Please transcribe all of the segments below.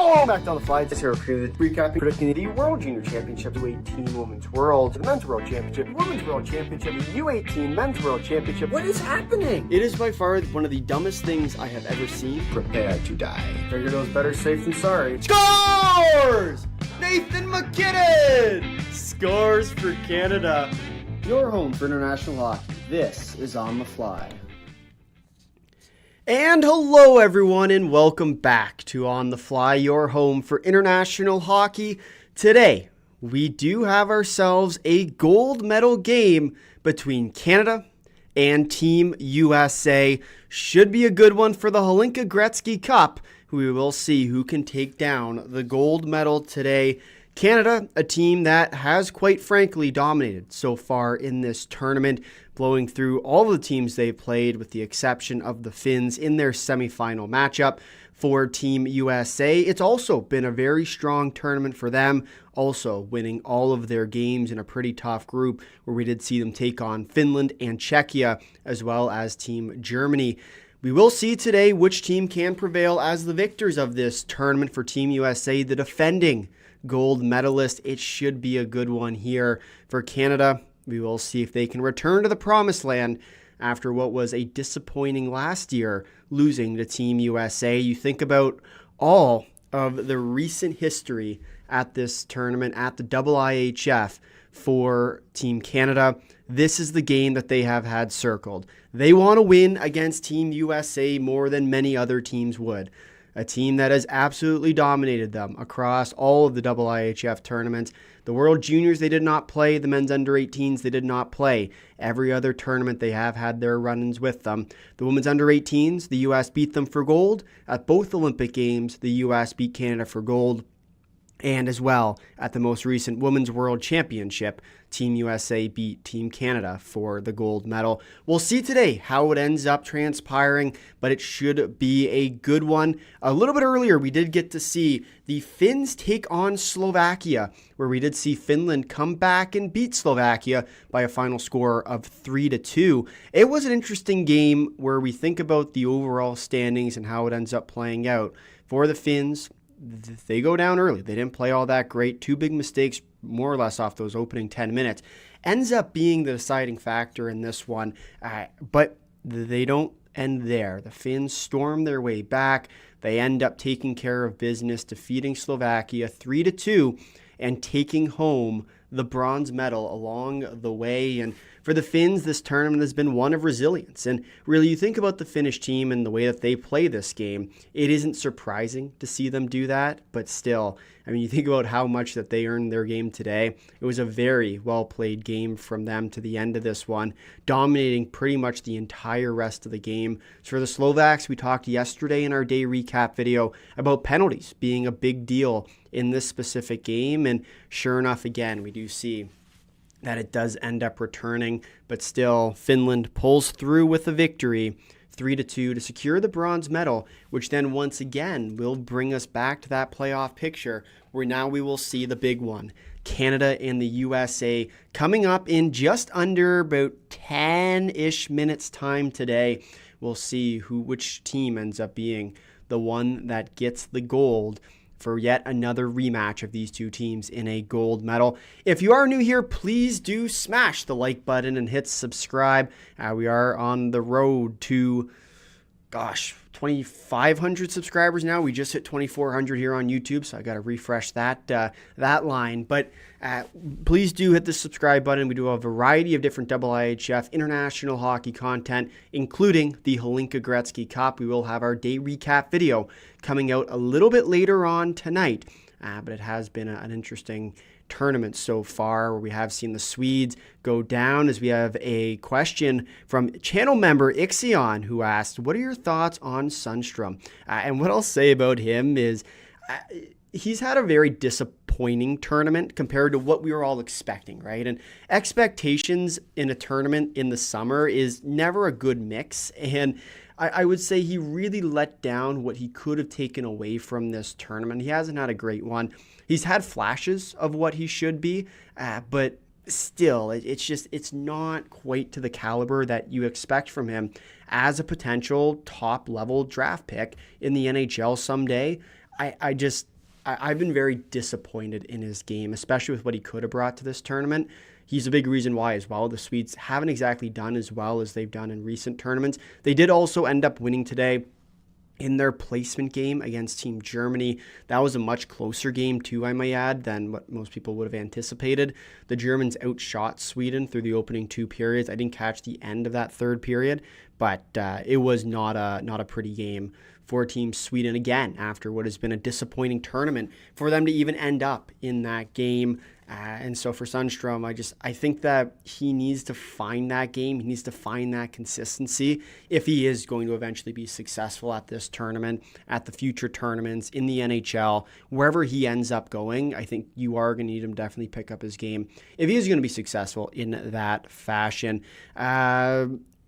Welcome back to On the Fly. This here recapping, predicting the World Junior Championship, U18 Women's World, the Men's World Championship, Women's World Championship, U18 Men's World Championship. What is happening? It is by far one of the dumbest things I have ever seen. Prepare to die. Figured it was better safe than sorry. Scores! Nathan McKinnon scores for Canada. Your home for international hockey. This is On the Fly. And hello everyone and welcome back to On the Fly, your home for international hockey. Today, we do have ourselves a gold medal game between Canada and Team USA. Should be a good one for the Hlinka Gretzky Cup. We will see who can take down the gold medal today. Canada, a team that has quite frankly dominated so far in this tournament, blowing through all the teams they've played with the exception of the Finns in their semifinal matchup. For Team USA, it's also been a very strong tournament for them, also winning all of their games in a pretty tough group where we did see them take on Finland and Czechia as well as Team Germany. We will see today which team can prevail as the victors of this tournament. For Team USA, the defending gold medalist. It should be a good one here. For Canada, we will see if they can return to the promised land after what was a disappointing last year, losing to Team USA. You think about all of the recent history at this tournament, at the IIHF for Team Canada. This is the game that they have had circled. They want to win against Team USA more than many other teams would. A team that has absolutely dominated them across all of the IIHF tournaments. The World Juniors, they did not play. The men's under 18s, they did not play. Every other tournament, they have had their run-ins with them. The women's under 18s, the U.S. beat them for gold. At both Olympic Games, the U.S. beat Canada for gold. And as well, at the most recent Women's World Championship, Team USA beat Team Canada for the gold medal. We'll see today how it ends up transpiring, but it should be a good one. A little bit earlier, we did get to see the Finns take on Slovakia, where we did see Finland come back and beat Slovakia by a final score of 3-2. It was an interesting game where we think about the overall standings and how it ends up playing out. For the Finns, they go down early. They didn't play all that great. Two big mistakes, more or less, off those opening 10 minutes. Ends up being the deciding factor in this one, but they don't end there. The Finns storm their way back. They end up taking care of business, defeating Slovakia 3-2 and taking home the bronze medal along the way. And for the Finns, this tournament has been one of resilience. And really, you think about the Finnish team and the way that they play this game, it isn't surprising to see them do that. But still, I mean, you think about how much that they earned their game today. It was a very well-played game from them to the end of this one, dominating pretty much the entire rest of the game. So for the Slovaks, we talked yesterday in our day recap video about penalties being a big deal in this specific game. And sure enough, again, we do see that it does end up returning, but still Finland pulls through with a victory 3-2 to secure the bronze medal, which then once again will bring us back to that playoff picture where now we will see the big one. Canada and the USA coming up in just under about 10-ish minutes time today. We'll see which team ends up being the one that gets the gold for yet another rematch of these two teams in a gold medal. If you are new here, please do smash the like button and hit subscribe. We are on the road to, 2,500 subscribers now. We just hit 2,400 here on YouTube, so I got to refresh that line. But please do hit the subscribe button. We do a variety of different IIHF international hockey content, including the Hlinka Gretzky Cup. We will have our day recap video coming out a little bit later on tonight, but it has been an interesting tournament so far, where we have seen the Swedes go down, as we have a question from channel member Ixion, who asked, what are your thoughts on Sundstrom? And what I'll say about him is he's had a very disappointing tournament compared to what we were all expecting, right? And expectations in a tournament in the summer is never a good mix. And I would say he really let down what he could have taken away from this tournament. He hasn't had a great one. He's had flashes of what he should be, but still, it's not quite to the caliber that you expect from him as a potential top-level draft pick in the NHL someday. I've been very disappointed in his game, especially with what he could have brought to this tournament. He's a big reason why as well. The Swedes haven't exactly done as well as they've done in recent tournaments. They did also end up winning today in their placement game against Team Germany. That was a much closer game too, I might add, than what most people would have anticipated. The Germans outshot Sweden through the opening 2 periods. I didn't catch the end of that 3rd period, but it was not a pretty game for Team Sweden again after what has been a disappointing tournament for them to even end up in that game. And so for Sundstrom, I think that he needs to find that game. He needs to find that consistency if he is going to eventually be successful at this tournament, at the future tournaments, in the NHL, wherever he ends up going. I think you are going to need him to definitely pick up his game if he is going to be successful in that fashion.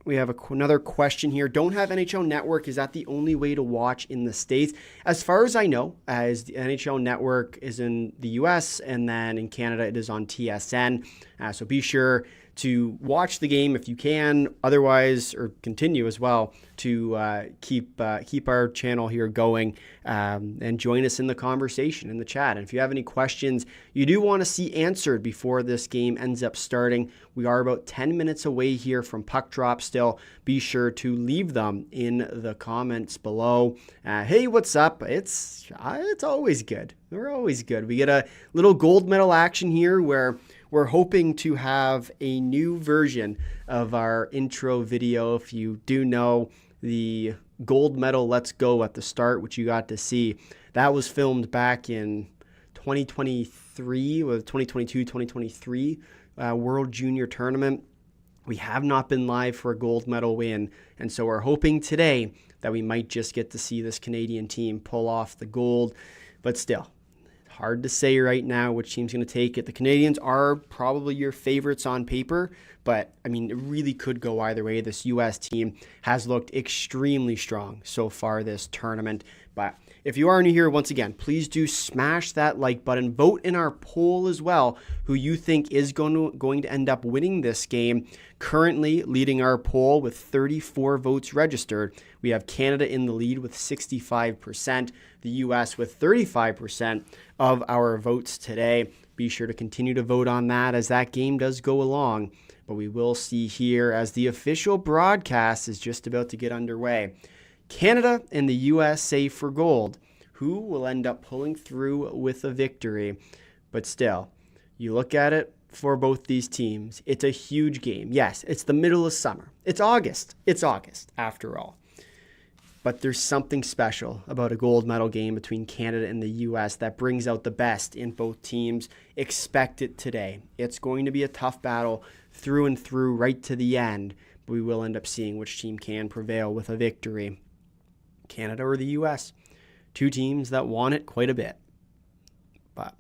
We have another question here. Don't have NHL Network. Is that the only way to watch in the States? As far as I know, as the NHL Network is in the US, and then in Canada it is on TSN. So be sure to watch the game if you can. Otherwise, or continue as well to keep our channel here going and join us in the conversation in the chat. And if you have any questions you do want to see answered before this game ends up starting, we are about 10 minutes away here from puck drop still. Be sure to leave them in the comments below. Hey, what's up? It's always good. We're always good. We get a little gold medal action here where we're hoping to have a new version of our intro video. If you do know the gold medal Let's Go at the start, which you got to see, that was filmed back in 2023, or 2022, 2023 World Junior Tournament. We have not been live for a gold medal win, and so we're hoping today that we might just get to see this Canadian team pull off the gold, but still, hard to say right now which team's going to take it. The Canadians are probably your favorites on paper, but I mean, it really could go either way. This U.S. team has looked extremely strong so far this tournament. But if you are new here, once again, please do smash that like button. Vote in our poll as well who you think is going to end up winning this game. Currently leading our poll with 34 votes registered. We have Canada in the lead with 65%, the U.S. with 35% of our votes today. Be sure to continue to vote on that as that game does go along. But we will see here as the official broadcast is just about to get underway. Canada and the USA for gold. Who will end up pulling through with a victory? But still, you look at it for both these teams. It's a huge game. Yes, it's the middle of summer. It's August. It's August, after all. But there's something special about a gold medal game between Canada and the U.S. that brings out the best in both teams. Expect it today. It's going to be a tough battle through and through right to the end, but we will end up seeing which team can prevail with a victory. Canada or the U.S. Two teams that want it quite a bit. But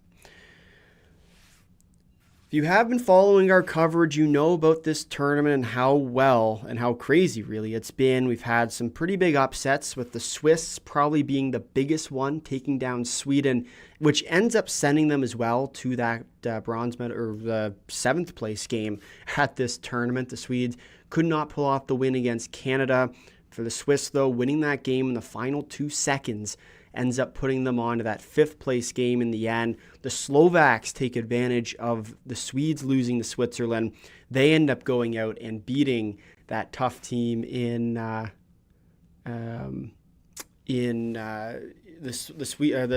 if you have been following our coverage, you know about this tournament and how well and how crazy really it's been. We've had some pretty big upsets, with the Swiss probably being the biggest one, taking down Sweden, which ends up sending them as well to that bronze medal or the 7th place game at this tournament. The Swedes could not pull off the win against Canada. For the Swiss, though, winning that game in the final 2 seconds ends up putting them on to that 5th place game in the end. The Slovaks take advantage of the Swedes losing to Switzerland. They end up going out and beating that tough team in the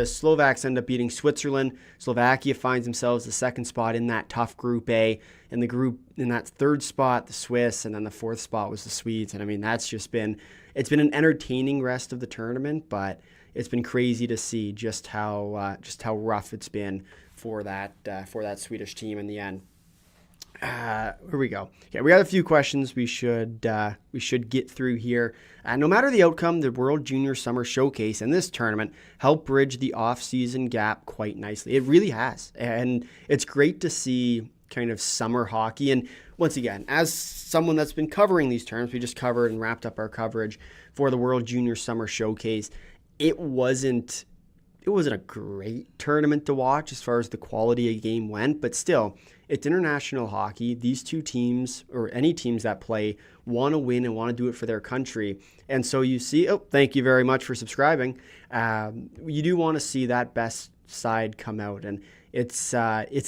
Slovaks end up beating Switzerland. Slovakia finds themselves the 2nd spot in that tough Group A. In the group, in that 3rd spot, the Swiss, and then the 4th spot was the Swedes. And I mean, it's been an entertaining rest of the tournament, but it's been crazy to see just how rough it's been for that Swedish team in the end. Here we go. Okay, we got a few questions we should get through here. No matter the outcome, the World Junior Summer Showcase and this tournament helped bridge the off-season gap quite nicely. It really has, and it's great to see kind of summer hockey. And once again, as someone that's been covering these tournaments, we just covered and wrapped up our coverage for the World Junior Summer Showcase. It wasn't it wasn't a great tournament to watch as far as the quality of game went, but still, it's international hockey. These two teams, or any teams that play, want to win and want to do it for their country. And so you see, thank you very much for subscribing. You do want to see that best side come out, and it's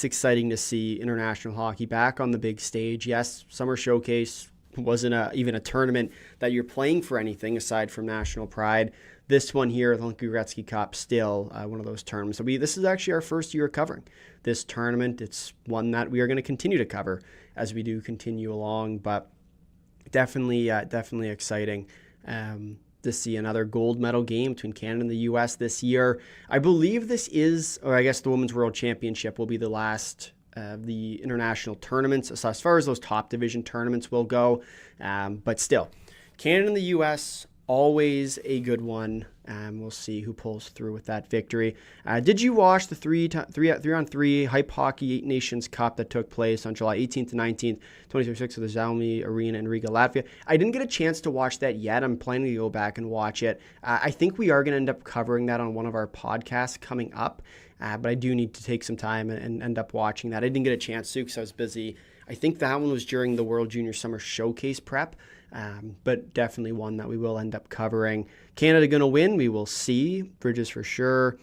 exciting to see international hockey back on the big stage. Yes, Summer Showcase wasn't even a tournament that you're playing for anything aside from national pride. This one here, the Hlinka Gretzky Cup, still one of those tournaments. So this is actually our first year covering this tournament. It's one that we are going to continue to cover as we do continue along, but definitely exciting to see another gold medal game between Canada and the U.S. this year. I believe this is, or I guess the Women's World Championship will be the last the international tournaments, so as far as those top division tournaments will go. But still, Canada and the U.S., always a good one. We'll see who pulls through with that victory. Did you watch the 3-on-3 Hype Hockey 8 Nations Cup that took place on July 18th to 19th, 2026 at the Zalmi Arena in Riga, Latvia? I didn't get a chance to watch that yet. I'm planning to go back and watch it. I think we are going to end up covering that on one of our podcasts coming up, but I do need to take some time and end up watching that. I didn't get a chance to because I was busy. I think that one was during the World Junior Summer Showcase prep. But definitely one that we will end up covering. Canada going to win, we will see. Bridges for sure.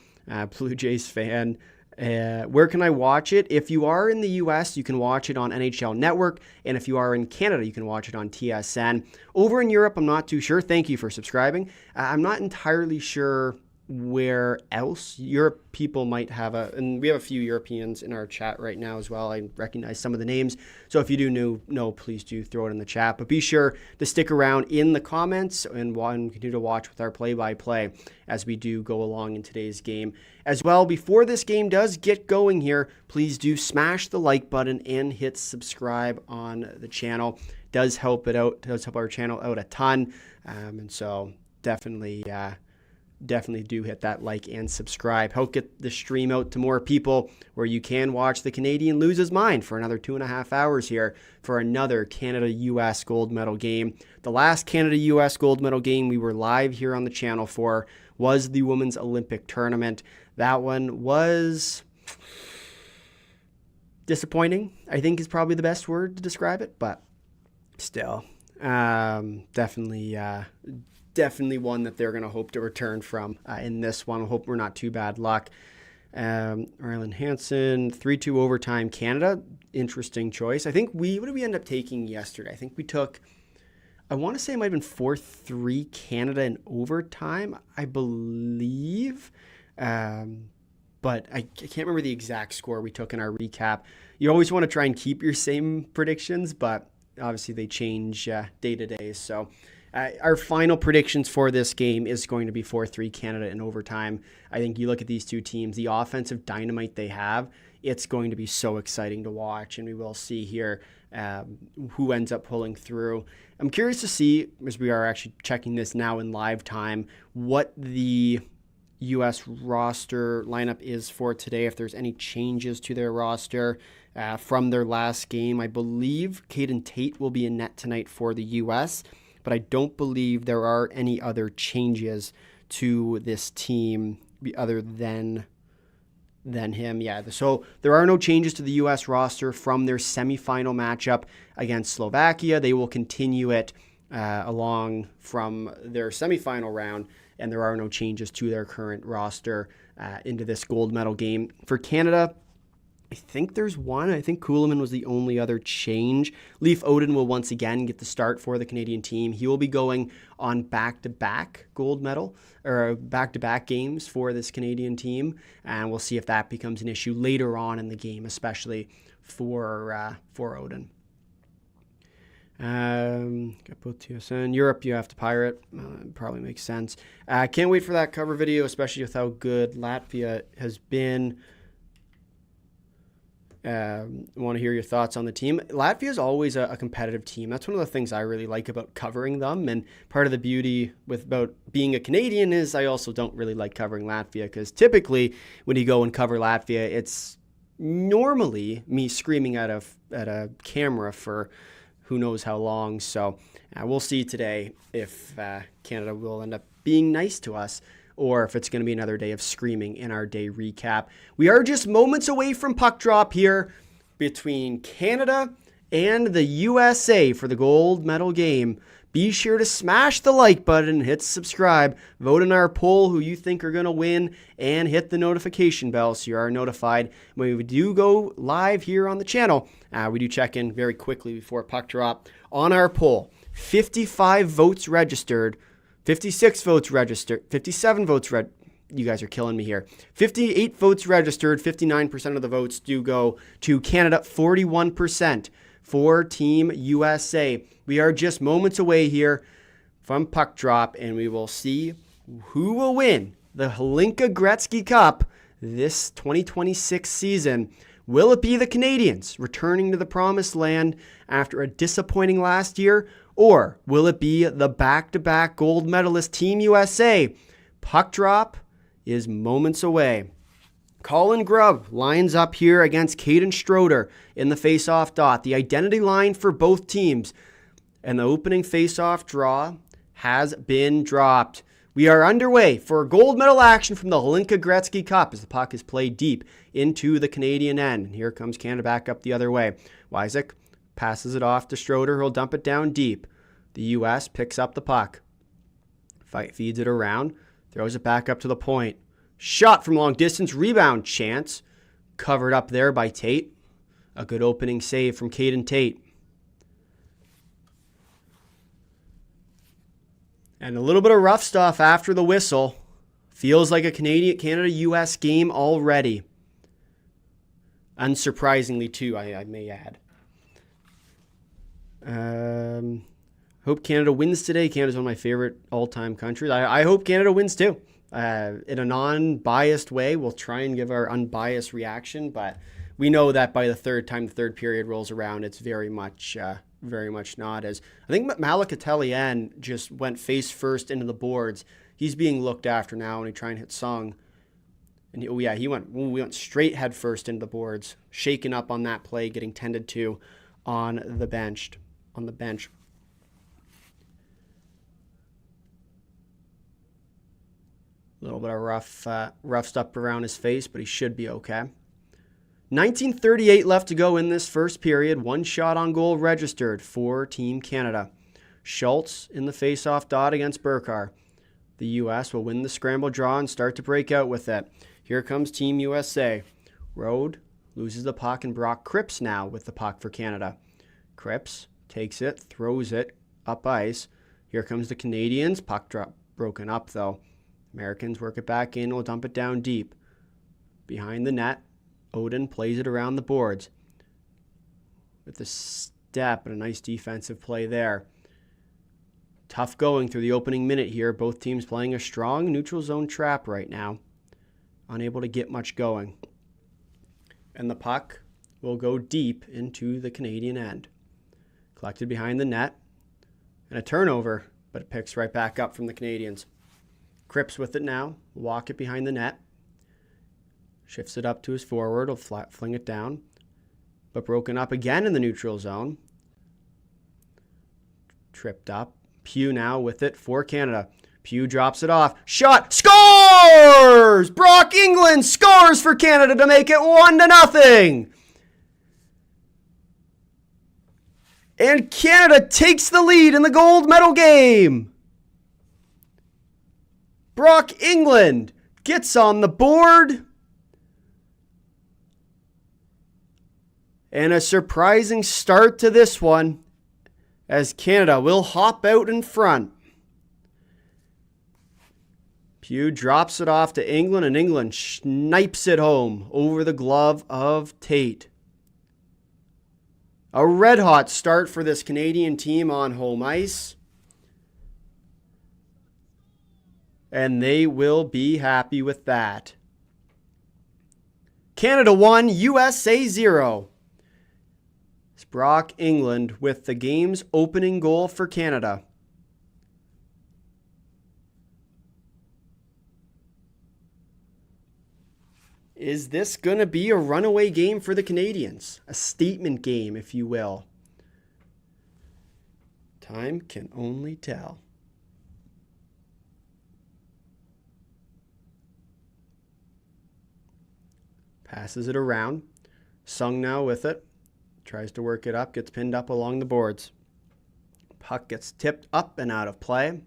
Blue Jays fan. Where can I watch it? If you are in the US, you can watch it on NHL Network. And if you are in Canada, you can watch it on TSN. Over in Europe, I'm not too sure. Thank you for subscribing. I'm not entirely sure where else Europe people might have and we have a few Europeans in our chat right now as well. I recognize some of the names, so if you do know, please do throw it in the chat, but be sure to stick around in the comments and continue to watch with our play-by-play as we do go along in today's game as well. Before this game does get going here, please do smash the like button and hit subscribe on the channel. Does help it out, does help our channel out a ton, and so definitely do hit that like and subscribe. Help get the stream out to more people where you can watch the Canadian lose his mind for another 2.5 hours here for another Canada-US gold medal game. The last Canada-US gold medal game we were live here on the channel for was the Women's Olympic Tournament. That one was disappointing, I think is probably the best word to describe it, but still, definitely one that they're going to hope to return from in this one. I hope we're not too bad luck. Ryland Hansen, 3-2 overtime Canada. Interesting choice. I think what did we end up taking yesterday? I think we took, I want to say it might have been 4-3 Canada in overtime, I believe. But I can't remember the exact score we took in our recap. You always want to try and keep your same predictions, but obviously they change day to day. So our final predictions for this game is going to be 4-3 Canada in overtime. I think you look at these two teams, the offensive dynamite they have, it's going to be so exciting to watch, and we will see here who ends up pulling through. I'm curious to see, as we are actually checking this now in live time, what the U.S. roster lineup is for today, if there's any changes to their roster from their last game. I believe Caden Tate will be in net tonight for the U.S., but I don't believe there are any other changes to this team other than him. Yeah, so there are no changes to the U.S. roster from their semifinal matchup against Slovakia. They will continue it along from their semifinal round, and there are no changes to their current roster into this gold medal game. For Canada, I think there's one. I think Kuhlman was the only other change. Leif Oaten will once again get the start for the Canadian team. He will be going on back-to-back gold medal or back-to-back games for this Canadian team, and we'll see if that becomes an issue later on in the game, especially for Oaten. Got both TSN. Europe, you have to pirate. Probably makes sense. Can't wait for that cover video, especially with how good Latvia has been. Want to hear your thoughts on the team. Latvia is always a competitive team. That's one of the things I really like about covering them, and part of the beauty about being a Canadian is I also don't really like covering Latvia, because typically when you go and cover Latvia, it's normally me screaming at a camera for who knows how long. So we'll see today if Canada will end up being nice to us or if it's going to be another day of screaming in our day recap. We are just moments away from puck drop here between Canada and the USA for the gold medal game. Be sure to smash the like button, hit subscribe, vote in our poll who you think are going to win, and hit the notification bell so you are notified when we do go live here on the channel. We do check in very quickly before puck drop on our poll. 55 votes registered, 56 votes registered, 57 votes you guys are killing me here. 58 votes registered, 59% of the votes do go to Canada, 41% for Team USA. We are just moments away here from puck drop, and we will see who will win the Hlinka Gretzky Cup this 2026 season. Will it be the Canadians returning to the promised land after a disappointing last year, or will it be the back-to-back gold medalist Team USA? Puck drop is moments away. Colin Grubb lines up here against Caden Schroeder in the face-off dot. The identity line for both teams. And the opening face-off draw has been dropped. We are underway for gold medal action from the Hlinka Gretzky Cup as the puck is played deep into the Canadian end. And here comes Canada back up the other way. Wycisk passes it off to Schroeder. He'll dump it down deep. The U.S. picks up the puck. Feeds it around. Throws it back up to the point. Shot from long distance. Rebound chance. Covered up there by Tate. A good opening save from Caden Tate. And a little bit of rough stuff after the whistle. Feels like a Canada-US game already. Unsurprisingly, too, I may add. Hope Canada wins today. Canada's one of my favorite all-time countries. I hope Canada wins, too. In a non-biased way, we'll try and give our unbiased reaction, but we know that by the third period rolls around, it's very much not. As I think Malik just went face first into the boards. He's being looked after now, and he tried and hit Sung. And we went straight head first into the boards, shaken up on that play, getting tended to on the bench. A little bit of rough stuff around his face, but he should be okay. 19:38 left to go in this first period. One shot on goal registered for Team Canada. Schultz in the face-off dot against Burcar. The U.S. will win the scramble draw and start to break out with it. Here comes Team USA. Rode loses the puck, and Brock Cripps now with the puck for Canada. Cripps takes it, throws it up ice. Here comes the Canadians. Puck drop broken up though. Americans work it back in. Will dump it down deep. Behind the net. Oaten plays it around the boards with a step and a nice defensive play there. Tough going through the opening minute here. Both teams playing a strong neutral zone trap right now. Unable to get much going. And the puck will go deep into the Canadian end. Collected behind the net. And a turnover, but it picks right back up from the Canadians. Cripps with it now. Walk it behind the net. Shifts it up to his forward. He'll fling it down. But broken up again in the neutral zone. Tripped up. Pugh now with it for Canada. Pugh drops it off. Shot. Scores! Brock England scores for Canada to make it 1-0. And Canada takes the lead in the gold medal game. Brock England gets on the board. And a surprising start to this one as Canada will hop out in front. Pugh drops it off to England, and England snipes it home over the glove of Tate. A red-hot start for this Canadian team on home ice. And they will be happy with that. Canada 1, USA 0. It's Brock England with the game's opening goal for Canada. Is this going to be a runaway game for the Canadians? A statement game, if you will. Time can only tell. Passes it around. Sung now with it. Tries to work it up. Gets pinned up along the boards. Puck gets tipped up and out of play.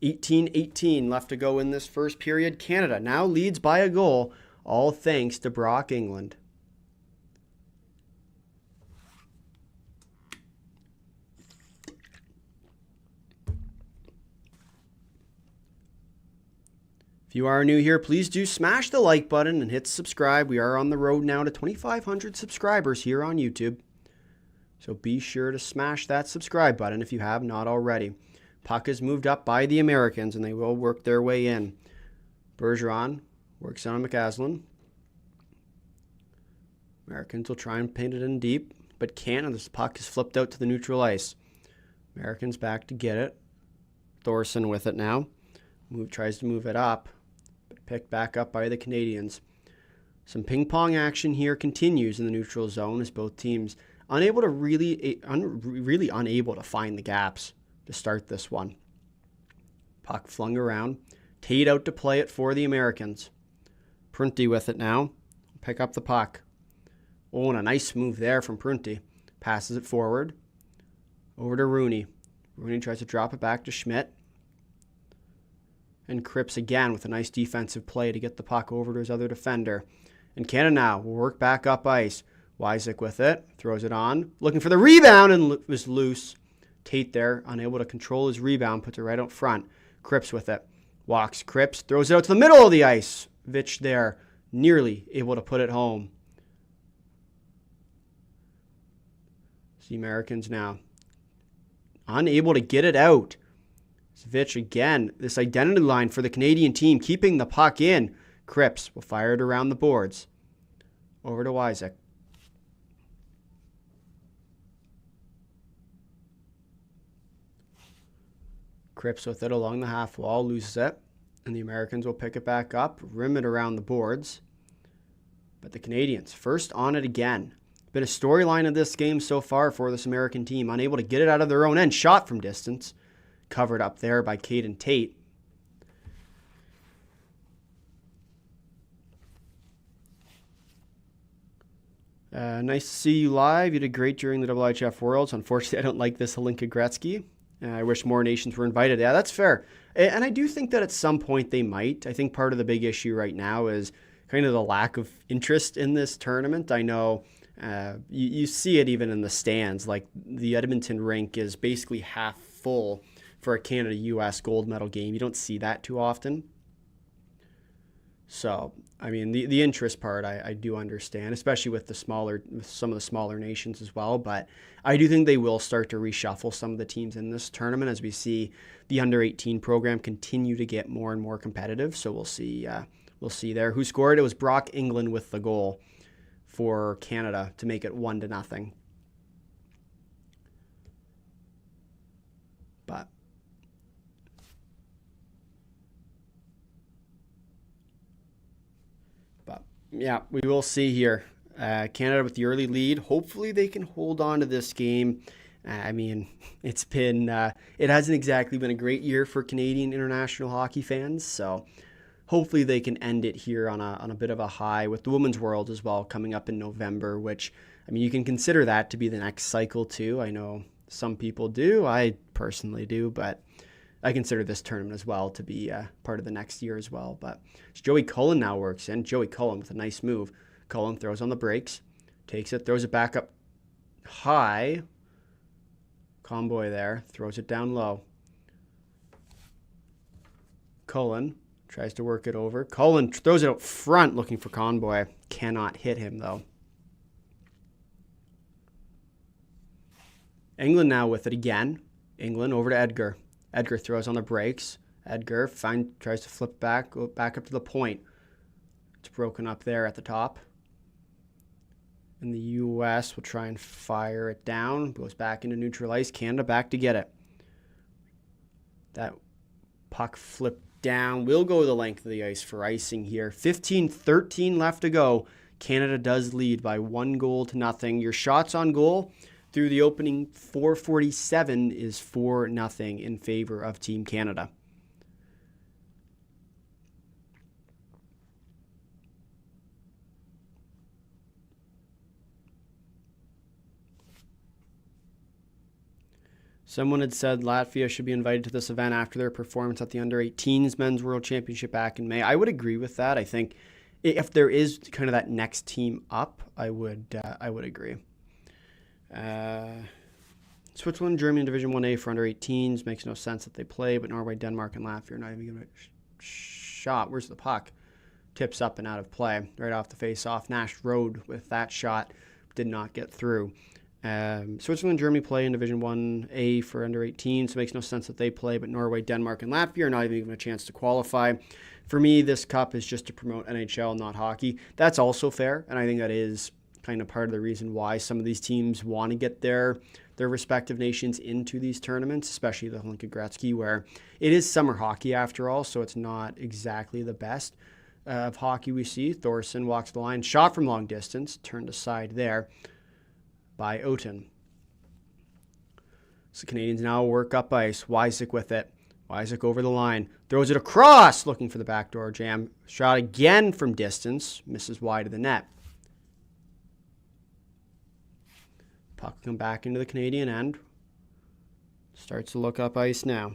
18-18 left to go in this first period. Canada now leads by a goal, all thanks to Brock England. If you are new here, please do smash the like button and hit subscribe. We are on the road now to 2,500 subscribers here on YouTube. So be sure to smash that subscribe button if you have not already. Puck is moved up by the Americans, and they will work their way in. Bergeron works on McCaslin. Americans will try and paint it in deep, but can't, and this puck is flipped out to the neutral ice. Americans back to get it. Thorson with it now. Tries to move it up, but picked back up by the Canadians. Some ping-pong action here continues in the neutral zone as both teams really unable to find the gaps to start this one. Puck flung around. Tate out to play it for the Americans. Prunty with it now. Pick up the puck. Oh, and a nice move there from Prunty. Passes it forward. Over to Rooney. Rooney tries to drop it back to Schmidt. And Cripps again with a nice defensive play to get the puck over to his other defender. And Canada now will work back up ice. Wycisk with it. Throws it on. Looking for the rebound and was loose. Tate there, unable to control his rebound, puts it right out front. Cripps with it. Walks Cripps, throws it out to the middle of the ice. Veitch there, nearly able to put it home. The Americans now unable to get it out. Veitch again, this identity line for the Canadian team, keeping the puck in. Cripps will fire it around the boards. Over to Wycisk. Cripps with it along the half wall, loses it, and the Americans will pick it back up, rim it around the boards. But the Canadians, first on it again. Been a storyline of this game so far for this American team, unable to get it out of their own end, shot from distance. Covered up there by Caden Tate. Nice to see you live. You did great during the IIHF Worlds. Unfortunately, I don't like this Hlinka Gretzky. I wish more nations were invited. Yeah, that's fair. And I do think that at some point they might. I think part of the big issue right now is kind of the lack of interest in this tournament. I know you see it even in the stands. Like the Edmonton rink is basically half full for a Canada-US gold medal game. You don't see that too often. So, I mean, the interest part I do understand, especially with some of the smaller nations as well. But I do think they will start to reshuffle some of the teams in this tournament as we see the under-18 program continue to get more and more competitive. So we'll see there. Who scored? It was Brock England with the goal for Canada to make it 1-0. But yeah, we will see here. Canada with the early lead. Hopefully they can hold on to this game. I mean, it hasn't exactly been a great year for Canadian international hockey fans. So hopefully they can end it here on a bit of a high with the Women's World as well coming up in November, which, I mean, you can consider that to be the next cycle too. I know some people do. I personally do, but I consider this tournament as well to be part of the next year as well. But Joey Cullen now works in. Joey Cullen with a nice move. Cullen throws on the brakes, takes it, throws it back up high. Comboy there, throws it down low. Cullen tries to work it over. Cullen throws it out front looking for Conboy. Cannot hit him though. England now with it again. England over to Edgar. Edgar throws on the brakes. Edgar tries to flip back, go back up to the point. It's broken up there at the top. And the U.S. will try and fire it down. Goes back into neutral ice. Canada back to get it. That puck flipped down. Will go the length of the ice for icing here. 15-13 left to go. Canada does lead by 1-0. Your shots on goal through the opening 4:47 is 4-0 in favor of Team Canada. Someone had said Latvia should be invited to this event after their performance at the Under-18s Men's World Championship back in May. I would agree with that. I think if there is kind of that next team up, I would agree. Switzerland, Germany in Division 1A for Under-18s. Makes no sense that they play, but Norway, Denmark, and Latvia are not even giving it a shot. Where's the puck? Tips up and out of play. Right off the face-off. Nash rode with that shot. Did not get through. Switzerland, Germany play in Division 1A for Under-18, so it makes no sense that they play, but Norway, Denmark, and Latvia are not even given a chance to qualify. For me, this cup is just to promote NHL, not hockey. That's also fair, and I think that is kind of part of the reason why some of these teams want to get their respective nations into these tournaments, especially the Hlinka Gretzky, where it is summer hockey after all, so it's not exactly the best of hockey we see. Thorson walks the line, shot from long distance, turned aside there by Oaten. So Canadians now work up ice. Wycisk with it. Wycisk over the line. Throws it across, looking for the backdoor jam. Shot again from distance. Misses wide of the net. Puck come back into the Canadian end. Starts to look up ice now.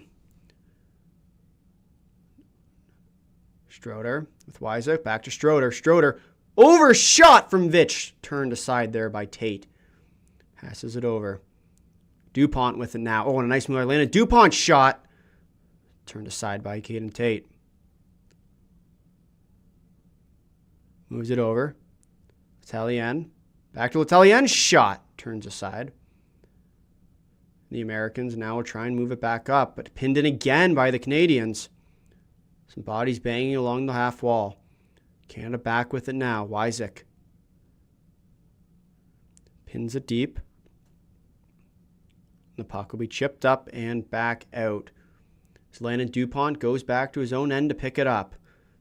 Stroder with Wycisk. Back to Stroder. Stroder overshot from Veitch. Turned aside there by Tate. Passes it over. DuPont with it now. Oh, and a nice move by Landon. DuPont shot. Turned aside by Caden Tate. Moves it over. Letellier. Back to Letellier. Shot. Turns aside. The Americans now will try and move it back up, but pinned in again by the Canadians. Some bodies banging along the half wall. Canada back with it now. Wycisk. Pins it deep. The puck will be chipped up and back out. So Landon DuPont goes back to his own end to pick it up.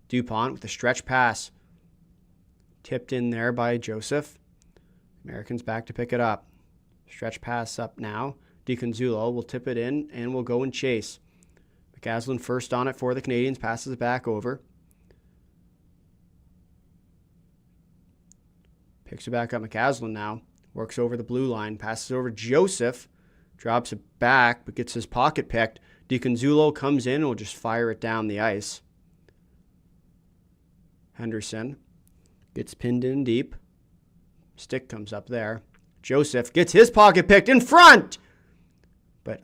DuPont with a stretch pass. Tipped in there by Joseph. Americans back to pick it up. Stretch pass up now. DiConzulo will tip it in and will go and chase. McCaslin first on it for the Canadians. Passes it back over. Picks it back up. McCaslin now. Works over the blue line. Passes over Joseph. Drops it back, but gets his pocket picked. DiConzulo comes in and will just fire it down the ice. Henderson gets pinned in deep. Stick comes up there. Joseph gets his pocket picked in front! But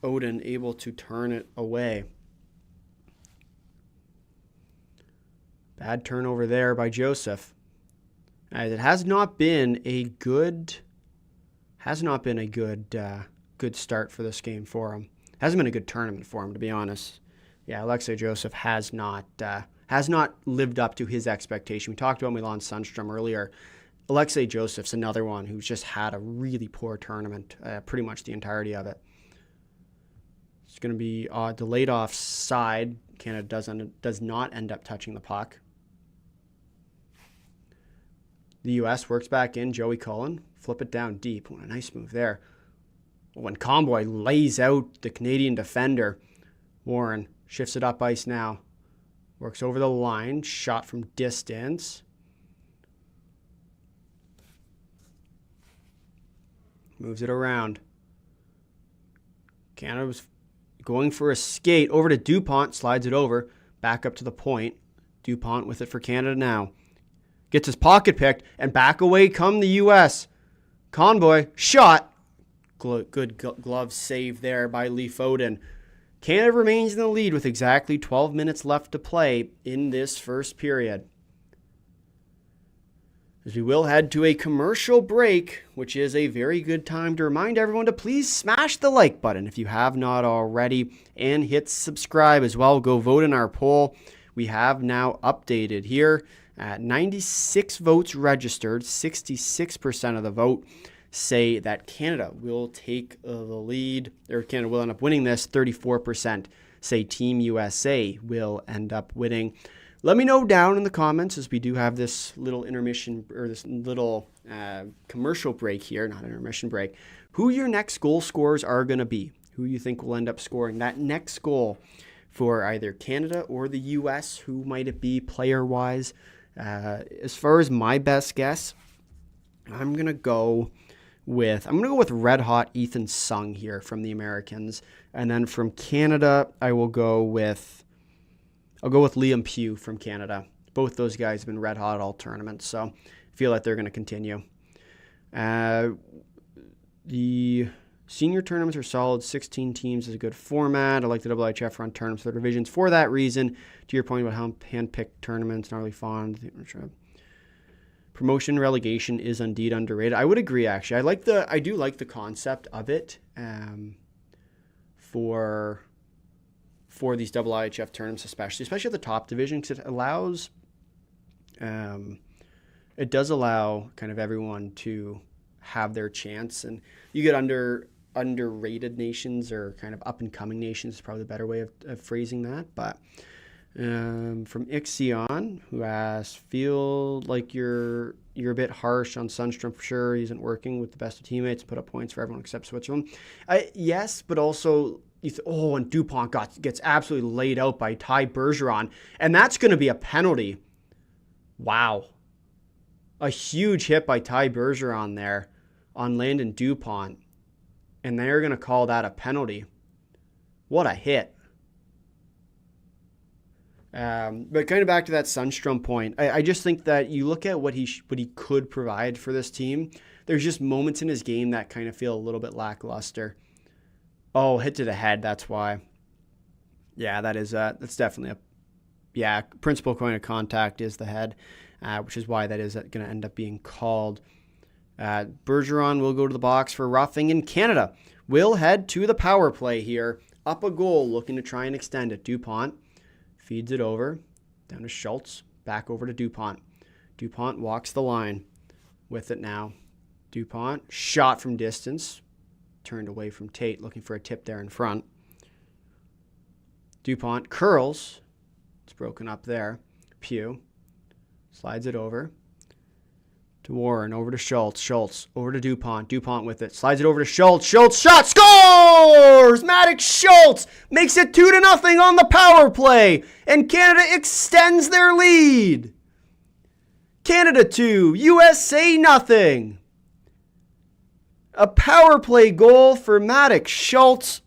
Oaten able to turn it away. Bad turnover there by Joseph. It has not been a good good start for this game for him. Hasn't been a good tournament for him, to be honest. Yeah, Alexei Joseph has not lived up to his expectation. We talked about Milan Sundstrom earlier. Alexei Joseph's another one who's just had a really poor tournament, pretty much the entirety of it. It's going to be delayed offside. Canada does not end up touching the puck. The U.S. works back in. Joey Cullen. Flip it down deep. What a nice move there. When Comboy lays out the Canadian defender, Warren shifts it up ice now. Works over the line. Shot from distance. Moves it around. Canada was going for a skate. Over to DuPont. Slides it over. Back up to the point. DuPont with it for Canada now. Gets his pocket picked. And back away come the U.S. Convoy. Shot. Good glove save there by Leif Oaten. Canada remains in the lead with exactly 12 minutes left to play in this first period. As we will head to a commercial break, which is a very good time to remind everyone to please smash the like button if you have not already, and hit subscribe as well. Go vote in our poll. We have now updated here at 96 votes registered, 66% of the vote say that Canada will take the lead, or Canada will end up winning this. 34% say Team USA will end up winning. Let me know down in the comments, as we do have this little intermission, or this little commercial break here, not intermission break, who your next goal scorers are going to be, who you think will end up scoring that next goal for either Canada or the US. Who might it be player-wise? As far as my best guess, I'm going to go I'm going to go with red hot Ethan Sung here from the Americans. And then from Canada, I'll go with Liam Pugh from Canada. Both those guys have been red hot all tournaments, so I feel like they're going to continue. The senior tournaments are solid. 16 teams is a good format. I like the IHF run tournaments for divisions for that reason. To your point about how hand-picked tournaments, not really fond. Promotion relegation is indeed underrated. I would agree, actually. I do like the concept of it for these IHF tournaments, especially at the top division, because it does allow kind of everyone to have their chance, and you get underrated nations or kind of up-and-coming nations is probably the better way of phrasing that. But from Ixion, who asked, feel like you're a bit harsh on Sundstrom for sure. He isn't working with the best of teammates, put up points for everyone except Switzerland. Yes, but also, and DuPont gets absolutely laid out by Ty Bergeron, and that's going to be a penalty. Wow. A huge hit by Ty Bergeron there on Landon DuPont, and they're going to call that a penalty. What a hit. But kind of back to that Sundstrom point, I just think that you look at what he could provide for this team. There's just moments in his game that kind of feel a little bit lackluster. Oh, hit to the head, that's why. Yeah, that's definitely principal point of contact is the head, which is why that is going to end up being called. Bergeron will go to the box for roughing, and Canada will head to the power play here. Up a goal, looking to try and extend it. DuPont feeds it over, down to Schultz, back over to DuPont. DuPont walks the line with it now. DuPont, shot from distance, turned away from Tate, looking for a tip there in front. DuPont curls, it's broken up there. Pugh slides it over to Warren, over to Schultz. Schultz over to DuPont. DuPont with it. Slides it over to Schultz. Schultz shot. Scores! Maddox Schultz makes it 2-0 on the power play. And Canada extends their lead. Canada 2, USA nothing. A power play goal for Maddox Schultz.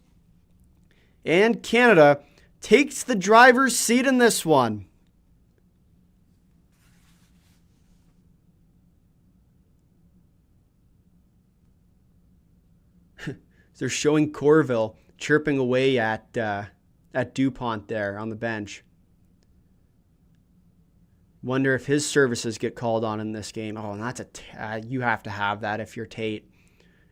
And Canada takes the driver's seat in this one. They're showing Corville chirping away at DuPont there on the bench. Wonder if his services get called on in this game. Oh, and that's you have to have that if you're Tate.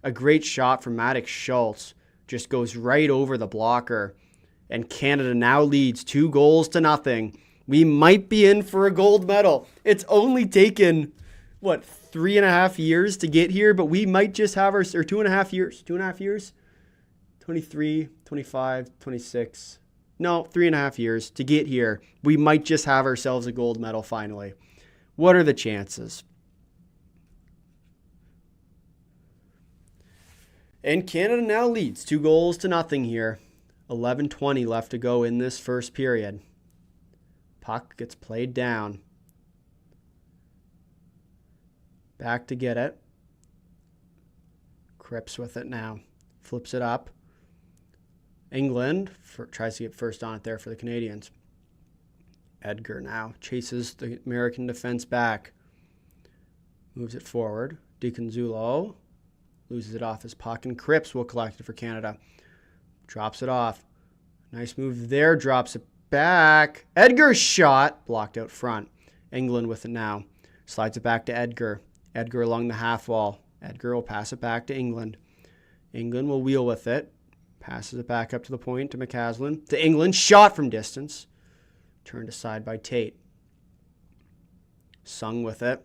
A great shot from Maddox Schultz just goes right over the blocker, and Canada now leads 2-0. We might be in for a gold medal. It's only taken 3.5 years to get here, but we might just have or 2.5 years. 23, 25, 26. No, 3.5 years to get here. We might just have ourselves a gold medal finally. What are the chances? And Canada now leads 2-0 here. 11:20 left to go in this first period. Puck gets played down. Back to get it. Cripps with it now. Flips it up. England tries to get first on it there for the Canadians. Edgar now chases the American defense back. Moves it forward. DiConzulo loses it off his puck, and Cripps will collect it for Canada. Drops it off. Nice move there. Drops it back. Edgar's shot blocked out front. England with it now. Slides it back to Edgar. Edgar along the half wall. Edgar will pass it back to England. England will wheel with it. Passes it back up to the point to McCaslin. To England. Shot from distance. Turned aside by Tate. Sung with it.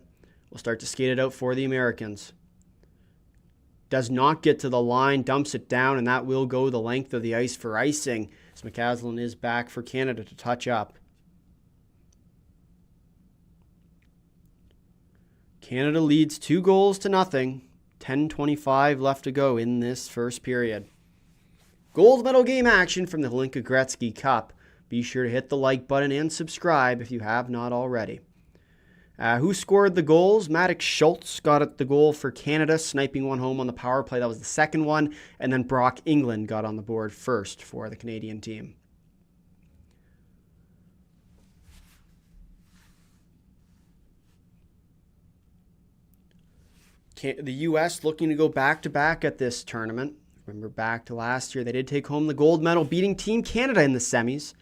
Will start to skate it out for the Americans. Does not get to the line. Dumps it down, and that will go the length of the ice for icing. As McCaslin is back for Canada to touch up. Canada leads 2-0. 10:25 left to go in this first period. Gold medal game action from the Hlinka Gretzky Cup. Be sure to hit the like button and subscribe if you have not already. Who scored the goals? Malik Schultz got at the goal for Canada, sniping one home on the power play. That was the second one. And then Brock England got on the board first for the Canadian team. The U.S. looking to go back-to-back at this tournament. Remember back to last year, they did take home the gold medal, beating Team Canada in the semis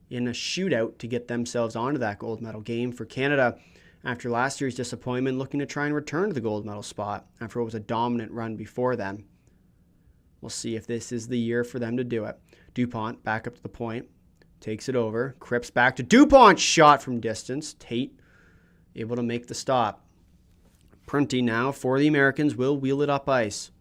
in a shootout to get themselves onto that gold medal game. For Canada, after last year's disappointment, looking to try and return to the gold medal spot after what was a dominant run before then. We'll see if this is the year for them to do it. DuPont back up to the point, takes it over, Cripps back to DuPont, shot from distance. Tate able to make the stop. Prunty now for the Americans will wheel it up ice.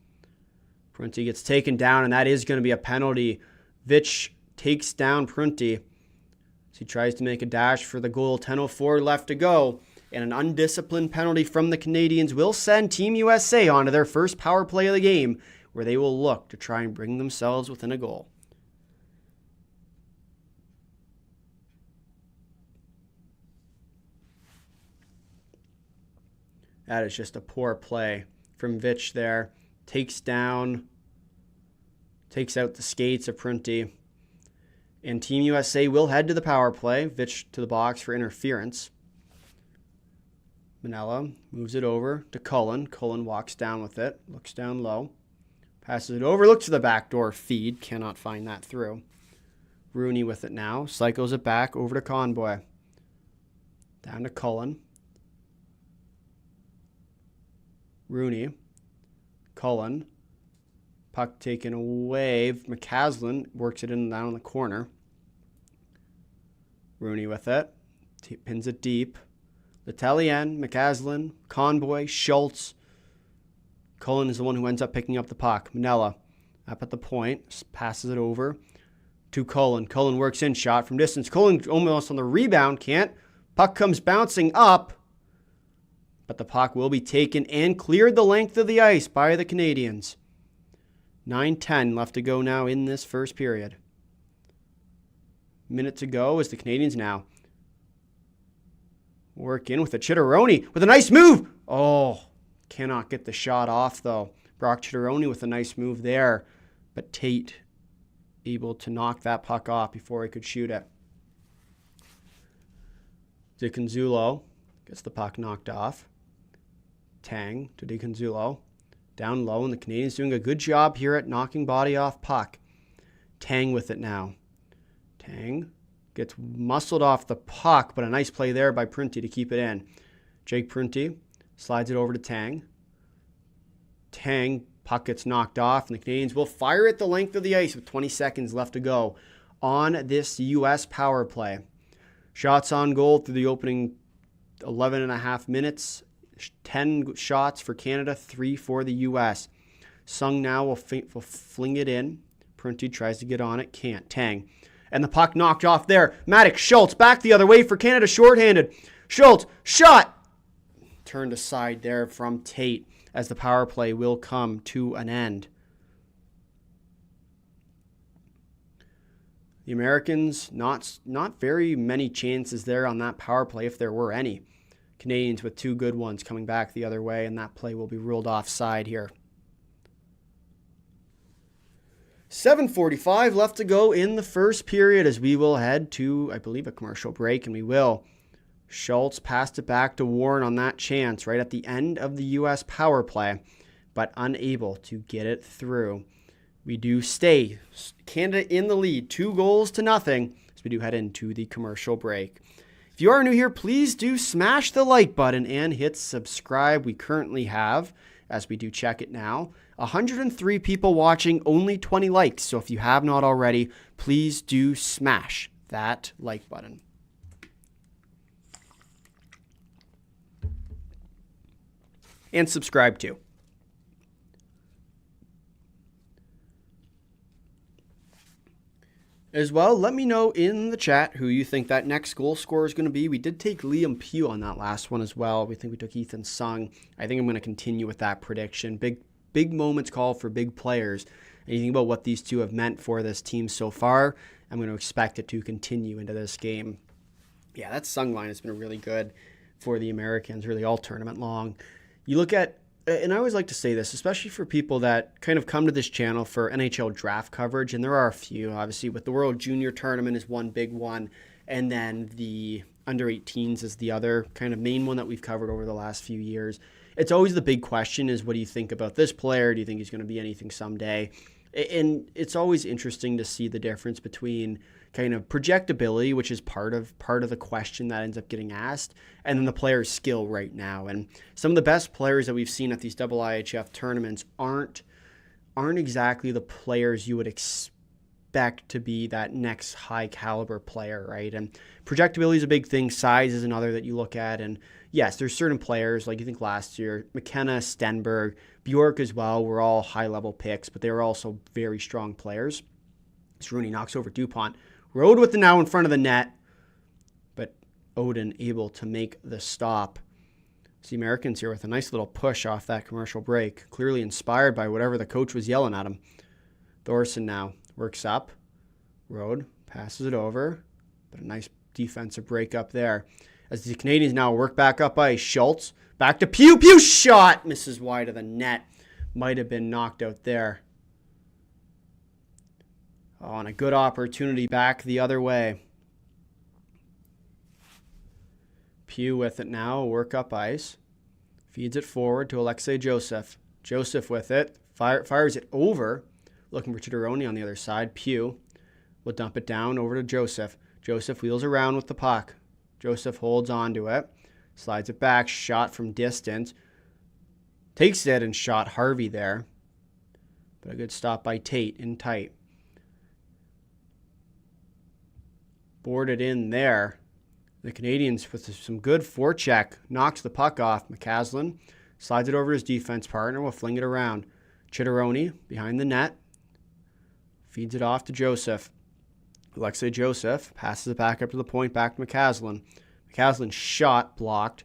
Prunty gets taken down, and that is going to be a penalty. Veitch takes down Prunty as he tries to make a dash for the goal. 10:04 left to go, and an undisciplined penalty from the Canadians will send Team USA onto their first power play of the game, where they will look to try and bring themselves within a goal. That is just a poor play from Veitch there. Takes out the skates of Prunty. And Team USA will head to the power play. Veitch to the box for interference. Manella moves it over to Cullen. Cullen walks down with it. Looks down low. Passes it over. Looks to the backdoor feed. Cannot find that through. Rooney with it now. Cycles it back over to Conboy. Down to Cullen. Rooney. Cullen. Puck taken away. McCaslin works it in and down the corner. Rooney with it. Pins it deep. Letellian, McCaslin, Conboy, Schultz. Cullen is the one who ends up picking up the puck. Manella up at the point. Passes it over to Cullen. Cullen works in. Shot from distance. Cullen almost on the rebound. Can't. Puck comes bouncing up. But the puck will be taken and cleared the length of the ice by the Canadians. 9:10 left to go now in this first period. Minute to go as the Canadians now work in with a Chitteroni with a nice move. Oh, cannot get the shot off though. Brock Chitteroni with a nice move there. But Tate able to knock that puck off before he could shoot it. DiConzulo gets the puck knocked off. Tang to DiConzulo. Down low, and the Canadians doing a good job here at knocking body off puck. Tang with it now. Tang gets muscled off the puck, but a nice play there by Prunty to keep it in. Jake Prunty slides it over to Tang. Tang, puck gets knocked off, and the Canadians will fire it the length of the ice with 20 seconds left to go on this U.S. power play. Shots on goal through the opening 11 and a half minutes. 10 shots for Canada, 3 for the U.S. Sung now will fling it in. Prunty tries to get on it, can't. Tang. And the puck knocked off there. Malik Schultz back the other way for Canada, shorthanded. Schultz, shot! Turned aside there from Tate as the power play will come to an end. The Americans, not very many chances there on that power play, if there were any. Canadians with 2 good ones coming back the other way, and that play will be ruled offside here. 7:45 left to go in the first period as we will head to, I believe, a commercial break, and we will. Schultz passed it back to Warren on that chance right at the end of the U.S. power play, but unable to get it through. We do stay Canada in the lead, 2-0 as we do head into the commercial break. If you are new here, please do smash the like button and hit subscribe. We currently have, as we do check it now, 103 people watching, only 20 likes. So if you have not already, please do smash that like button. And subscribe too. As well, let me know in the chat who you think that next goal scorer is going to be. We did take Liam Pugh on that last one as well. We think we took Ethan Sung. I think I'm going to continue with that prediction. Big moments call for big players. And you think about what these two have meant for this team so far, I'm going to expect it to continue into this game. Yeah, that Sung line has been really good. for the Americans, really all tournament long. You look at, and I always like to say this, especially for people that kind of come to this channel for NHL draft coverage, and there are a few, obviously, with the World Junior Tournament is one big one, and then the under 18s is the other kind of main one that we've covered over the last few years. It's always the big question is, what do you think about this player? Do you think he's going to be anything someday? And it's always interesting to see the difference between kind of projectability, which is part of the question that ends up getting asked, and then the player's skill right now. And some of the best players that we've seen at these IIHF tournaments aren't exactly the players you would expect to be that next high caliber player, right? And projectability is a big thing. Size is another that you look at. And yes, there's certain players, like you think last year, McKenna, Stenberg, Bjork as well, were all high-level picks, but they were also very strong players. Rooney knocks over DuPont. Rode with the now in front of the net, but Oaten able to make the stop. It's the Americans here with a nice little push off that commercial break, clearly inspired by whatever the coach was yelling at him. Thorson now works up. Rode passes it over, but a nice defensive break up there. As the Canadians now work back up ice, Schultz back to Pew. Pew shot misses wide of the net. Might have been knocked out there. Oh, and a good opportunity back the other way. Pew with it now, work up ice. Feeds it forward to Alexei Joseph. Joseph with it, fires it over. Looking for Chidoroni on the other side. Pew will dump it down over to Joseph. Joseph wheels around with the puck. Joseph holds on to it. Slides it back, shot from distance. Takes it and shot Harvey there. But a good stop by Tate in tight. Boarded in there. The Canadians with some good forecheck knocks the puck off. McCaslin slides it over his defense partner. Will fling it around. Chidoroni behind the net. Feeds it off to Joseph. Alexei Joseph passes it back up to the point, back to McCaslin. McCaslin shot blocked.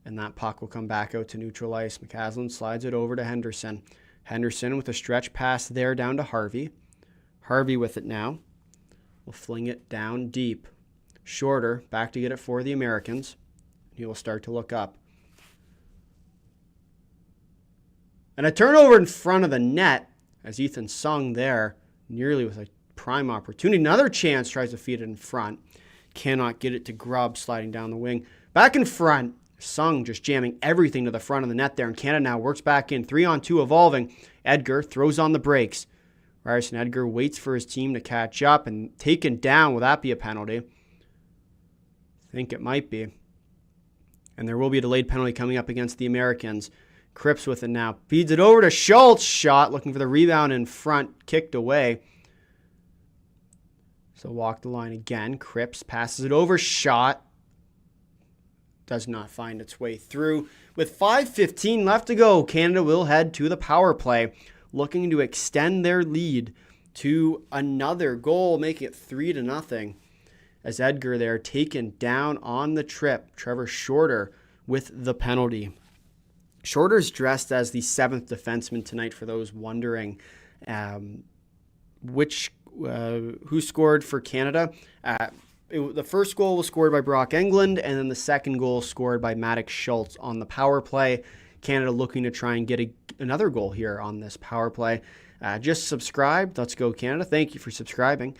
And that puck will come back out to neutral ice. McCaslin slides it over to Henderson. Henderson with a stretch pass there down to Harvey. Harvey with it now. Will fling it down deep. Shorter, back to get it for the Americans. He will start to look up. And a turnover in front of the net as Ethan Sung there, nearly with a prime opportunity. Another chance, tries to feed it in front. Cannot get it to Grubb, sliding down the wing. Back in front, Sung just jamming everything to the front of the net there. And Canada now works back in. 3-on-2 evolving. Edgar throws on the brakes. Ryerson Edgar waits for his team to catch up and taken down. Will that be a penalty? I think it might be. And there will be a delayed penalty coming up against the Americans. Cripps with it now. Feeds it over to Schultz. Shot, looking for the rebound in front. Kicked away. So walk the line again. Cripps passes it over. Shot. Does not find its way through. With 5:15 left to go, Canada will head to the power play, looking to extend their lead to another goal, making it 3-0. As Edgar there taken down on the trip. Trevor Shorter with the penalty. Shorter's dressed as the 7th defenseman tonight, for those wondering who scored for Canada. The first goal was scored by Brock Englund, and then the second goal scored by Maddox Schultz on the power play. Canada looking to try and get another goal here on this power play. Just subscribe. Let's go, Canada. Thank you for subscribing.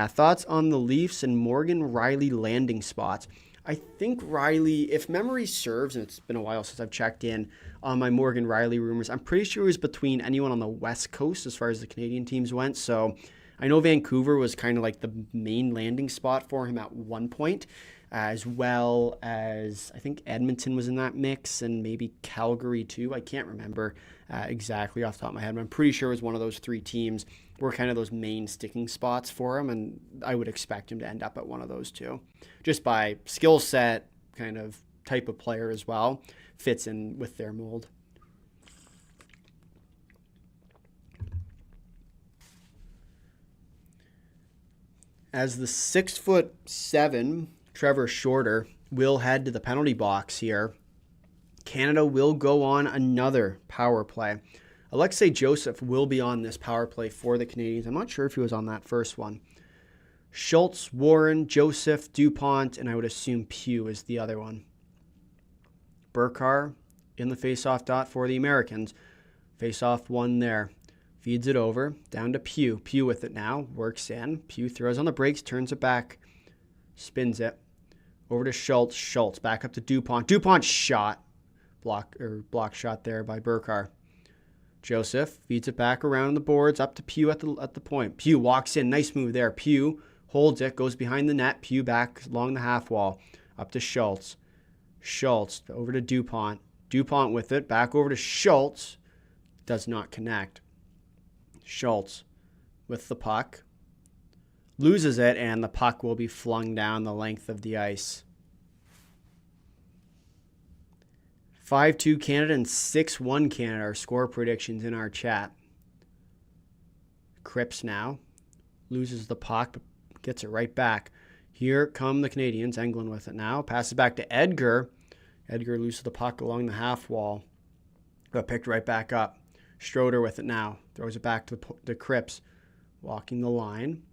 Thoughts on the Leafs and Morgan Rielly landing spots? I think Rielly, if memory serves, and it's been a while since I've checked in on my Morgan Rielly rumors, I'm pretty sure it was between anyone on the West Coast as far as the Canadian teams went. So I know Vancouver was kind of like the main landing spot for him at one point, as well as I think Edmonton was in that mix and maybe Calgary too. I can't remember exactly off the top of my head, but I'm pretty sure it was one of those three teams were kind of those main sticking spots for him, and I would expect him to end up at one of those two. Just by skill set, kind of type of player as well, fits in with their mold. As the 6'7" Trevor Shorter will head to the penalty box here, Canada will go on another power play. Alexei Joseph will be on this power play for the Canadians. I'm not sure if he was on that first one. Schultz, Warren, Joseph, DuPont, and I would assume Pugh is the other one. Burcar in the faceoff dot for the Americans. Faceoff one there. Feeds it over. Down to Pugh. Pugh with it now. Works in. Pugh throws on the brakes. Turns it back. Spins it. Over to Schultz. Schultz back up to DuPont. DuPont shot. Block shot there by Burcar. Joseph feeds it back around the boards. Up to Pugh at the point. Pugh walks in. Nice move there. Pugh holds it. Goes behind the net. Pugh back along the half wall. Up to Schultz. Schultz over to DuPont. DuPont with it. Back over to Schultz. Does not connect. Schultz with the puck. Loses it, and the puck will be flung down the length of the ice. 5-2 Canada and 6-1 Canada are score predictions in our chat. Cripps now. Loses the puck, but gets it right back. Here come the Canadians. Englund with it now. Passes back to Edgar. Edgar loses the puck along the half wall. But picked right back up. Schroeder with it now. Throws it back to Cripps. Walking the line.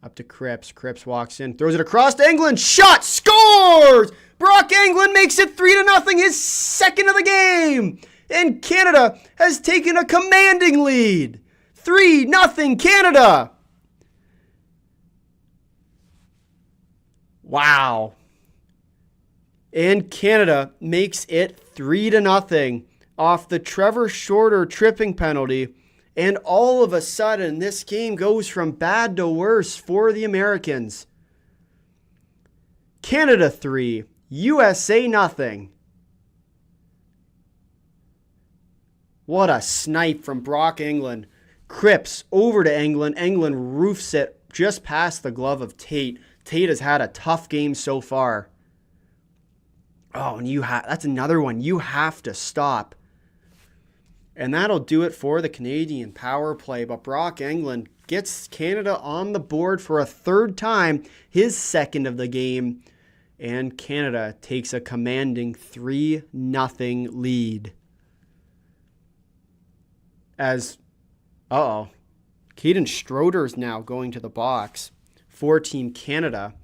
Up to Cripps. Cripps walks in. Throws it across to Englund. Shot! Scores! Brock Englund makes it 3-0. His second of the game. And Canada has taken a commanding lead. 3-0 Canada. Wow. And Canada makes it 3-0 off the Trevor Shorter tripping penalty. And all of a sudden, this game goes from bad to worse for the Americans. Canada 3, USA 0. What a snipe from Brock Englund. Cripps over to Englund. Englund roofs it just past the glove of Tate. Tate has had a tough game so far. Oh, and that's another one you have to stop. And that'll do it for the Canadian power play. But Brock Englund gets Canada on the board for a third time, his second of the game. And Canada takes a commanding 3-0 lead. Caden Schroeder is now going to the box for Team Canada.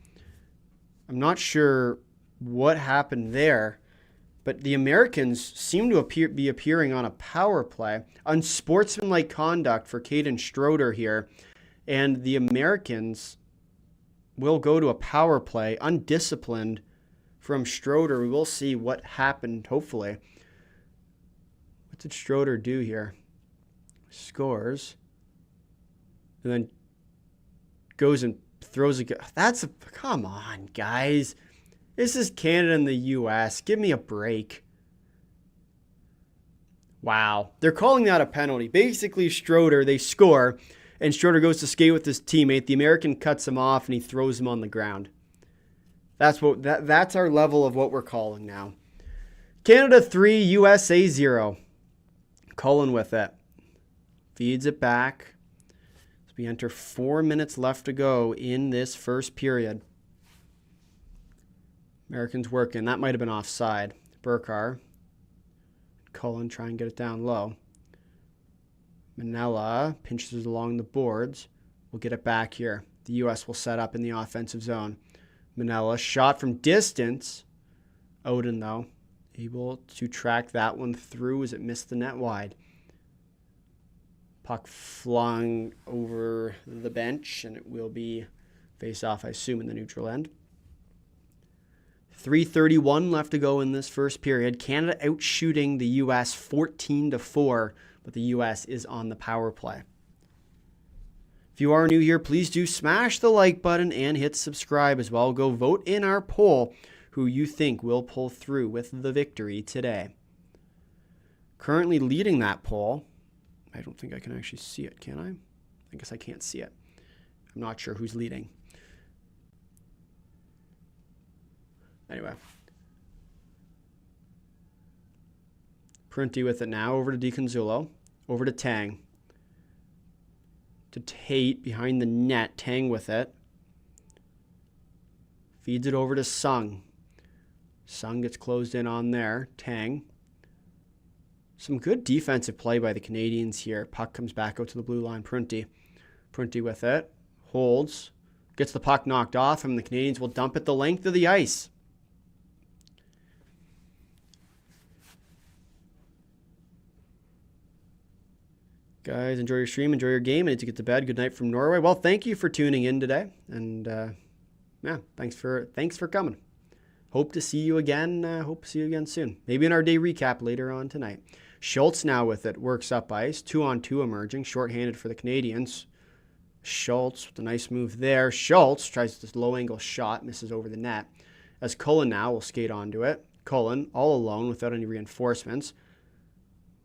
I'm not sure what happened there. But the Americans seem to be appearing on a power play. Unsportsmanlike conduct for Caden Schroeder here. And the Americans will go to a power play. Undisciplined from Schroeder. We will see what happened, hopefully. What did Schroeder do here? Scores. And then goes and throws a... Come on, guys. This is Canada and the U.S. Give me a break. Wow. They're calling that a penalty. Basically, Schroeder, they score, and Schroeder goes to skate with his teammate. The American cuts him off, and he throws him on the ground. That's our level of what we're calling now. Canada 3, USA 0. Cullen with it. Feeds it back. As we enter 4 minutes left to go in this first period. Americans working. That might have been offside. Burcar. Cullen try and get it down low. Manella pinches along the boards. We'll get it back here. The U.S. will set up in the offensive zone. Manella shot from distance. Oaten, though, able to track that one through as it missed the net wide. Puck flung over the bench, and it will be face off, I assume, in the neutral end. 3:31 left to go in this first period. Canada outshooting the U.S. 14-4, but the U.S. is on the power play. If you are new here, please do smash the like button and hit subscribe as well. Go vote in our poll who you think will pull through with the victory today. Currently leading that poll, I don't think I can actually see it, can I? I guess I can't see it. I'm not sure who's leading. Anyway. Prunty with it now. Over to DiConzulo. Over to Tang. To Tate behind the net. Tang with it. Feeds it over to Sung. Sung gets closed in on there. Tang. Some good defensive play by the Canadians here. Puck comes back out to the blue line. Prunty. Prunty with it. Holds. Gets the puck knocked off him. The Canadians will dump it the length of the ice. Guys, enjoy your stream, enjoy your game. I need to get to bed. Good night from Norway. Well, thank you for tuning in today. And yeah, thanks for coming. Hope to see you again. Hope to see you again soon. Maybe in our day recap later on tonight. Schultz now with it. Works up ice. 2-on-2 emerging. Shorthanded for the Canadians. Schultz with a nice move there. Schultz tries this low-angle shot. Misses over the net. As Cullen now will skate onto it. Cullen all alone without any reinforcements.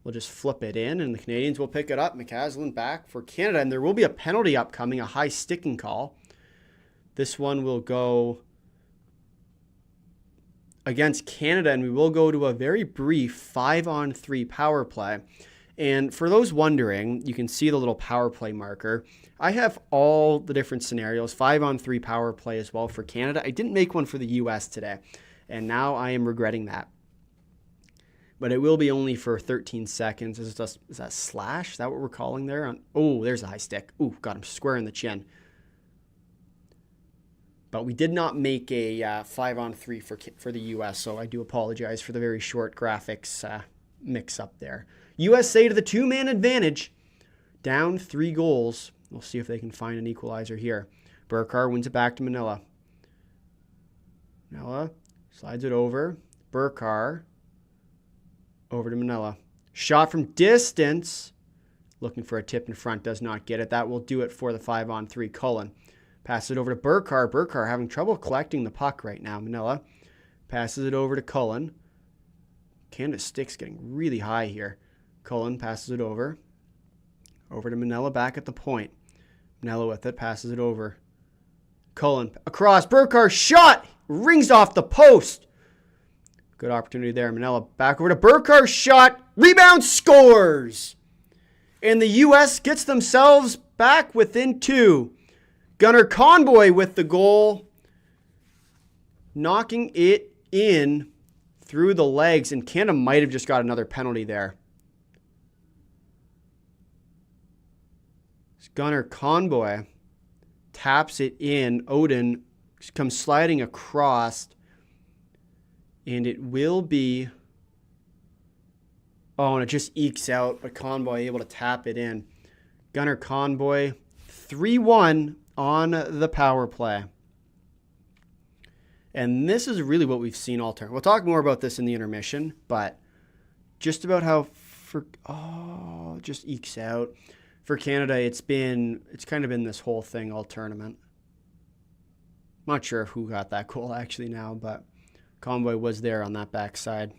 We'll just flip it in, and the Canadians will pick it up. McCaslin back for Canada, and there will be a penalty upcoming, a high sticking call. This one will go against Canada, and we will go to a very brief 5-on-3 power play. And for those wondering, you can see the little power play marker. I have all the different scenarios, 5-on-3 power play as well for Canada. I didn't make one for the U.S. today, and now I am regretting that. But it will be only for 13 seconds. Is that slash? Is that what we're calling there? Oh, there's a high stick. Ooh, got him square in the chin. But we did not make a 5-on-3 for the U.S., so I do apologize for the very short graphics mix-up there. USA to the 2-man advantage. Down 3 goals. We'll see if they can find an equalizer here. Burcar wins it back to Manila. Manila slides it over. Burcar over to Manila. Shot from distance. Looking for a tip in front. Does not get it. That will do it for the 5-on-3. Cullen. Passes it over to Burcar. Burcar having trouble collecting the puck right now. Manila passes it over to Cullen. Canada's stick's getting really high here. Cullen passes it over. Over to Manila back at the point. Manila with it. Passes it over. Cullen across. Burcar shot. Rings off the post. Good opportunity there. Manila back over to Burcar. Shot. Rebound. Scores. And the U.S. gets themselves back within 2. Gunnar Conboy with the goal. Knocking it in through the legs. And Canada might have just got another penalty there. Gunnar Conboy taps it in. Oaten comes sliding across. And it will be... Oh, and it just ekes out, but Conboy able to tap it in. Gunnar Conboy, 3-1 on the power play. And this is really what we've seen all turn. We'll talk more about this in the intermission, but just about how... just ekes out. For Canada, it's kind of been this whole thing all tournament. Not sure who got that goal actually now, but Conboy was there on that backside.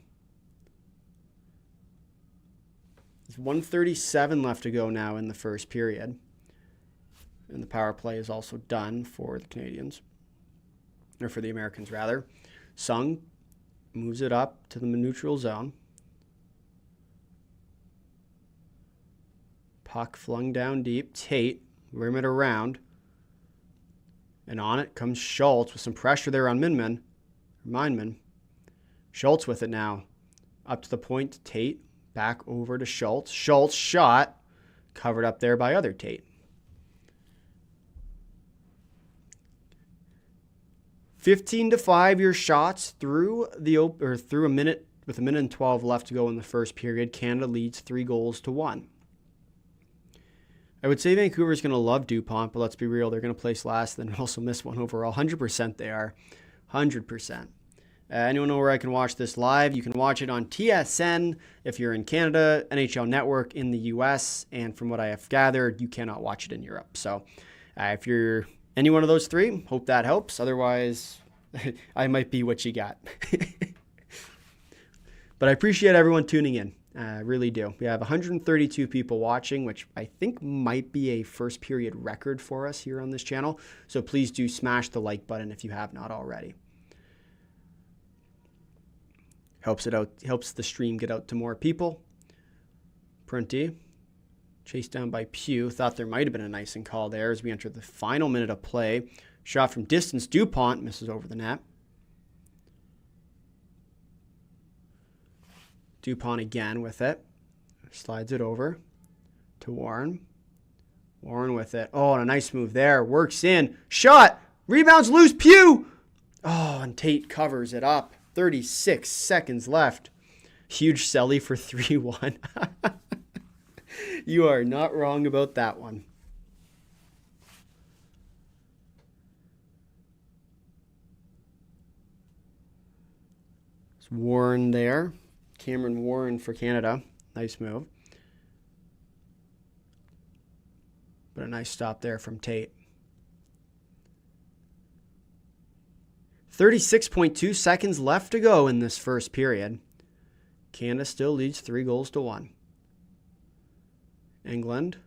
There's 1:37 left to go now in the first period. And the power play is also done for the Canadians. Or for the Americans, rather. Sung moves it up to the neutral zone. Puck flung down deep. Tate, rim it around. And on it comes Schultz with some pressure there on Mindman. Schultz with it now. Up to the point to Tate. Back over to Schultz. Schultz shot. Covered up there by other Tate. 15-5 your shots through a minute with 1:12 left to go in the first period. Canada leads 3-1. I would say Vancouver's going to love DuPont, but let's be real, they're going to place last and also miss one overall. 100% they are. 100%. Anyone know where I can watch this live? You can watch it on TSN if you're in Canada, NHL Network in the US, and from what I have gathered, you cannot watch it in Europe. So if you're any one of those 3, hope that helps. Otherwise, I might be what you got. But I appreciate everyone tuning in. I really do. We have 132 people watching, which I think might be a first period record for us here on this channel. So please do smash the like button if you have not already. Helps it out. Helps the stream get out to more people. Prunty, chased down by Pugh. Thought there might have been an icing call there as we enter the final minute of play. Shot from distance. DuPont misses over the net. DuPont again with it. Slides it over to Warren. Warren with it. Oh, and a nice move there. Works in. Shot. Rebounds loose. Pugh. Oh, and Tate covers it up. 36 seconds left. Huge celly for 3-1. You are not wrong about that one. It's Warren there. Cameron Warren for Canada. Nice move. But a nice stop there from Tate. 36.2 seconds left to go in this first period. Canada still leads 3-1. England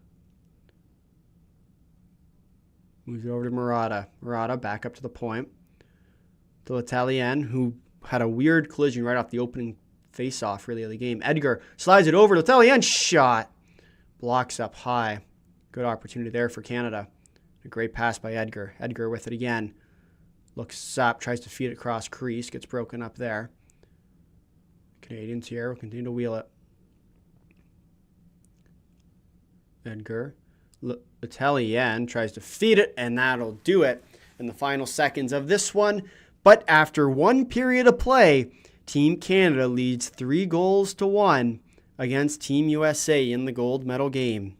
moves over to Murata. Murata back up to the point. To L'Italien, who had a weird collision right off the opening face-off really of the game. Edgar slides it over. L'Italien shot. Blocks up high. Good opportunity there for Canada. A great pass by Edgar. Edgar with it again. Looks up, tries to feed it across crease. Gets broken up there. Canadians here will continue to wheel it. Edgar. L'Italien tries to feed it, and that'll do it in the final seconds of this one. But after one period of play, Team Canada leads 3-1 against Team USA in the gold medal game.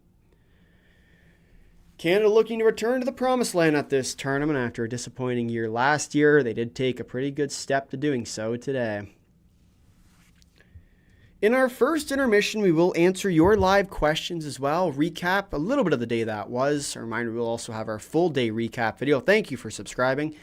Canada looking to return to the promised land at this tournament after a disappointing year last year. They did take a pretty good step to doing so today. In our first intermission, we will answer your live questions as well, recap a little bit of the day that was. A reminder, we'll also have our full day recap video. Thank you for subscribing,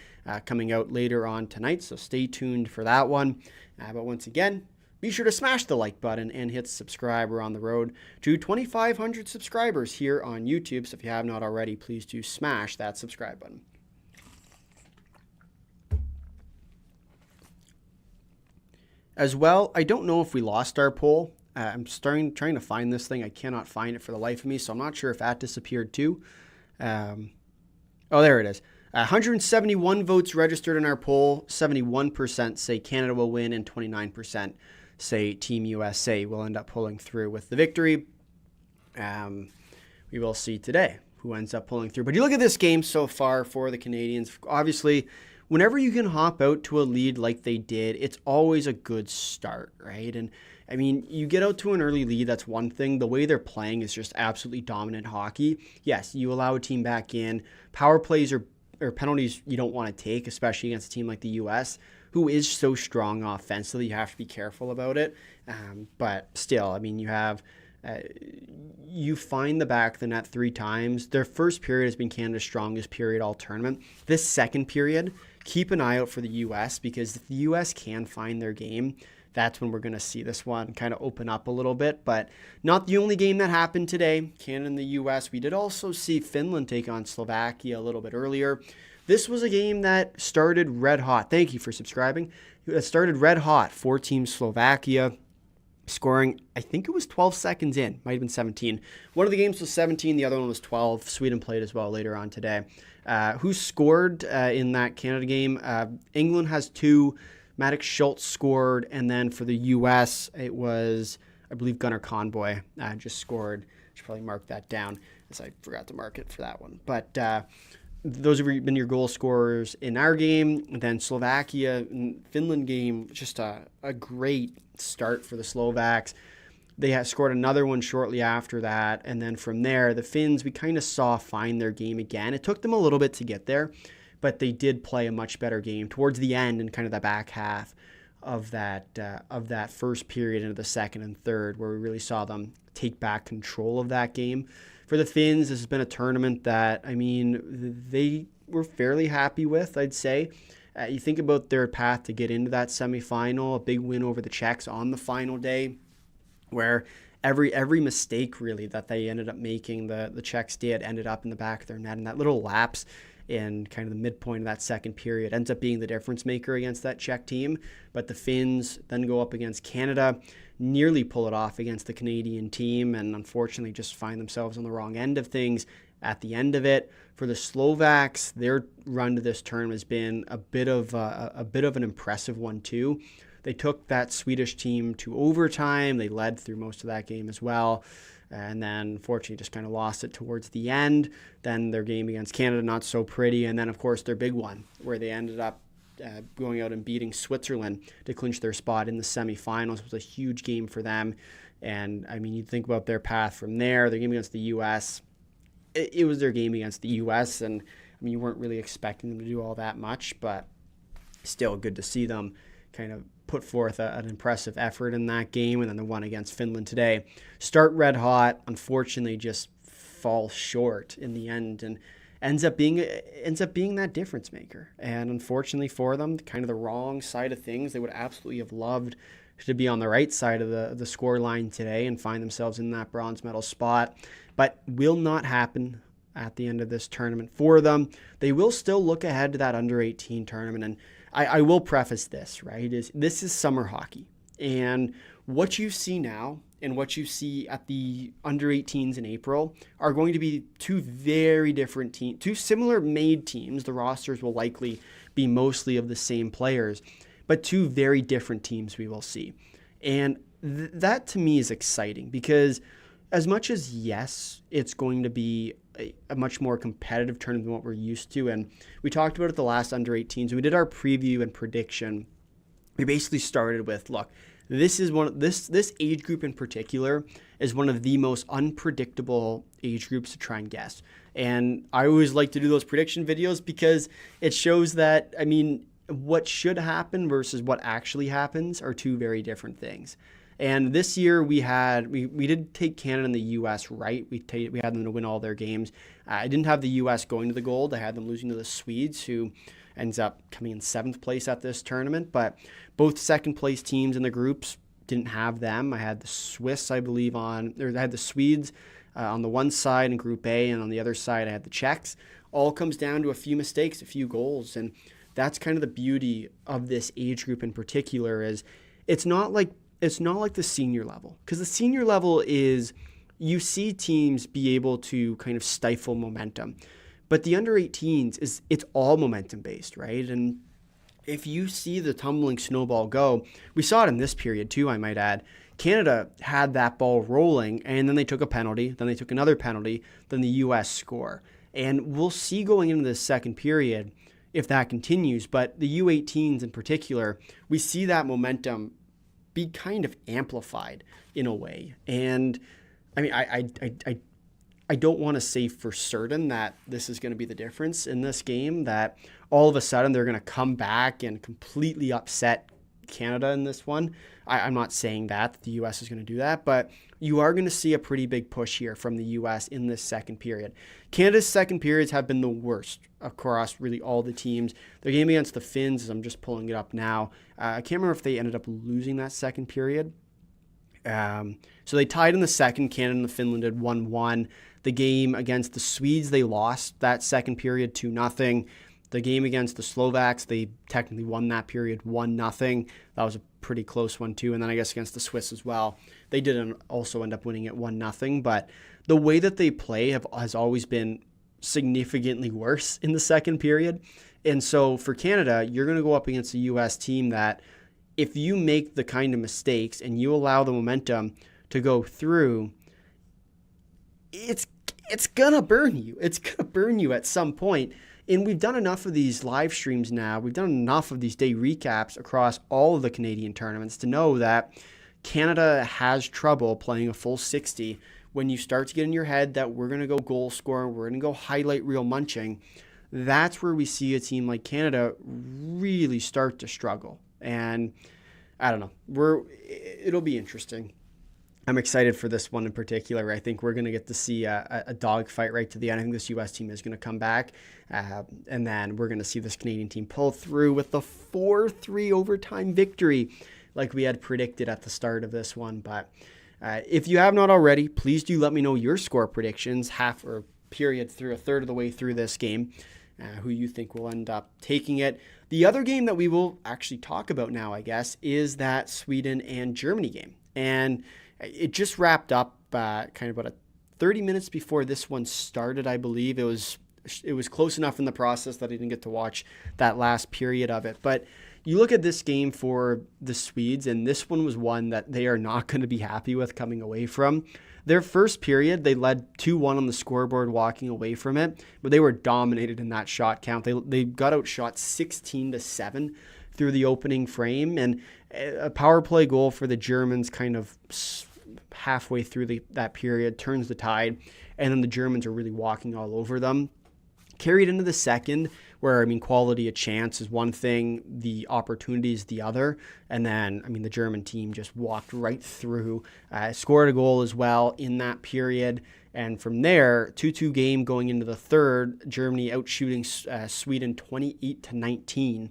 coming out later on tonight, so stay tuned for that one. But once again, be sure to smash the like button and hit subscribe. We're on the road to 2,500 subscribers here on YouTube, so if you have not already, please do smash that subscribe button. As well, I don't know if we lost our poll. I'm trying to find this thing. I cannot find it for the life of me, so I'm not sure if that disappeared too. Oh, there it is. 171 votes registered in our poll. 71% say Canada will win, and 29% say Team USA will end up pulling through with the victory. We will see today who ends up pulling through. But you look at this game so far for the Canadians. Obviously, whenever you can hop out to a lead like they did, it's always a good start, right? And I mean, you get out to an early lead, that's one thing. The way they're playing is just absolutely dominant hockey. Yes, you allow a team back in. Power plays or penalties you don't want to take, especially against a team like the U.S., who is so strong offensively. You have to be careful about it. But still, I mean, you find the back of the net 3 times. Their first period has been Canada's strongest period all tournament. This second period, keep an eye out for the U.S., because if the U.S. can find their game, that's when we're going to see this one kind of open up a little bit. But not the only game that happened today, Canada and the U.S. We did also see Finland take on Slovakia a little bit earlier. This was a game that started red hot. Thank you for subscribing. It started red hot for Team Slovakia, scoring, I think it was 12 seconds in. Might have been 17. One of the games was 17. The other one was 12. Sweden played as well later on today. Who scored in that Canada game? England has 2. Malik Schultz scored. And then for the U.S., it was, I believe, Gunnar Conboy just scored. Should probably mark that down, as I forgot to mark it for that one. But those have been your goal scorers in our game. And then Slovakia and Finland game, just a great start for the Slovaks. They scored another one shortly after that. And then from there, the Finns, we kind of saw find their game again. It took them a little bit to get there, but they did play a much better game towards the end and kind of the back half of that first period into the second and third, where we really saw them take back control of that game. For the Finns, this has been a tournament that, I mean, they were fairly happy with, I'd say. You think about their path to get into that semifinal, a big win over the Czechs on the final day, where every mistake really that they ended up making, the Czechs did, ended up in the back of their net. And that little lapse in kind of the midpoint of that second period ends up being the difference maker against that Czech team. But the Finns then go up against Canada, nearly pull it off against the Canadian team, and unfortunately just find themselves on the wrong end of things at the end of it. For the Slovaks, their run to this tournament has been a bit of an impressive one too. They took that Swedish team to overtime. They led through most of that game as well, and then unfortunately just kind of lost it towards the end. Then their game against Canada, not so pretty, and then of course their big one, where they ended up going out and beating Switzerland to clinch their spot in the semifinals. It was a huge game for them. And I mean, you think about their path from there, their game against the U.S., it was their game against the U.S., and I mean, you weren't really expecting them to do all that much, but still good to see them kind of put forth an impressive effort in that game. And then the one against Finland today, start red hot, unfortunately just fall short in the end, and ends up being that difference maker. And unfortunately for them, kind of the wrong side of things. They would absolutely have loved to be on the right side of the score line today and find themselves in that bronze medal spot, but will not happen at the end of this tournament for them. They will still look ahead to that under 18 tournament. And I will preface this, right, this is summer hockey. And what you see now and what you see at the under 18s in April are going to be two very different teams, two similar made teams. The rosters will likely be mostly of the same players, but two very different teams we will see. And that to me is exciting, because as much as, yes, it's going to be a much more competitive tournament than what we're used to, and we talked about it the last under 18s. We did our preview and prediction. We basically started with, look, this age group in particular is one of the most unpredictable age groups to try and guess. And I always like to do those prediction videos because it shows that, I mean, what should happen versus what actually happens are two very different things. And this year we did take Canada and the U.S. right. We had them to win all their games. I didn't have the U.S. going to the gold. I had them losing to the Swedes, who ends up coming in 7th place at this tournament. But both second place teams in the groups didn't have them. I had the Swiss, I believe, I had the Swedes on the one side in Group A, and on the other side I had the Czechs. All comes down to a few mistakes, a few goals, and that's kind of the beauty of this age group in particular. Is it's not like the senior level, because the senior level is, you see teams be able to kind of stifle momentum, but the under 18s it's all momentum based, right? And if you see the tumbling snowball go, we saw it in this period too, I might add. Canada had that ball rolling, and then they took a penalty, then they took another penalty, then the U.S. score. And we'll see going into this second period if that continues, but the U18s in particular, we see that momentum be kind of amplified in a way. And I mean, I don't want to say for certain that this is going to be the difference in this game, that all of a sudden they're going to come back and completely upset Canada in this one. I'm not saying that the U.S. is going to do that, but you are going to see a pretty big push here from the U.S. in this second period. Canada's second periods have been the worst across really all the teams. Their game against the Finns, as I'm just pulling it up now, I can't remember if they ended up losing that second period. So they tied in the second. Canada and the Finland did 1-1. The game against the Swedes, they lost that second period 2-0. The game against the Slovaks, they technically won that period 1-0. That was a pretty close one too. And then I guess against the Swiss as well, they didn't also end up winning it 1-0. But the way that they play has always been significantly worse in the second period. And so for Canada, you're going to go up against a U.S. team that, if you make the kind of mistakes and you allow the momentum to go through, it's going to burn you. It's going to burn you at some point. And we've done enough of these live streams now. We've done enough of these day recaps across all of the Canadian tournaments to know that Canada has trouble playing a full 60 when you start to get in your head that we're going to go goal scoring, we're going to go highlight reel munching. That's where we see a team like Canada really start to struggle. And I don't know, it'll be interesting. I'm excited for this one in particular. I think we're going to get to see a dogfight right to the end. I think this U.S. team is going to come back, and then we're going to see this Canadian team pull through with the 4-3 overtime victory like we had predicted at the start of this one. But if you have not already, please do let me know your score predictions, half or period through a third of the way through this game, who you think will end up taking it. The other game that we will actually talk about now, I guess, is that Sweden and Germany game. And it just wrapped up kind of about 30 minutes before this one started, I believe. It was close enough in the process that I didn't get to watch that last period of it. But you look at this game for the Swedes, and this one was one that they are not going to be happy with coming away from. Their first period, they led 2-1 on the scoreboard walking away from it, but they were dominated in that shot count. They got outshot 16-7 through the opening frame, and a power play goal for the Germans kind of halfway through that period, turns the tide, and then the Germans are really walking all over them. Carried into the second, where, quality of chance is one thing, the opportunity is the other. And then, the German team just walked right through, scored a goal as well in that period. And from there, 2-2 game going into the third, Germany outshooting Sweden 28-19. And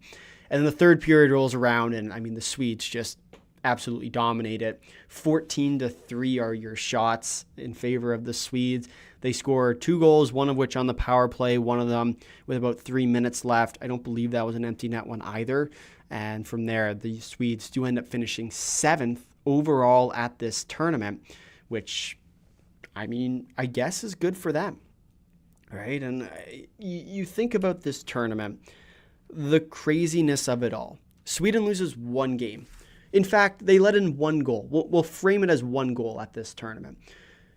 then the third period rolls around, and, the Swedes just absolutely dominate it. 14-3 are your shots in favor of the Swedes. They score 2 goals, one of which on the power play, one of them with about 3 minutes left. I don't believe that was an empty net one either. And from there, the Swedes do end up finishing 7th overall at this tournament, which, I guess is good for them, right? And you think about this tournament, the craziness of it all. Sweden loses 1 game. In fact, they let in 1 goal. We'll frame it as 1 goal at this tournament.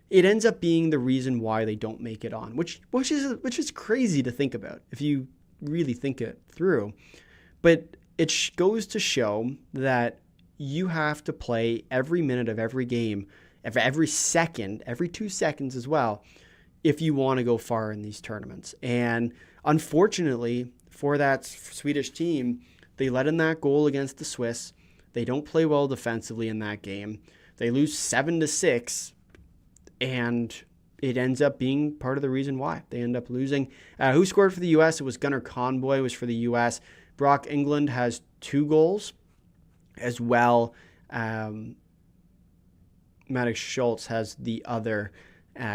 It ends up being the reason why they don't make it on, which is crazy to think about if you really think it through. But it goes to show that you have to play every minute of every game, every second, every 2 seconds as well, if you want to go far in these tournaments. And unfortunately for that Swedish team, they let in that goal against the Swiss. They don't play well defensively in that game. They lose 7-6. And it ends up being part of the reason why they end up losing. Who scored for the U.S.? It was Gunnar Conboy was for the U.S. Brock England has 2 goals as well. Malik Schultz has the other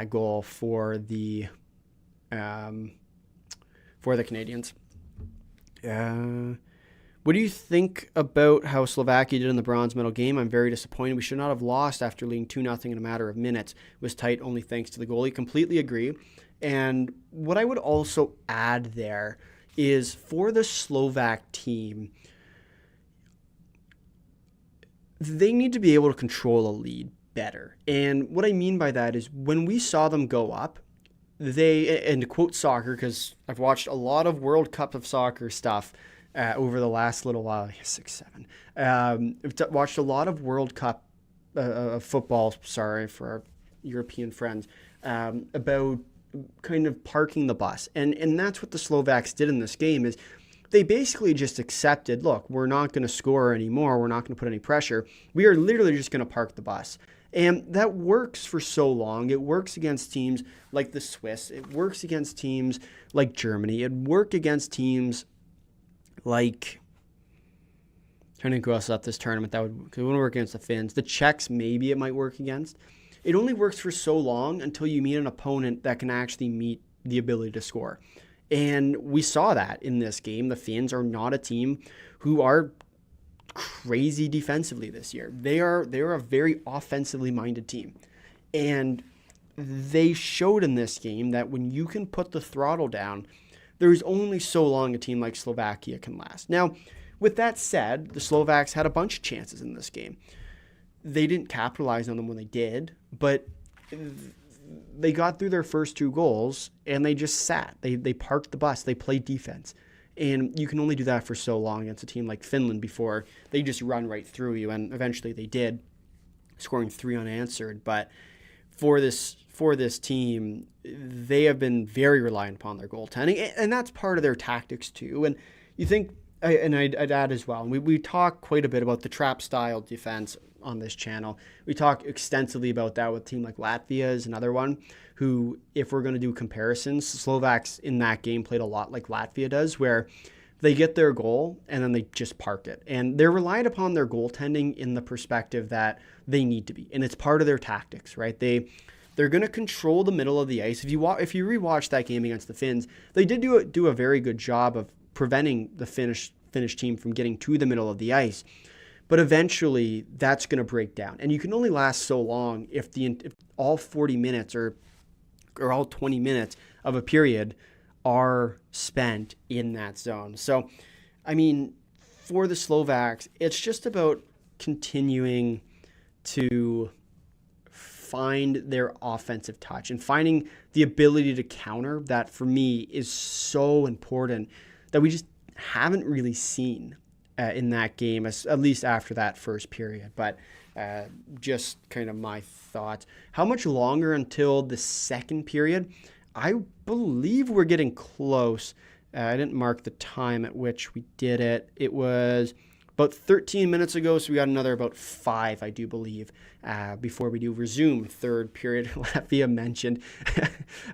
goal for the Canadians. What do you think about how Slovakia did in the bronze medal game? I'm very disappointed. We should not have lost after leading 2-0 in a matter of minutes. It was tight only thanks to the goalie. Completely agree. And what I would also add there is for the Slovak team, they need to be able to control a lead better. And what I mean by that is when we saw them go up, and to quote soccer, because I've watched a lot of World Cup of soccer stuff over the last little while, 6-7. I've watched a lot of World Cup football, for our European friends, about kind of parking the bus. And that's what the Slovaks did in this game is they basically just accepted, look, we're not going to score anymore. We're not going to put any pressure. We are literally just going to park the bus. And that works for so long. It works against teams like the Swiss. It works against teams like Germany. It worked against teams like, trying to go else at this tournament, it wouldn't work against the Finns. The Czechs, maybe it might work against. It only works for so long until you meet an opponent that can actually meet the ability to score. And we saw that in this game. The Finns are not a team who are crazy defensively this year. They are a very offensively minded team. And they showed in this game that when you can put the throttle down, there's only so long a team like Slovakia can last. Now, with that said, the Slovaks had a bunch of chances in this game. They didn't capitalize on them when they did, but they got through their first 2 goals and they just sat. They parked the bus. They played defense. And you can only do that for so long against a team like Finland before they just run right through you. And eventually they did, scoring 3 unanswered. But for this team, they have been very reliant upon their goaltending, and that's part of their tactics too. And you think, and I'd add as well, and we talk quite a bit about the trap-style defense on this channel. We talk extensively about that with a team like Latvia is another one, who, if we're going to do comparisons, Slovaks in that game played a lot like Latvia does, where they get their goal and then they just park it. And they're relied upon their goaltending in the perspective that they need to be. And it's part of their tactics, right? They're going to control the middle of the ice. If you rewatch that game against the Finns, they did do a very good job of preventing the Finnish team from getting to the middle of the ice. But eventually, that's going to break down. And you can only last so long if all 40 minutes or all 20 minutes of a period are spent in that zone. So, for the Slovaks, it's just about continuing to find their offensive touch and finding the ability to counter. That, for me, is so important that we just haven't really seen in that game, at least after that first period. But just kind of my thoughts. How much longer until the second period? I believe we're getting close. I didn't mark the time at which we did it. It was about 13 minutes ago, so we got another about 5, I do believe, before we do resume third period. Latvia mentioned.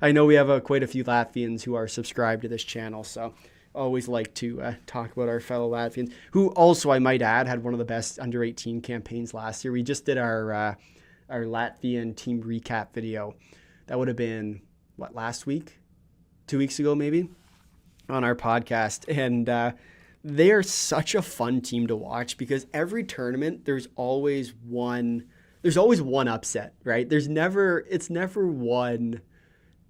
I know we have quite a few Latvians who are subscribed to this channel, so always like to talk about our fellow Latvians, who also, I might add, had one of the best under-18 campaigns last year. We just did our Latvian team recap video. That would have been, last week? 2 weeks ago, maybe? On our podcast. And they are such a fun team to watch because every tournament, there's always one upset, right? They never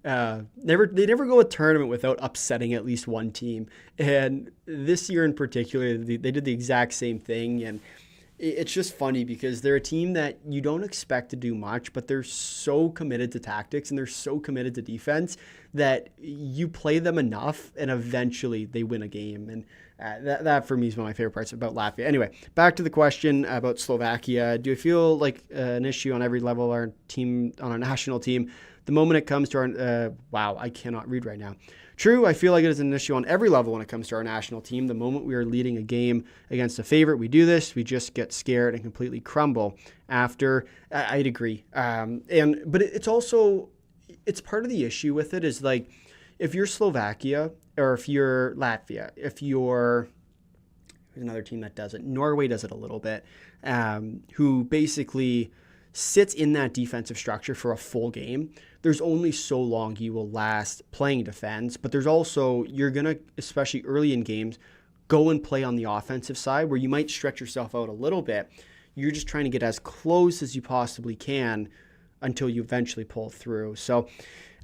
go a tournament without upsetting at least one team. And this year in particular, they did the exact same thing. And it's just funny because they're a team that you don't expect to do much, but they're so committed to tactics and they're so committed to defense that you play them enough and eventually they win a game. And that for me is one of my favorite parts about Latvia. Anyway, back to the question about Slovakia. Do you feel like an issue on every level on our national team? The moment it comes to our, wow, I cannot read right now. True, I feel like it is an issue on every level when it comes to our national team. The moment we are leading a game against a favorite, we do this. We just get scared and completely crumble after. I'd agree. But it's also, it's part of the issue with it is like, if you're Slovakia or if you're Latvia, if you're, there's another team that does it. Norway does it a little bit, who basically sits in that defensive structure for a full game. There's only so long you will last playing defense, but there's also, you're going to, especially early in games, go and play on the offensive side where you might stretch yourself out a little bit. You're just trying to get as close as you possibly can until you eventually pull through. So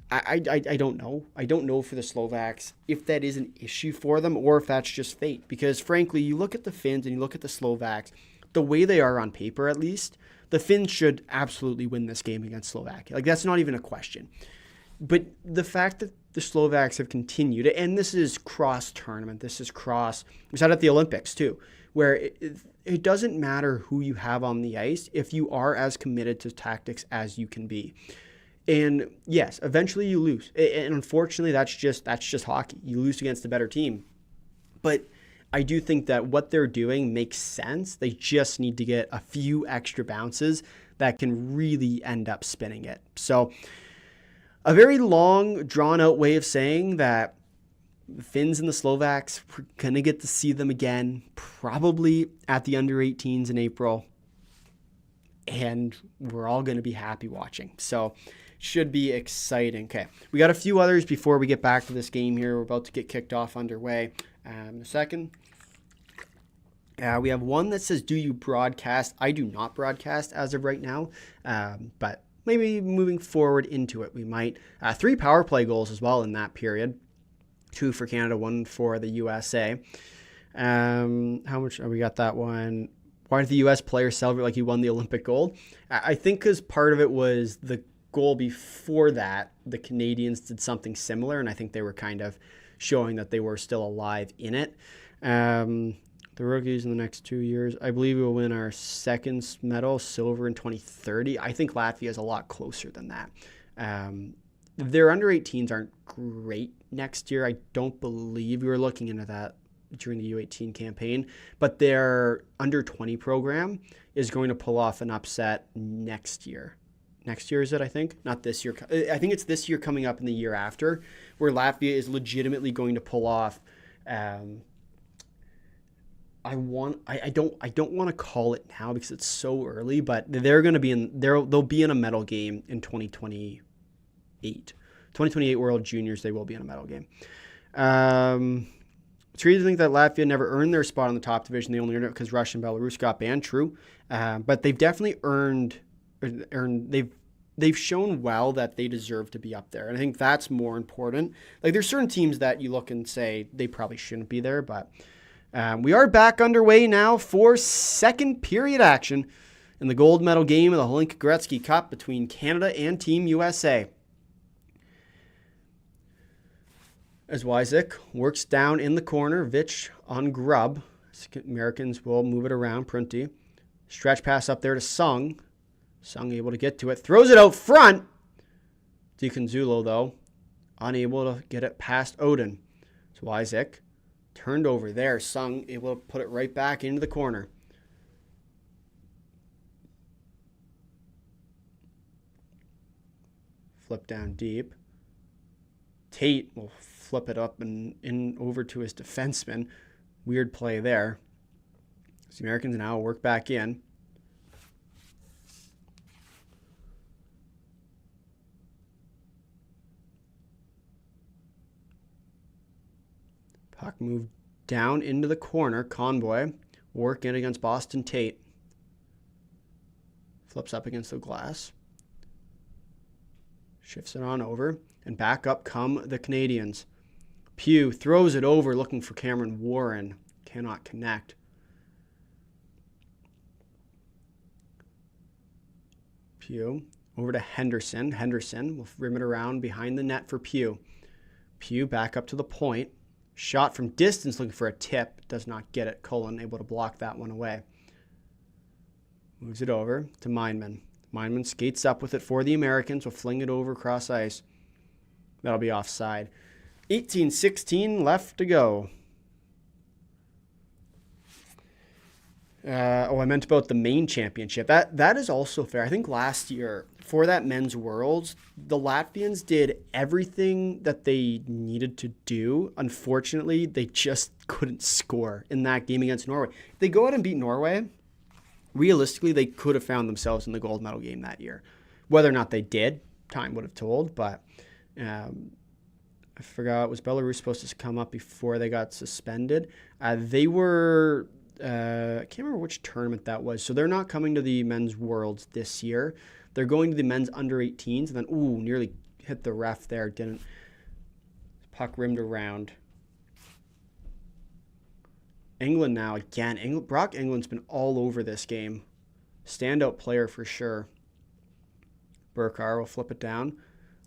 I don't know. I don't know for the Slovaks if that is an issue for them or if that's just fate. Because frankly, you look at the Finns and you look at the Slovaks, the way they are on paper at least, the Finns should absolutely win this game against Slovakia. Like, that's not even a question. But the fact that the Slovaks have continued, and this is cross-tournament, we saw it at the Olympics too, where it doesn't matter who you have on the ice if you are as committed to tactics as you can be. And yes, eventually you lose. And unfortunately, that's just hockey. You lose against a better team. But I do think that what they're doing makes sense. They just need to get a few extra bounces that can really end up spinning it. So a very long, drawn-out way of saying that the Finns and the Slovaks, we're going to get to see them again, probably at the under-18s in April. And we're all going to be happy watching. So should be exciting. Okay, we got a few others before we get back to this game here. We're about to get kicked off underway. In a second. We have one that says, do you broadcast? I do not broadcast as of right now, but maybe moving forward into it, we might. 3 power play goals as well in that period. 2 for Canada, 1 for the USA. How much? We got that one. Why did the U.S. player celebrate like he won the Olympic gold? I think because part of it was the goal before that, the Canadians did something similar, and I think they were kind of showing that they were still alive in it. The rookies in the next 2 years, I believe we will win our second medal, silver in 2030. I think Latvia is a lot closer than that. Their under-18s aren't great next year. I don't believe we were looking into that during the U18 campaign, but their under-20 program is going to pull off an upset next year. Next year is it, I think? Not this year. I think it's this year coming up in the year after, where Latvia is legitimately going to pull off. I don't want to call it now because it's so early, but they're going to be they'll be in a medal game in 2028. 2028 World Juniors, they will be in a medal game. It's crazy to think that Latvia never earned their spot in the top division. They only earned it because Russia and Belarus got banned. True, but they've definitely earned. They've shown well that they deserve to be up there. And I think that's more important. Like, there's certain teams that you look and say they probably shouldn't be there, but we are back underway now for second period action in the gold medal game of the Hlinka Gretzky Cup between Canada and Team USA. As Wycisk works down in the corner, Veitch on grub, Americans will move it around. Prunty. Stretch pass up there to Sung. Sung able to get to it. Throws it out front. DiConzulo, though, unable to get it past Oaten. So Wycisk turned over there. Sung able to put it right back into the corner. Flip down deep. Tate will flip it up and in over to his defenseman. Weird play there. So the Americans now work back in. Puck moved down into the corner. Convoy working against Boston Tate. Flips up against the glass. Shifts it on over. And back up come the Canadians. Pugh throws it over looking for Cameron Warren. Cannot connect. Pugh over to Henderson. Henderson will rim it around behind the net for Pugh. Pugh back up to the point. Shot from distance looking for a tip. Does not get it. Cullen able to block that one away. Moves it over to Mindman. Mindman skates up with it for the Americans. Will fling it over across ice. That'll be offside. 18-16 left to go. I meant about the main championship. That is also fair. I think last year, for that men's Worlds, the Latvians did everything that they needed to do. Unfortunately, they just couldn't score in that game against Norway. If they go out and beat Norway, realistically, they could have found themselves in the gold medal game that year. Whether or not they did, time would have told, but I forgot, was Belarus supposed to come up before they got suspended? They were... I can't remember which tournament that was. So they're not coming to the men's Worlds this year. They're going to the men's under 18s. And then, nearly hit the ref there. Didn't. Puck rimmed around. England now again. Brock England's been all over this game. Standout player for sure. Burcar will flip it down.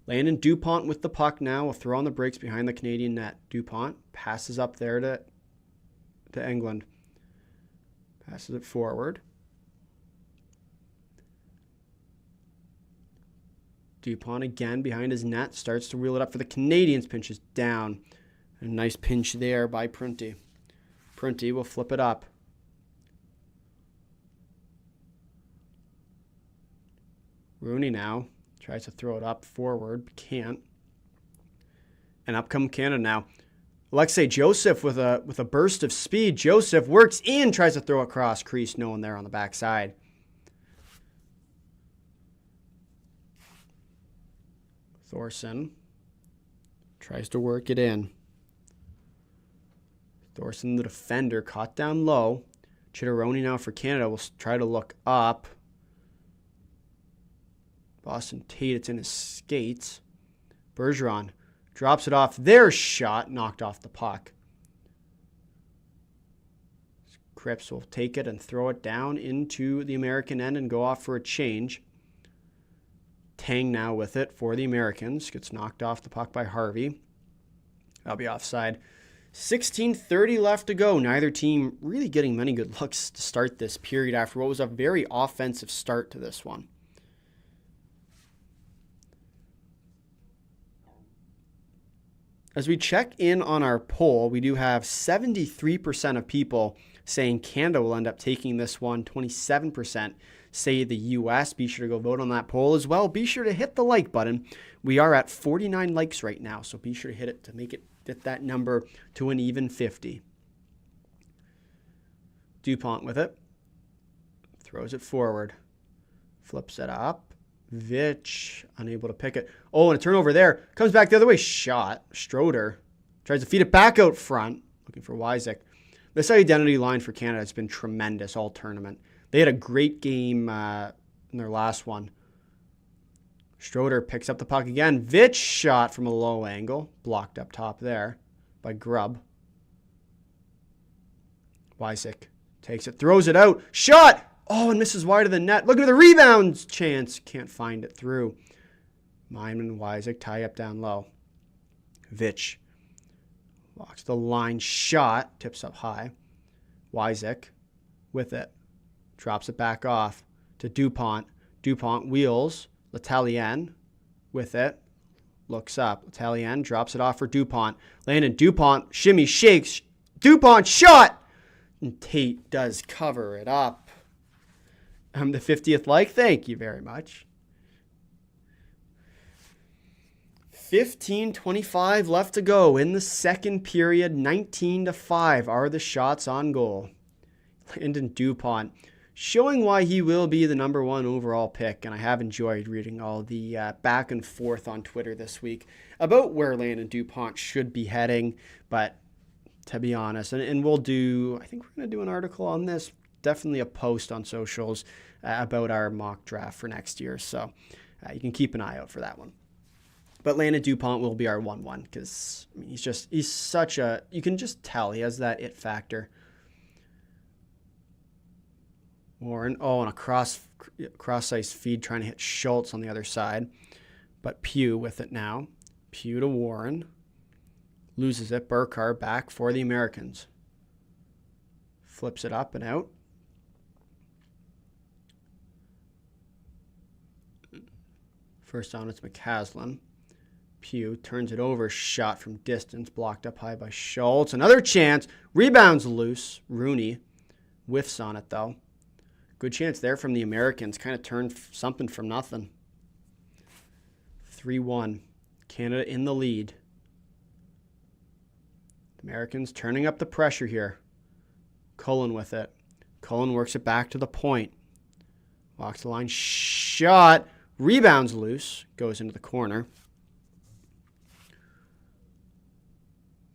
Landon DuPont with the puck now. Will throw on the brakes behind the Canadian net. DuPont passes up there to England. Passes it forward. DuPont again behind his net. Starts to reel it up for the Canadians. Pinches down. A nice pinch there by Prunty. Prunty will flip it up. Rooney now tries to throw it up forward. Can't. And up come Canada now. Alexei Joseph with a burst of speed. Joseph works in, tries to throw across crease. No one there on the backside. Thorson tries to work it in. Thorson, the defender, caught down low. Chitteroni now for Canada will try to look up. Boston Tate, it's in his skates. Bergeron drops it off. Their shot knocked off the puck. Cripps will take it and throw it down into the American end and go off for a change. Tang now with it for the Americans. Gets knocked off the puck by Harvey. That'll be offside. 16:30 left to go. Neither team really getting many good looks to start this period after what was a very offensive start to this one. As we check in on our poll, we do have 73% of people saying Canada will end up taking this one. 27% say the U.S. Be sure to go vote on that poll as well. Be sure to hit the like button. We are at 49 likes right now, so be sure to hit it to make it get that number to an even 50. DuPont with it. Throws it forward. Flips it up. Veitch, unable to pick it. Oh, and a turnover there. Comes back the other way. Shot. Stroder tries to feed it back out front. Looking for Wycisk. This identity line for Canada has been tremendous all tournament. They had a great game in their last one. Stroder picks up the puck again. Veitch shot from a low angle. Blocked up top there by Grubb. Wycisk takes it. Throws it out. Shot! Oh, and misses wide of the net. Look at the rebounds chance. Can't find it through. Mindman and Wycisk tie up down low. Veitch walks the line. Shot. Tips up high. Wycisk with it. Drops it back off to DuPont. DuPont wheels. L'Italien with it. Looks up. L'Italien drops it off for DuPont. Landon, DuPont, shimmy, shakes. DuPont shot! And Tate does cover it up. I'm the 50th like. Thank you very much. 15:25 left to go in the second period. 19-5 are the shots on goal. Landon DuPont showing why he will be the number 1 overall pick. And I have enjoyed reading all the back and forth on Twitter this week about where Landon DuPont should be heading. But to be honest, and we'll do, I think we're going to do an article on this, definitely a post on socials about our mock draft for next year. So you can keep an eye out for that one. But Landon DuPont will be our 1-1 because I mean, he's such a, you can just tell he has that it factor. Warren, on a cross-ice feed trying to hit Schultz on the other side. But Pugh with it now. Pugh to Warren. Loses it. Burcar back for the Americans. Flips it up and out. First on, it's McCaslin. Pugh turns it over. Shot from distance. Blocked up high by Schultz. Another chance. Rebounds loose. Rooney whiffs on it, though. Good chance there from the Americans. Kind of turned something from nothing. 3-1. Canada in the lead. Americans turning up the pressure here. Cullen with it. Cullen works it back to the point. Walks the line. Shot. Rebounds loose. Goes into the corner.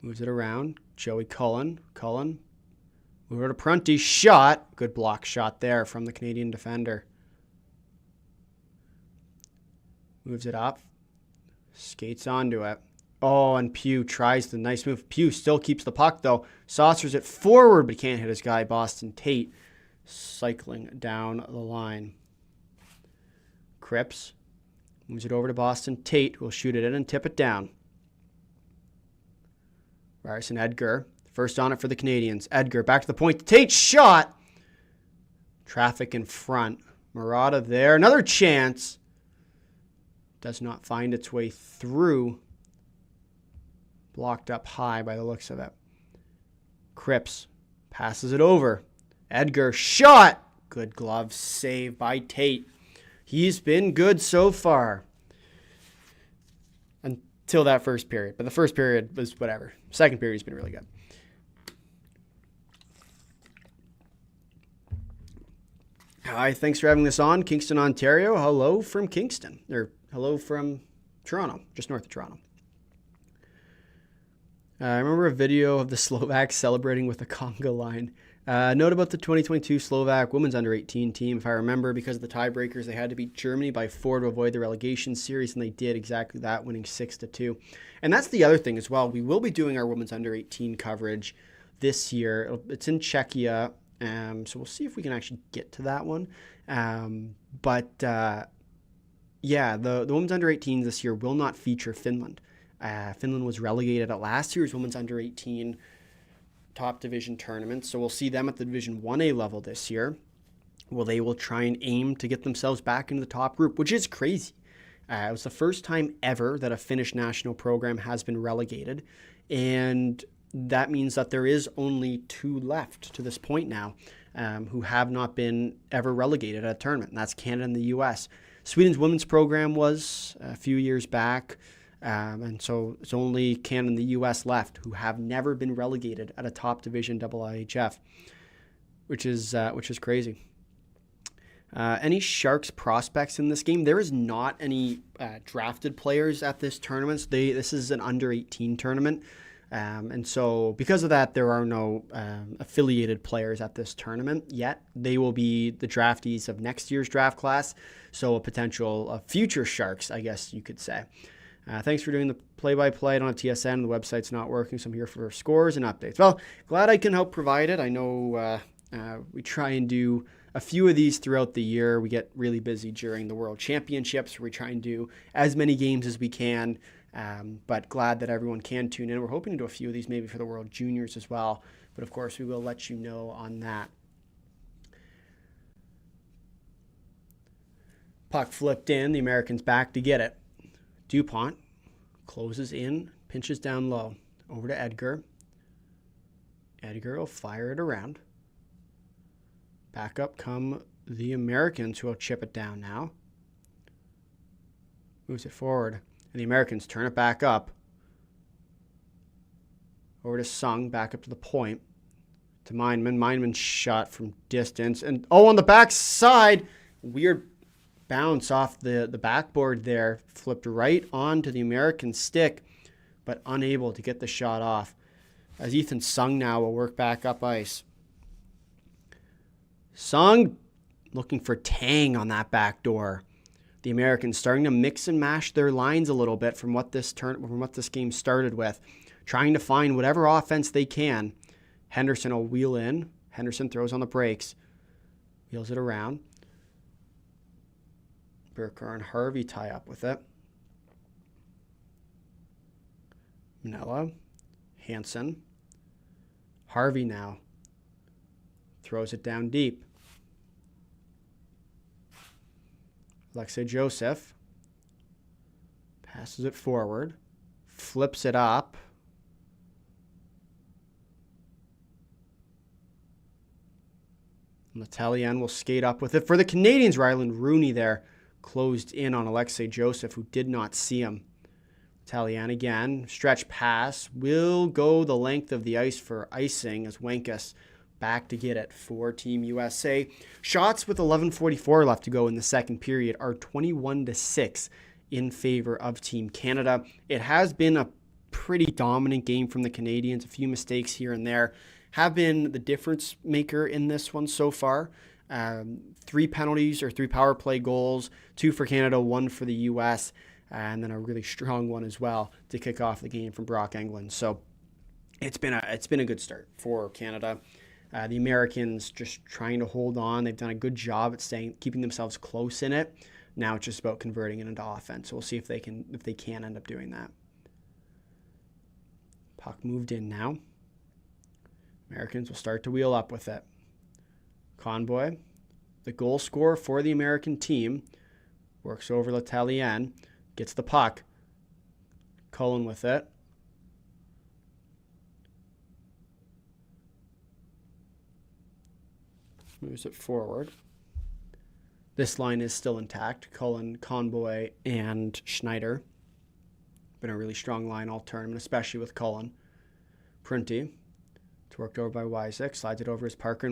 Moves it around. Joey Cullen. Cullen. Move it to Prunty. Shot. Good block shot there from the Canadian defender. Moves it up. Skates onto it. And Pugh tries the nice move. Pugh still keeps the puck, though. Saucers it forward, but can't hit his guy, Boston Tate. Cycling down the line. Cripps moves it over to Boston Tate, who will shoot it in and tip it down. Ryerson Edgar, first on it for the Canadians. Edgar back to the point. Tate shot. Traffic in front. Murata there. Another chance. Does not find its way through. Blocked up high by the looks of it. Cripps passes it over. Edgar shot. Good glove save by Tate. He's been good so far. Until that first period. But the first period was whatever. Second period, he's been really good. Hi, thanks for having this on. Kingston, Ontario. Hello from Kingston. Or hello from Toronto, just north of Toronto. I remember a video of the Slovaks celebrating with a conga line. Note about the 2022 Slovak women's under-18 team. If I remember, because of the tiebreakers, they had to beat Germany by 4 to avoid the relegation series, and they did exactly that, winning 6-2. And that's the other thing as well. We will be doing our women's under-18 coverage this year. It's in Czechia, so we'll see if we can actually get to that one. The women's under-18 this year will not feature Finland. Finland was relegated at last year's women's under-18 top division tournament, so we'll see them at the Division 1A level this year. Well, they will try and aim to get themselves back into the top group, which is crazy. It was the first time ever that a Finnish national program has been relegated, and that means that there is only 2 left to this point now who have not been ever relegated at a tournament, and that's Canada and the U.S. Sweden's women's program was a few years back. And so it's only Canada and the U.S. left who have never been relegated at a top division IIHF, which is crazy. Any Sharks prospects in this game? There is not any drafted players at this tournament. This is an under-18 tournament. And so because of that, there are no affiliated players at this tournament yet. They will be the draftees of next year's draft class, so a potential future Sharks, I guess you could say. Thanks for doing the play-by-play. I don't have TSN. The website's not working, so I'm here for scores and updates. Well, glad I can help provide it. I know we try and do a few of these throughout the year. We get really busy during the World Championships, where we try and do as many games as we can, but glad that everyone can tune in. We're hoping to do a few of these maybe for the World Juniors as well, But of course, we will let you know on that. Puck flipped in. The Americans back to get it. DuPont closes in, pinches down low. Over to Edgar. Edgar will fire it around. Back up come the Americans, who will chip it down now. Moves it forward. And the Americans turn it back up. Over to Sung, back up to the point. To Mindman. Mindman shot from distance. And, on the back side, weird bounce off the backboard there. Flipped right onto the American stick, but unable to get the shot off. As Ethan Sung now will work back up ice. Sung looking for tang on that back door. The Americans starting to mix and mash their lines a little bit from what this game started with. Trying to find whatever offense they can. Henderson will wheel in. Henderson throws on the brakes. Wheels it around. Burcar and Harvey tie up with it. Manella. Hansen. Harvey now. Throws it down deep. Alexei Joseph. Passes it forward. Flips it up. Italian will skate up with it. For the Canadians, Ryland Rooney there closed in on Alexei Joseph, who did not see him. Italian again. Stretch pass. Will go the length of the ice for icing as Wycisk back to get it for Team USA. Shots with 11:44 left to go in the second period are 21-6 in favor of Team Canada. It has been a pretty dominant game from the Canadians. A few mistakes here and there have been the difference maker in this one so far. 3 penalties or 3 power play goals, 2 for Canada, 1 for the US, and then a really strong one as well to kick off the game from Brock Englund. So it's been a good start for Canada. The Americans just trying to hold on. They've done a good job at keeping themselves close in it. Now it's just about converting it into offense. So we'll see if they can end up doing that. Puck moved in now. Americans will start to wheel up with it. Conboy, the goal scorer for the American team, works over L'Italien, gets the puck. Cullen with it. Moves it forward. This line is still intact. Cullen, Conboy, and Schneider. Been a really strong line all tournament, especially with Cullen. Prunty. It's worked over by Wycisk. Slides it over his partner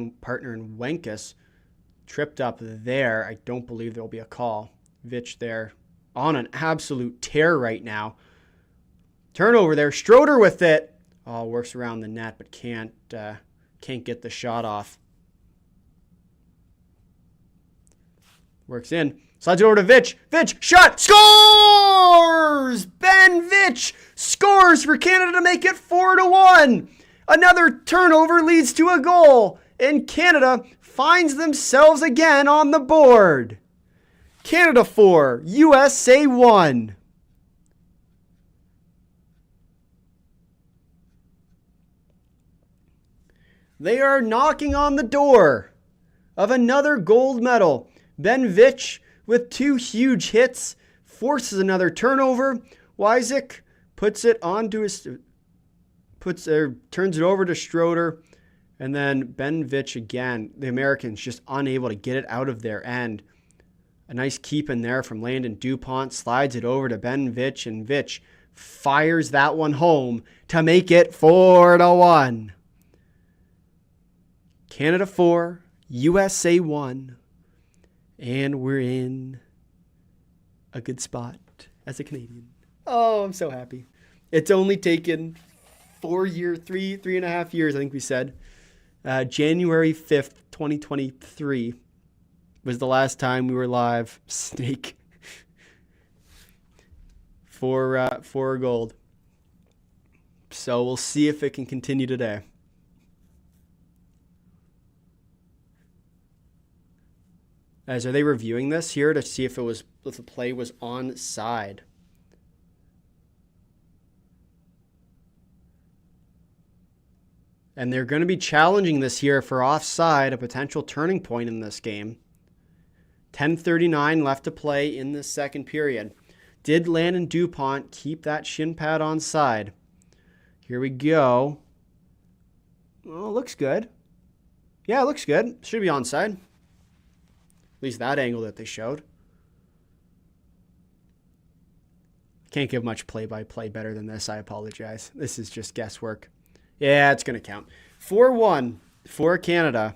in Wycisk. Tripped up there. I don't believe there will be a call. Veitch there on an absolute tear right now. Turnover there. Stroder with it. Oh, works around the net, but can't get the shot off. Works in. Slides it over to Veitch. Veitch, shot, scores! Ben Veitch scores for Canada to make it 4-1. Another turnover leads to a goal, and Canada finds themselves again on the board. Canada 4, USA 1. They are knocking on the door of another gold medal. Ben Veitch with 2 huge hits forces another turnover. Wycisk puts it onto his turns it over to Stroder, and then Ben Veitch again. The Americans just unable to get it out of their end. A nice keep in there from Landon DuPont, slides it over to Ben Veitch, and Veitch fires that one home to make it 4-1. Canada 4, USA 1, and we're in a good spot as a Canadian. Oh, I'm so happy. It's only taken 3.5 years, I think we said. January 5th, 2023 was the last time we were live. Snake for gold. So we'll see if it can continue today. Are they reviewing this here to see if the play was onside? And they're going to be challenging this here for offside, a potential turning point in this game. 10:39 left to play in this second period. Did Landon DuPont keep that shin pad on side? Here we go. Oh, looks good. Yeah, it looks good. Should be onside. At least that angle that they showed. Can't give much play-by-play better than this. I apologize. This is just guesswork. Yeah, it's going to count. 4-1 for Canada.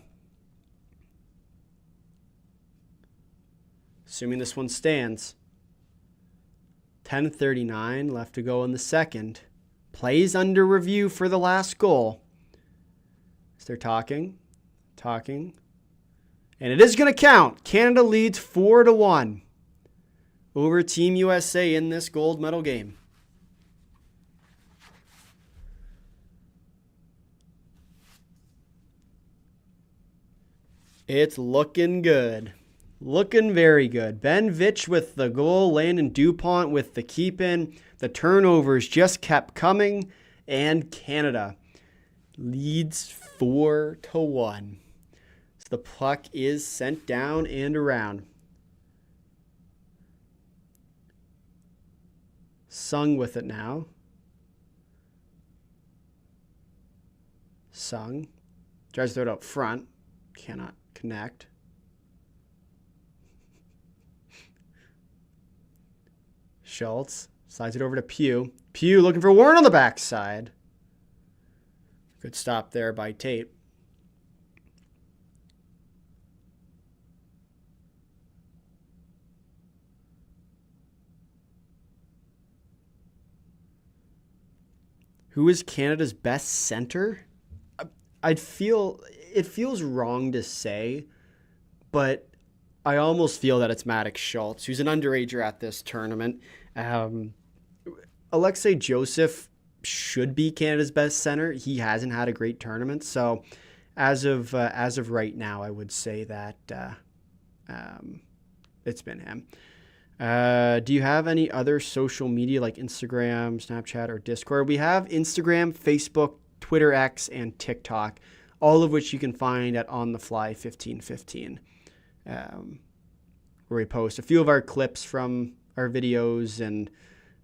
Assuming this one stands. 10:39 left to go in the second. Plays under review for the last goal. So they're talking. And it is going to count. Canada leads 4-1 over Team USA in this gold medal game. It's looking good. Looking very good. Ben Veitch with the goal. Landon DuPont with the keep-in. The turnovers just kept coming. And Canada leads 4-1. So the puck is sent down and around. Sung with it now. Sung. Tries to throw it out front. Cannot connect. Schultz slides it over to Pugh. Pugh looking for Warren on the backside. Good stop there by Tate. Who is Canada's best center? It feels wrong to say, but I almost feel that it's Maddox Schultz, who's an underager at this tournament. Alexei Joseph should be Canada's best center. He hasn't had a great tournament, so as of right now, I would say that it's been him. Do you have any other social media like Instagram, Snapchat, or Discord? We have Instagram, Facebook, Twitter X, and TikTok, all of which you can find at OnTheFly1515, where we post a few of our clips from our videos and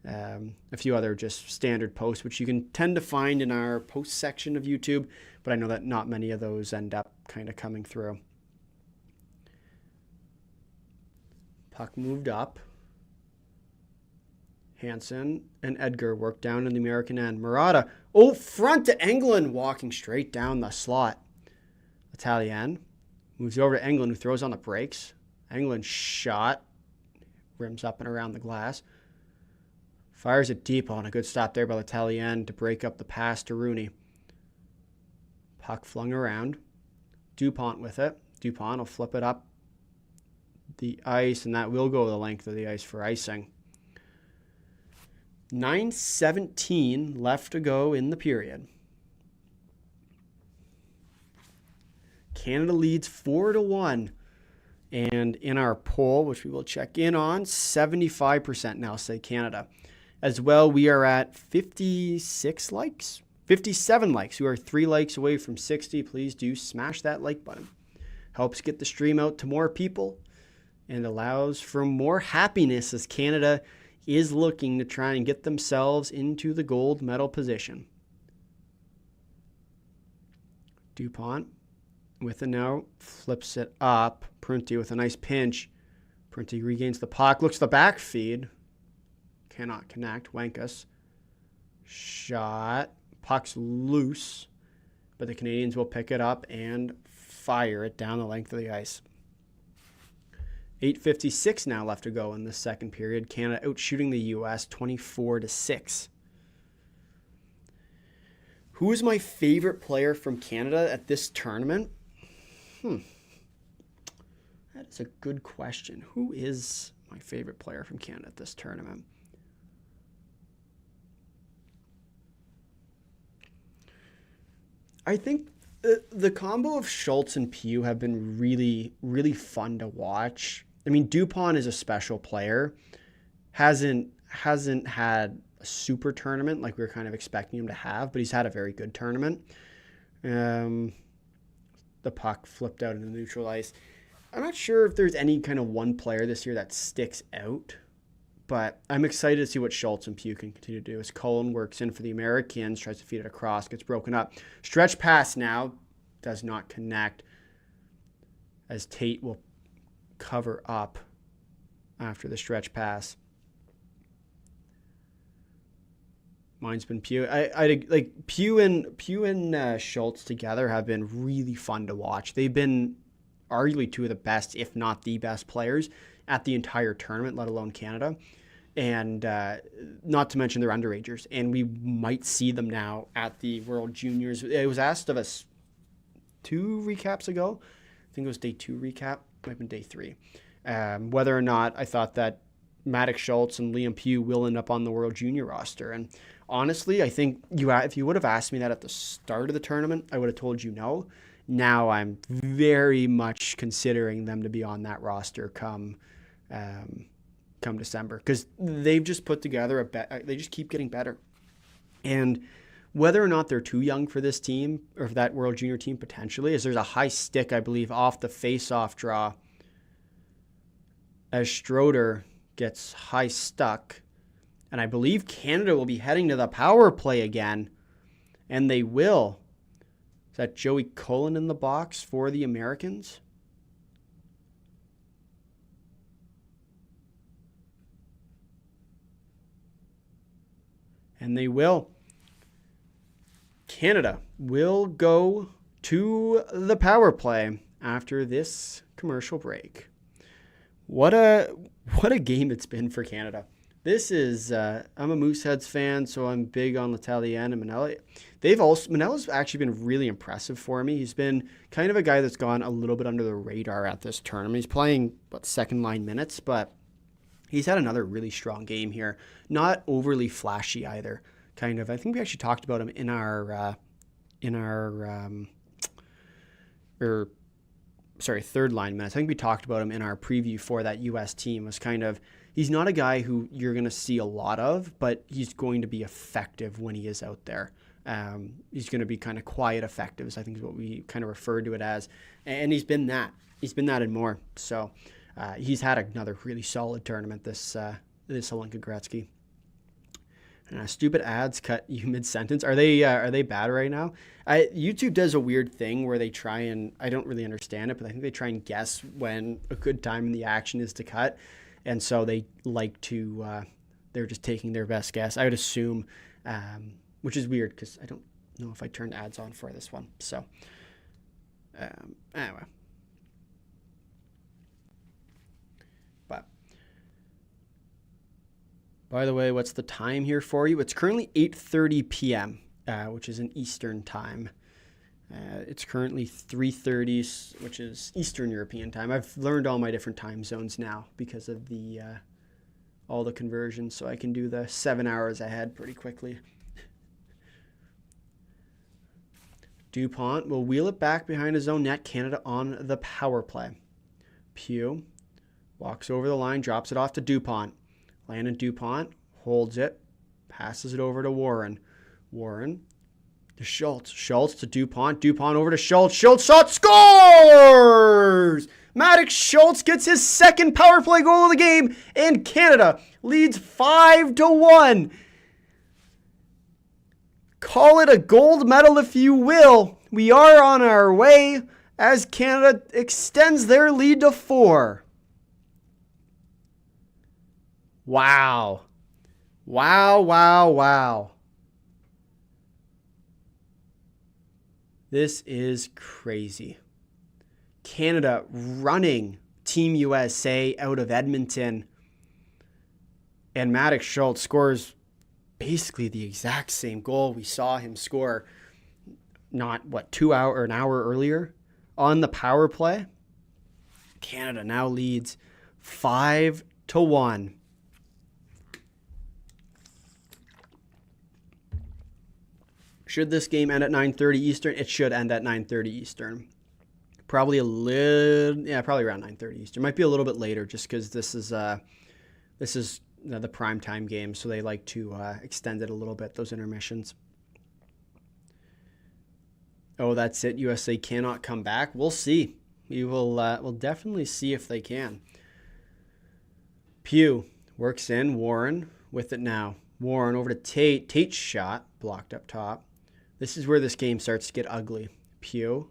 a few other just standard posts, which you can tend to find in our post section of YouTube, but I know that not many of those end up kind of coming through. Puck moved up. Hansen and Edgar work down in the American end. Murata, front to Englund, walking straight down the slot. Italian moves over to Englund, who throws on the brakes. Englund shot. Rims up and around the glass. Fires it deep on a good stop there by Italian to break up the pass to Rooney. Puck flung around. DuPont with it. DuPont will flip it up the ice, and that will go the length of the ice for icing. 9:17 left to go in the period. Canada leads 4-1. And in our poll, which we will check in on, 75% now say Canada. As well, we are at 56 likes. 57 likes. We are 3 likes away from 60. Please do smash that like button. Helps get the stream out to more people and allows for more happiness as Canada is looking to try and get themselves into the gold medal position. DuPont with a note, flips it up. Prunty with a nice pinch. Prunty regains the puck, looks at the back feed. Cannot connect. Wankus. Shot. Puck's loose, but the Canadians will pick it up and fire it down the length of the ice. 8:56 now left to go in the second period. Canada outshooting the U.S. 24-6. Who is my favorite player from Canada at this tournament? That is a good question. Who is my favorite player from Canada at this tournament? I think the combo of Schultz and Pugh have been really, really fun to watch. I mean, DuPont is a special player. Hasn't had a super tournament like we were kind of expecting him to have, but he's had a very good tournament. The puck flipped out into neutral ice. I'm not sure if there's any kind of one player this year that sticks out, but I'm excited to see what Schultz and Pugh can continue to do as Cullen works in for the Americans, tries to feed it across, gets broken up. Stretch pass now, does not connect as Tate will cover up after the stretch pass. Mine's been Pugh. I like Pugh and Schultz together have been really fun to watch. They've been arguably two of the best, if not the best players at the entire tournament, let alone Canada. And not to mention they're underagers. And we might see them now at the World Juniors. It was asked of us 2 recaps ago. I think it was day 2 recap. Might have been day 3. Whether or not I thought that Maddox Schultz and Liam Pugh will end up on the World Junior roster. And honestly, I think if you would have asked me that at the start of the tournament, I would have told you no. Now I'm very much considering them to be on that roster come December, because they've just put together they just keep getting better. And whether or not they're too young for this team or for that World Junior team potentially, is there's a high stick, I believe, off the face-off draw as Schroeder gets high stuck. And I believe Canada will be heading to the power play again. And they will. Is that Joey Cullen in the box for the Americans? And they will. Canada will go to the power play after this commercial break. What a game it's been for Canada. This is, I'm a Mooseheads fan, so I'm big on Letellier and Manella. Manella's actually been really impressive for me. He's been kind of a guy that's gone a little bit under the radar at this tournament. He's playing, second line minutes, but he's had another really strong game here. Not overly flashy either. Kind of, I think we actually talked about him in our third line minutes. I think we talked about him in our preview for that U.S. team. Was kind of, he's not a guy who you're going to see a lot of, but he's going to be effective when he is out there. He's going to be kind of quiet effective, I think is what we kind of referred to it as. And he's been that. He's been that and more. So he's had another really solid tournament, this Hlinka Gretzky. Stupid ads cut you mid-sentence. Are they bad right now? YouTube does a weird thing where they try and, I don't really understand it, but I think they try and guess when a good time in the action is to cut. And so they like to, they're just taking their best guess. I would assume, which is weird because I don't know if I turned ads on for this one. So anyway. But by the way, what's the time here for you? It's currently 8:30 p.m., which is an Eastern time. It's currently 3:30, which is Eastern European time. I've learned all my different time zones now because of the all the conversions, so I can do the 7 hours ahead pretty quickly. DuPont will wheel it back behind his own net. Canada on the power play. Pugh walks over the line, drops it off to DuPont. Landon DuPont holds it, passes it over to Warren. Warren to Schultz. Schultz to DuPont. DuPont over to Schultz. Schultz shot, scores! Maddox Schultz gets his second power play goal of the game, and Canada leads 5-1. Call it a gold medal if you will. We are on our way as Canada extends their lead to 4. Wow. Wow, wow, wow. This is crazy. Canada running Team USA out of Edmonton. And Maddox Schultz scores basically the exact same goal we saw him score an hour earlier on the power play. Canada now leads 5-1. Should this game end at 9:30 Eastern? It should end at 9:30 Eastern. Probably probably around 9:30 Eastern. Might be a little bit later just because this is the primetime game, so they like to extend it a little bit, those intermissions. Oh, that's it. USA cannot come back. We'll see. We'll definitely see if they can. Pugh works in. Warren with it now. Warren over to Tate. Tate's shot blocked up top. This is where this game starts to get ugly. Pugh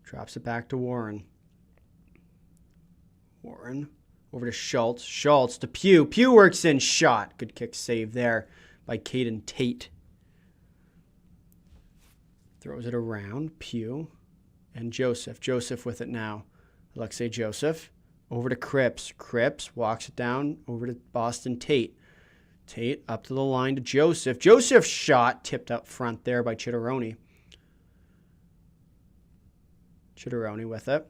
drops it back to Warren. Warren over to Schultz. Schultz to Pugh. Pugh works in. Shot. Good kick save there by Caden Tate. Throws it around. Pugh and Joseph. Joseph with it now. Alexei Joseph over to Cripps. Cripps walks it down over to Boston Tate. Tate up to the line to Joseph. Joseph's shot tipped up front there by Chitteroni. Chitteroni with it.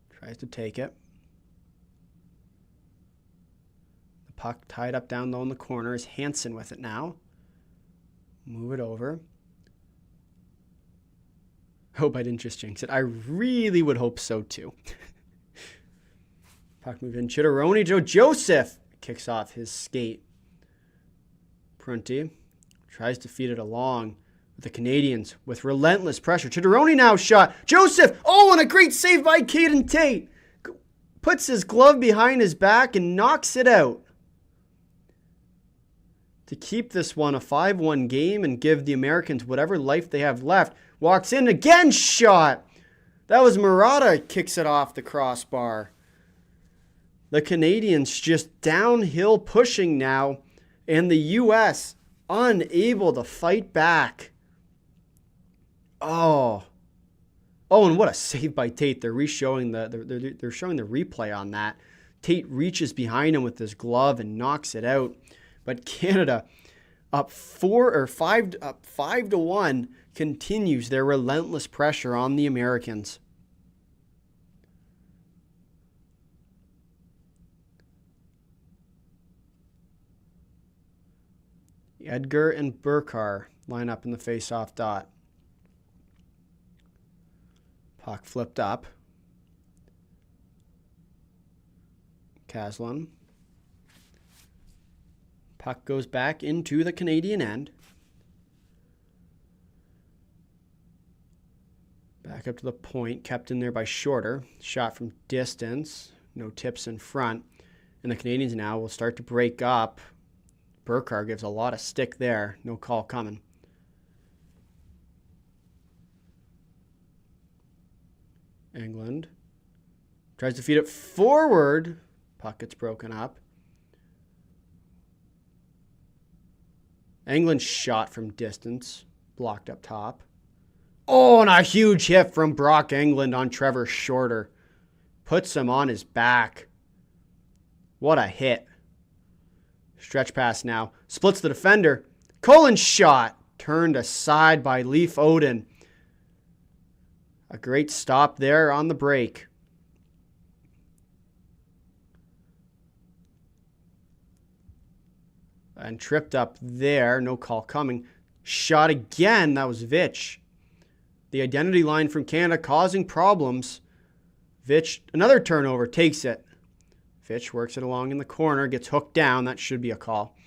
Tries to take it. The puck tied up down low in the corner is Hansen with it now. Move it over. Hope I didn't just jinx it. I really would hope so too. Puck move in. Chitteroni. Joseph kicks off his skate. Prunty tries to feed it along with the Canadians with relentless pressure. Chitteroni now shot. Joseph. Oh, and a great save by Caden Tate. Puts his glove behind his back and knocks it out. To keep this one a 5-1 game and give the Americans whatever life they have left. Walks in again, shot. That was Murata, kicks it off the crossbar. The Canadians just downhill pushing now, and the U.S. unable to fight back. Oh, and what a save by Tate. They're showing the replay on that. Tate reaches behind him with his glove and knocks it out. But Canada, up 5-1, continues their relentless pressure on the Americans. Edgar and Burcar line up in the face-off dot. Puck flipped up. Caslin. Puck goes back into the Canadian end. Back up to the point, kept in there by Shorter. Shot from distance, no tips in front. And the Canadians now will start to break up. Burcar gives a lot of stick there. No call coming. England tries to feed it forward. Puck gets broken up. England shot from distance. Blocked up top. Oh, and a huge hit from Brock England on Trevor Shorter. Puts him on his back. What a hit. Stretch pass now. Splits the defender. Cullen's shot. Turned aside by Leif Oaten. A great stop there on the break. And tripped up there. No call coming. Shot again. That was Veitch. The identity line from Canada causing problems. Veitch, another turnover, takes it. Veitch works it along in the corner. Gets hooked down. That should be a call.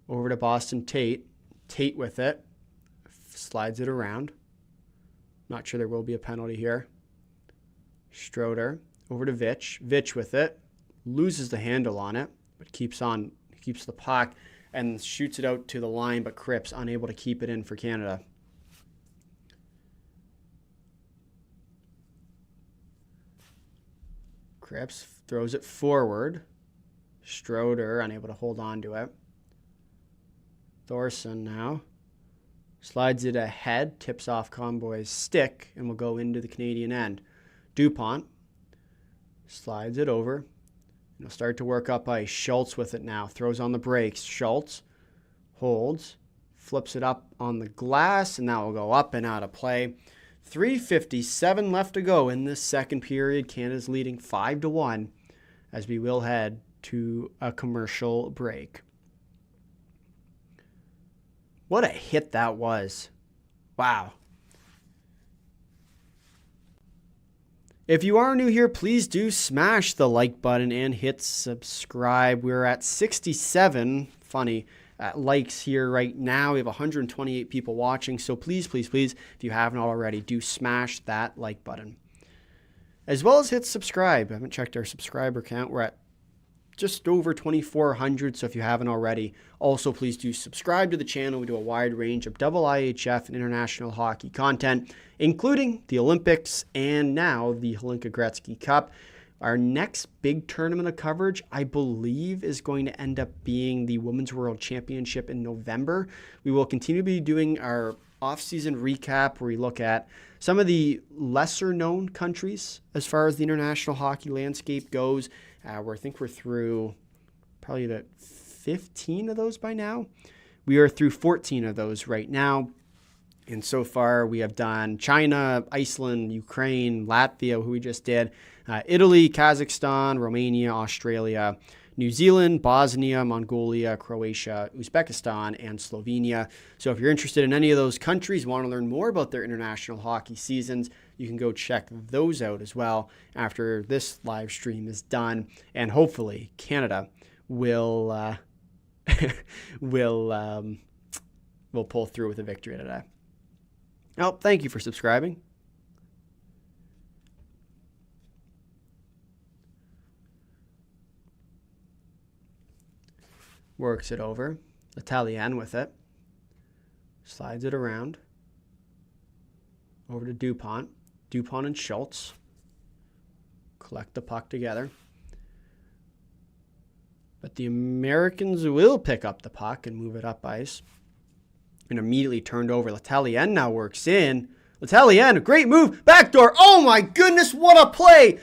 Over to Boston Tate. Tate with it. Slides it around. Not sure there will be a penalty here. Stroder over to Veitch. Veitch with it. Loses the handle on it, but keeps the puck and shoots it out to the line, but Cripps unable to keep it in for Canada. Cripps throws it forward. Stroder unable to hold on to it. Thorson now slides it ahead, tips off Conboy's stick, and will go into the Canadian end. DuPont slides it over. And he'll start to work up ice. Schultz with it now. Throws on the brakes. Schultz holds. Flips it up on the glass, and that will go up and out of play. 3:57 left to go in this second period. Canada's leading 5-1 as we will head to a commercial break. What a hit that was. Wow. If you are new here, please do smash the like button and hit subscribe. We're at 67, funny, likes here right now. We have 128 people watching, so please, please, please, if you haven't already, do smash that like button. As well as hit subscribe. I haven't checked our subscriber count. We're at just over 2,400, so if you haven't already, also please do subscribe to the channel. We do a wide range of IIHF and international hockey content, including the Olympics and now the Hlinka Gretzky Cup. Our next big tournament of coverage, I believe, is going to end up being the Women's World Championship in November. We will continue to be doing our off-season recap where we look at some of the lesser-known countries as far as the international hockey landscape goes. I think we're through probably the 15 of those by now. We are through 14 of those right now. And so far, we have done China, Iceland, Ukraine, Latvia, who we just did, Italy, Kazakhstan, Romania, Australia, New Zealand, Bosnia, Mongolia, Croatia, Uzbekistan, and Slovenia. So if you're interested in any of those countries, want to learn more about their international hockey seasons, you can go check those out as well after this live stream is done. And hopefully Canada will pull through with a victory today. Oh, thank you for subscribing. Works it over. Italian with it. Slides it around. Over to DuPont. DuPont and Schultz. Collect the puck together. But the Americans will pick up the puck and move it up ice. And immediately turned over. L'Italien now works in. L'Italien, a great move. Backdoor. Oh my goodness, what a play.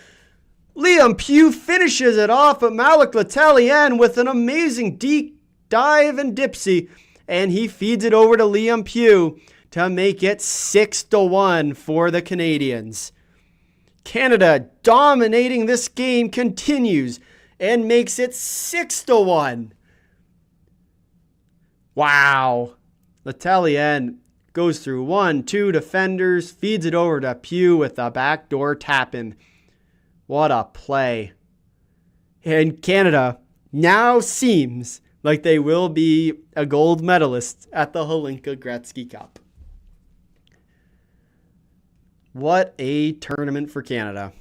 Liam Pugh finishes it off, but Malik L'Italien with an amazing deep dive and dipsy. And he feeds it over to Liam Pugh to make it 6-1 for the Canadians. Canada dominating this game continues and makes it 6-1. Wow. L'Italien goes through 1-2 defenders, feeds it over to Pugh with a backdoor tap-in. What a play. And Canada now seems like they will be a gold medalist at the Hlinka Gretzky Cup. What a tournament for Canada.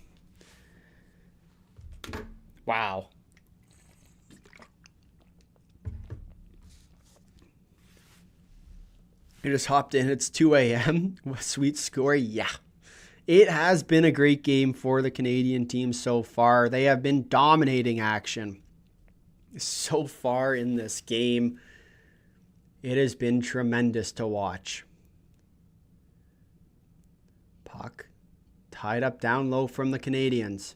Wow. I just hopped in. It's 2 a.m. Sweet score. Yeah. It has been a great game for the Canadian team so far. They have been dominating action so far in this game. It has been tremendous to watch. Puck tied up down low from the Canadians.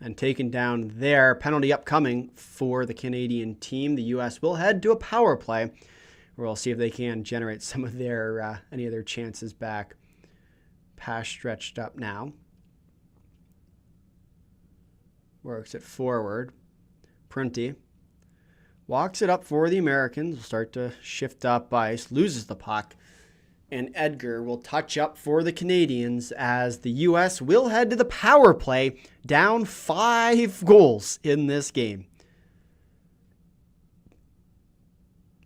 And taken down there. Penalty upcoming for the Canadian team. The U.S. will head to a power play, where we'll see if they can generate some of their any of their chances back. Pass stretched up now. Works it forward. Prunty walks it up for the Americans. Will start to shift up ice. Loses the puck. And Edgar will touch up for the Canadians as the U.S. will head to the power play, down 5 goals in this game.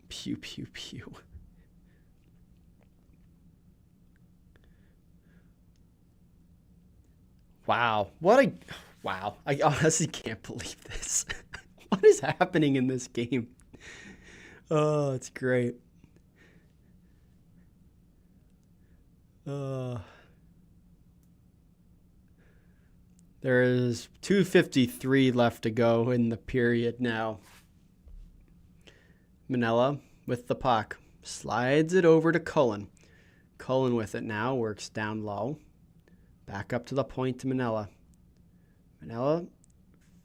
Pew, pew, pew. Wow. Wow. I honestly can't believe this. What is happening in this game? Oh, it's great. There is 2:53 left to go in the period now. Manella with the puck. Slides it over to Cullen. Cullen with it now. Works down low. Back up to the point to Manella. Manella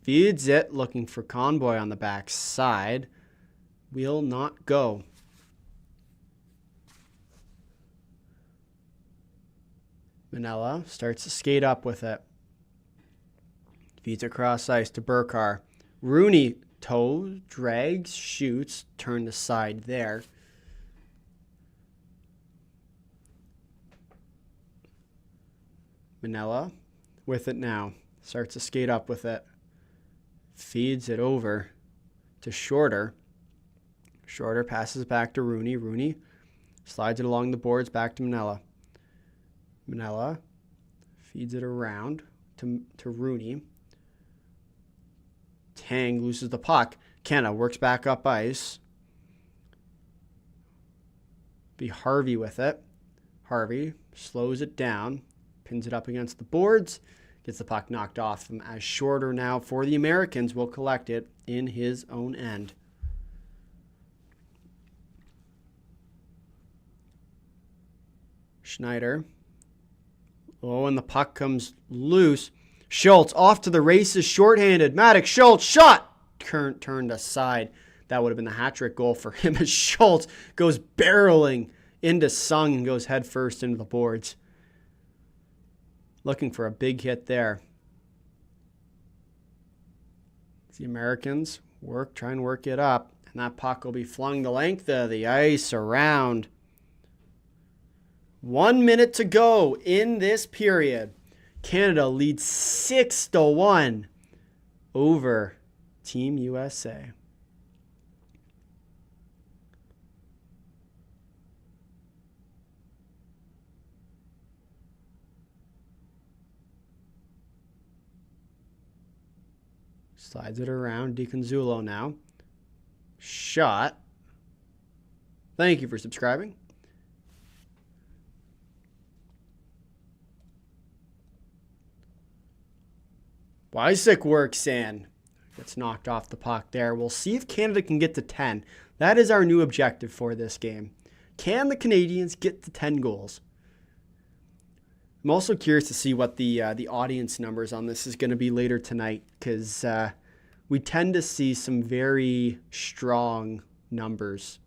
feeds it. Looking for Conboy on the back side. Will not go. Manella starts to skate up with it. Feeds across ice to Burcar. Rooney toes, drags, shoots, turned aside there. Manella with it now. Starts to skate up with it. feeds it over to Shorter. Shorter passes back to Rooney. Rooney slides it along the boards back to Manella. Manella feeds it around to Rooney. Tang loses the puck. Canada works back up ice. Be Harvey with it. Harvey slows it down, pins it up against the boards, gets the puck knocked off him as Shorter now for the Americans will collect it in his own end. Schneider. Oh, and the puck comes loose. Schultz off to the races, shorthanded. Maddox Schultz shot. Turned aside. That would have been the hat-trick goal for him as Schultz goes barreling into Sung and goes head first into the boards. Looking for a big hit there. The Americans try and work it up, and that puck will be flung the length of the ice around. 1 minute to go in this period. Canada leads 6-1 over Team USA. Slides it around. DiConzulo now. Shot. Thank you for subscribing. Wycisk works in. Gets knocked off the puck there. We'll see if Canada can get to 10. That is our new objective for this game. Can the Canadians get to 10 goals? I'm also curious to see what the audience numbers on this is going to be later tonight, because we tend to see some very strong numbers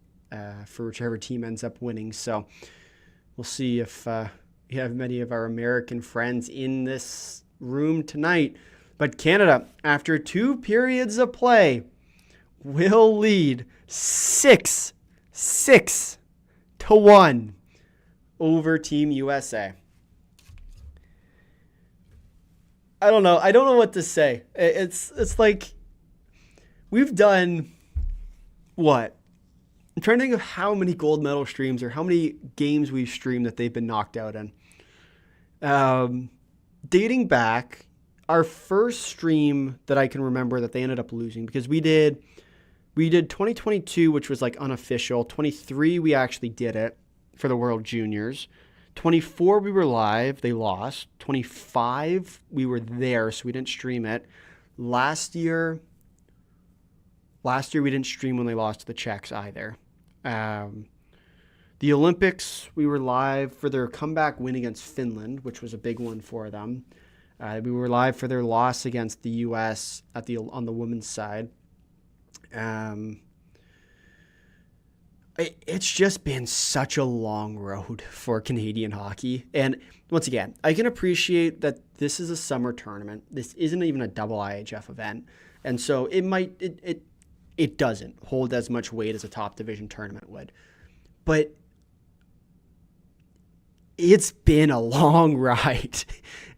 for whichever team ends up winning. So we'll see if we have many of our American friends in this room tonight. But Canada, after 2 periods of play, will lead 6-1 over Team USA. I don't know. I don't know what to say. It's like we've done what? I'm trying to think of how many gold medal streams or how many games we've streamed that they've been knocked out in. Dating back, our first stream that I can remember that they ended up losing, because we did 2022, which was like unofficial. 23, we actually did it for the World Juniors. 24, we were live. They lost. 25, we were there, so we didn't stream it. Last year, we didn't stream when they lost to the Czechs either. The Olympics, we were live for their comeback win against Finland, which was a big one for them. We were live for their loss against the U.S. on the women's side. It's just been such a long road for Canadian hockey. And once again, I can appreciate that this is a summer tournament. This isn't even a double IHF event. And so it doesn't hold as much weight as a top division tournament would. But it's been a long ride.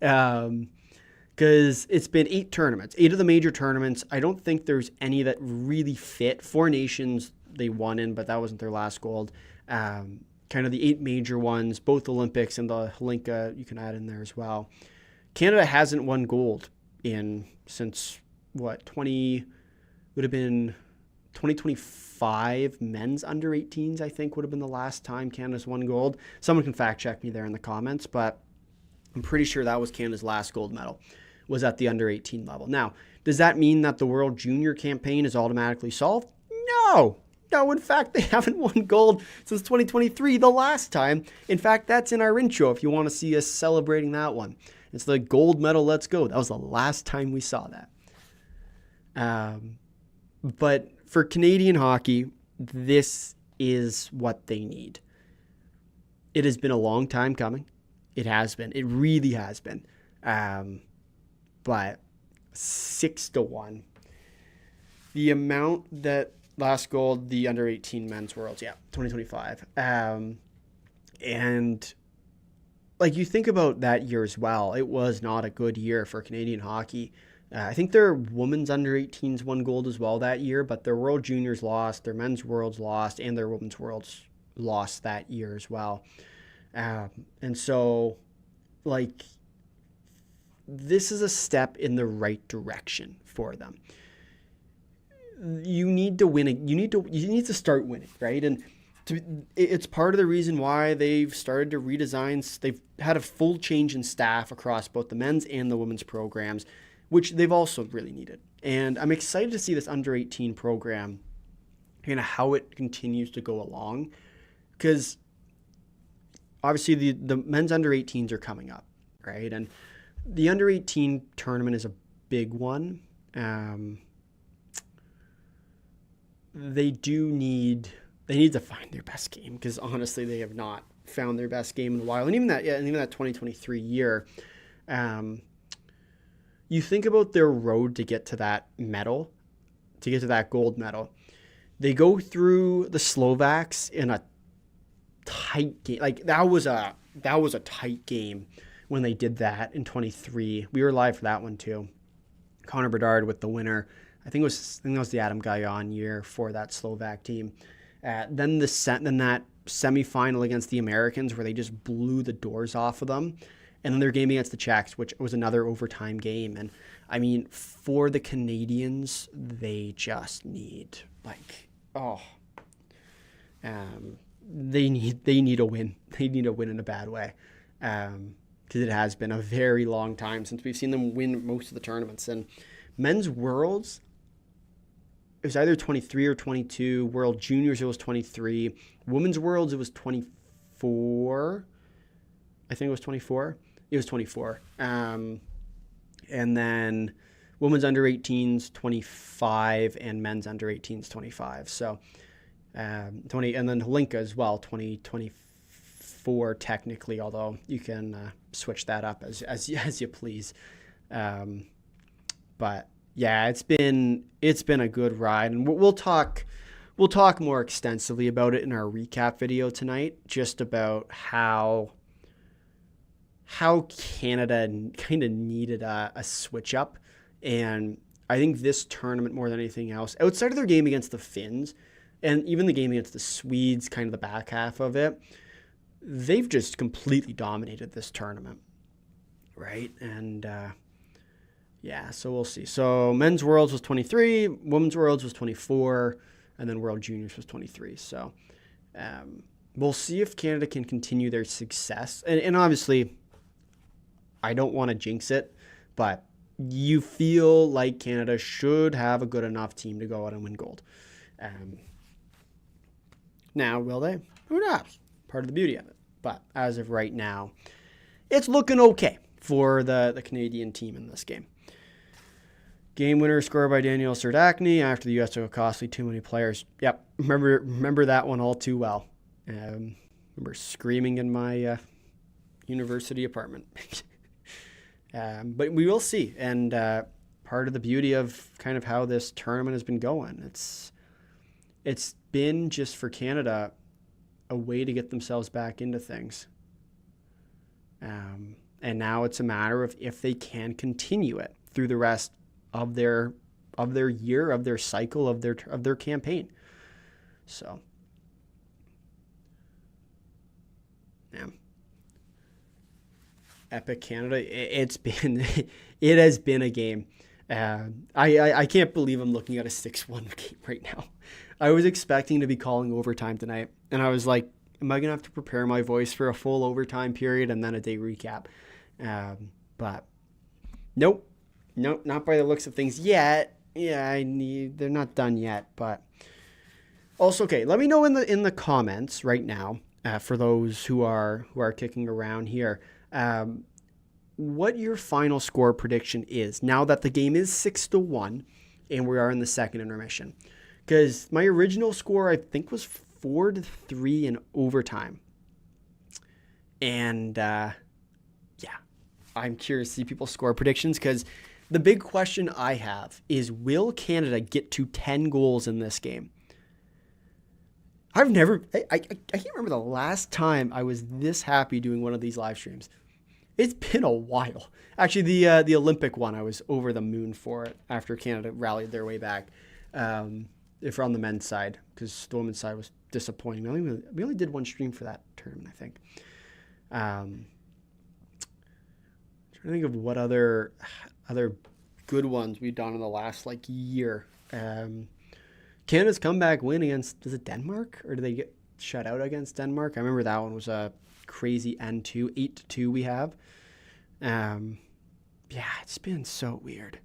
Because it's been 8 tournaments, 8 of the major tournaments. I don't think there's any that really fit. 4 nations they won in, but that wasn't their last gold. Kind of the 8 major ones, both Olympics and the Hlinka, you can add in there as well. Canada hasn't won gold since 2025 men's under 18s, I think would have been the last time Canada's won gold. Someone can fact check me there in the comments, but I'm pretty sure that was Canada's last gold medal, was at the under 18 level. Now, does that mean that the World Junior campaign is automatically solved? No. No, in fact, they haven't won gold since 2023, the last time. In fact, that's in our intro if you want to see us celebrating that one. It's the gold medal, let's go. That was the last time we saw that. But for Canadian hockey, this is what they need. It has been a long time coming. It has been. It really has been. But 6-1. The amount that last gold, the under 18 men's worlds, 2025. And like you think about that year as well, it was not a good year for Canadian hockey. I think their women's under 18s won gold as well that year, but their World Juniors lost, their men's worlds lost, and their women's worlds lost that year as well. And so, like, this is a step in the right direction for them. You need to win. You need to start winning, right? And it's part of the reason why they've started to redesign. They've had a full change in staff across both the men's and the women's programs, which they've also really needed. And I'm excited to see this under 18 program and how it continues to go along, because obviously the men's under 18s are coming up, right? And the under 18 tournament is a big one. They need to find their best game, because honestly, they have not found their best game in a while. And even that 2023 year, you think about their road to get to that medal, to get to that gold medal. They go through the Slovaks in a tight game. Like, that was a tight game when they did that in 23. We were live for that one too. Connor Bedard with the winner. I think that was the Adam Gajan year for that Slovak team. Then that semifinal against the Americans, where they just blew the doors off of them. And then their game against the Czechs, which was another overtime game. And I mean, for the Canadians, they just need they need a win. They need a win in a bad way, because it has been a very long time since we've seen them win most of the tournaments. And men's worlds, it was either 23 or 22. World Juniors, it was 23. Women's worlds, it was 24. I think it was 24. It was 24. And then women's under 18s, 25, and men's under 18s, 25. So 20, and then Hlinka as well, 24 technically, although you can switch that up as you please. But yeah, it's been a good ride, and we'll talk more extensively about it in our recap video tonight, just about how Canada kind of needed a switch up. And I think this tournament, more than anything else, outside of their game against the Finns and even the game against the Swedes, kind of the back half of it, they've just completely dominated this tournament, right? And yeah, so we'll see. So men's worlds was 23, women's worlds was 24, and then World Juniors was 23. So we'll see if Canada can continue their success. And obviously, I don't want to jinx it, but you feel like Canada should have a good enough team to go out and win gold. Now, will they? Who knows? Part of the beauty of it. But as of right now, it's looking okay for the Canadian team in this game. Game winner scored by Daniel Serdachny after the U.S. took a costly too many players. Yep, remember that one all too well. Remember screaming in my university apartment. But we will see. And part of the beauty of kind of how this tournament has been going, it's been just for Canada a way to get themselves back into things. And now it's a matter of if they can continue it through the rest of their year, of their cycle, of their campaign. So, yeah. Epic Canada. It has been a game. I can't believe I'm looking at a 6-1 game right now. I was expecting to be calling overtime tonight, and I was like, am I going to have to prepare my voice for a full overtime period and then a day recap? But nope, not by the looks of things yet. Yeah, they're not done yet, but also, okay, let me know in the comments right now, for those who are kicking around here, what your final score prediction is now that the game is 6-1 and we are in the second intermission. Because my original score, I think, was 4-3 in overtime. And yeah, I'm curious to see people's score predictions, because the big question I have is, will Canada get to 10 goals in this game? I can't remember the last time I was this happy doing one of these live streams. It's been a while. Actually, the Olympic one, I was over the moon for it after Canada rallied their way back. If we're on the men's side, because the women's side was disappointing. We only did one stream for that tournament, I think. Trying to think of what other good ones we've done in the last year. Canada's comeback win against, is it Denmark, or did they get shut out against Denmark? I remember that one was a crazy N2, 8-2 we have. Yeah, it's been so weird.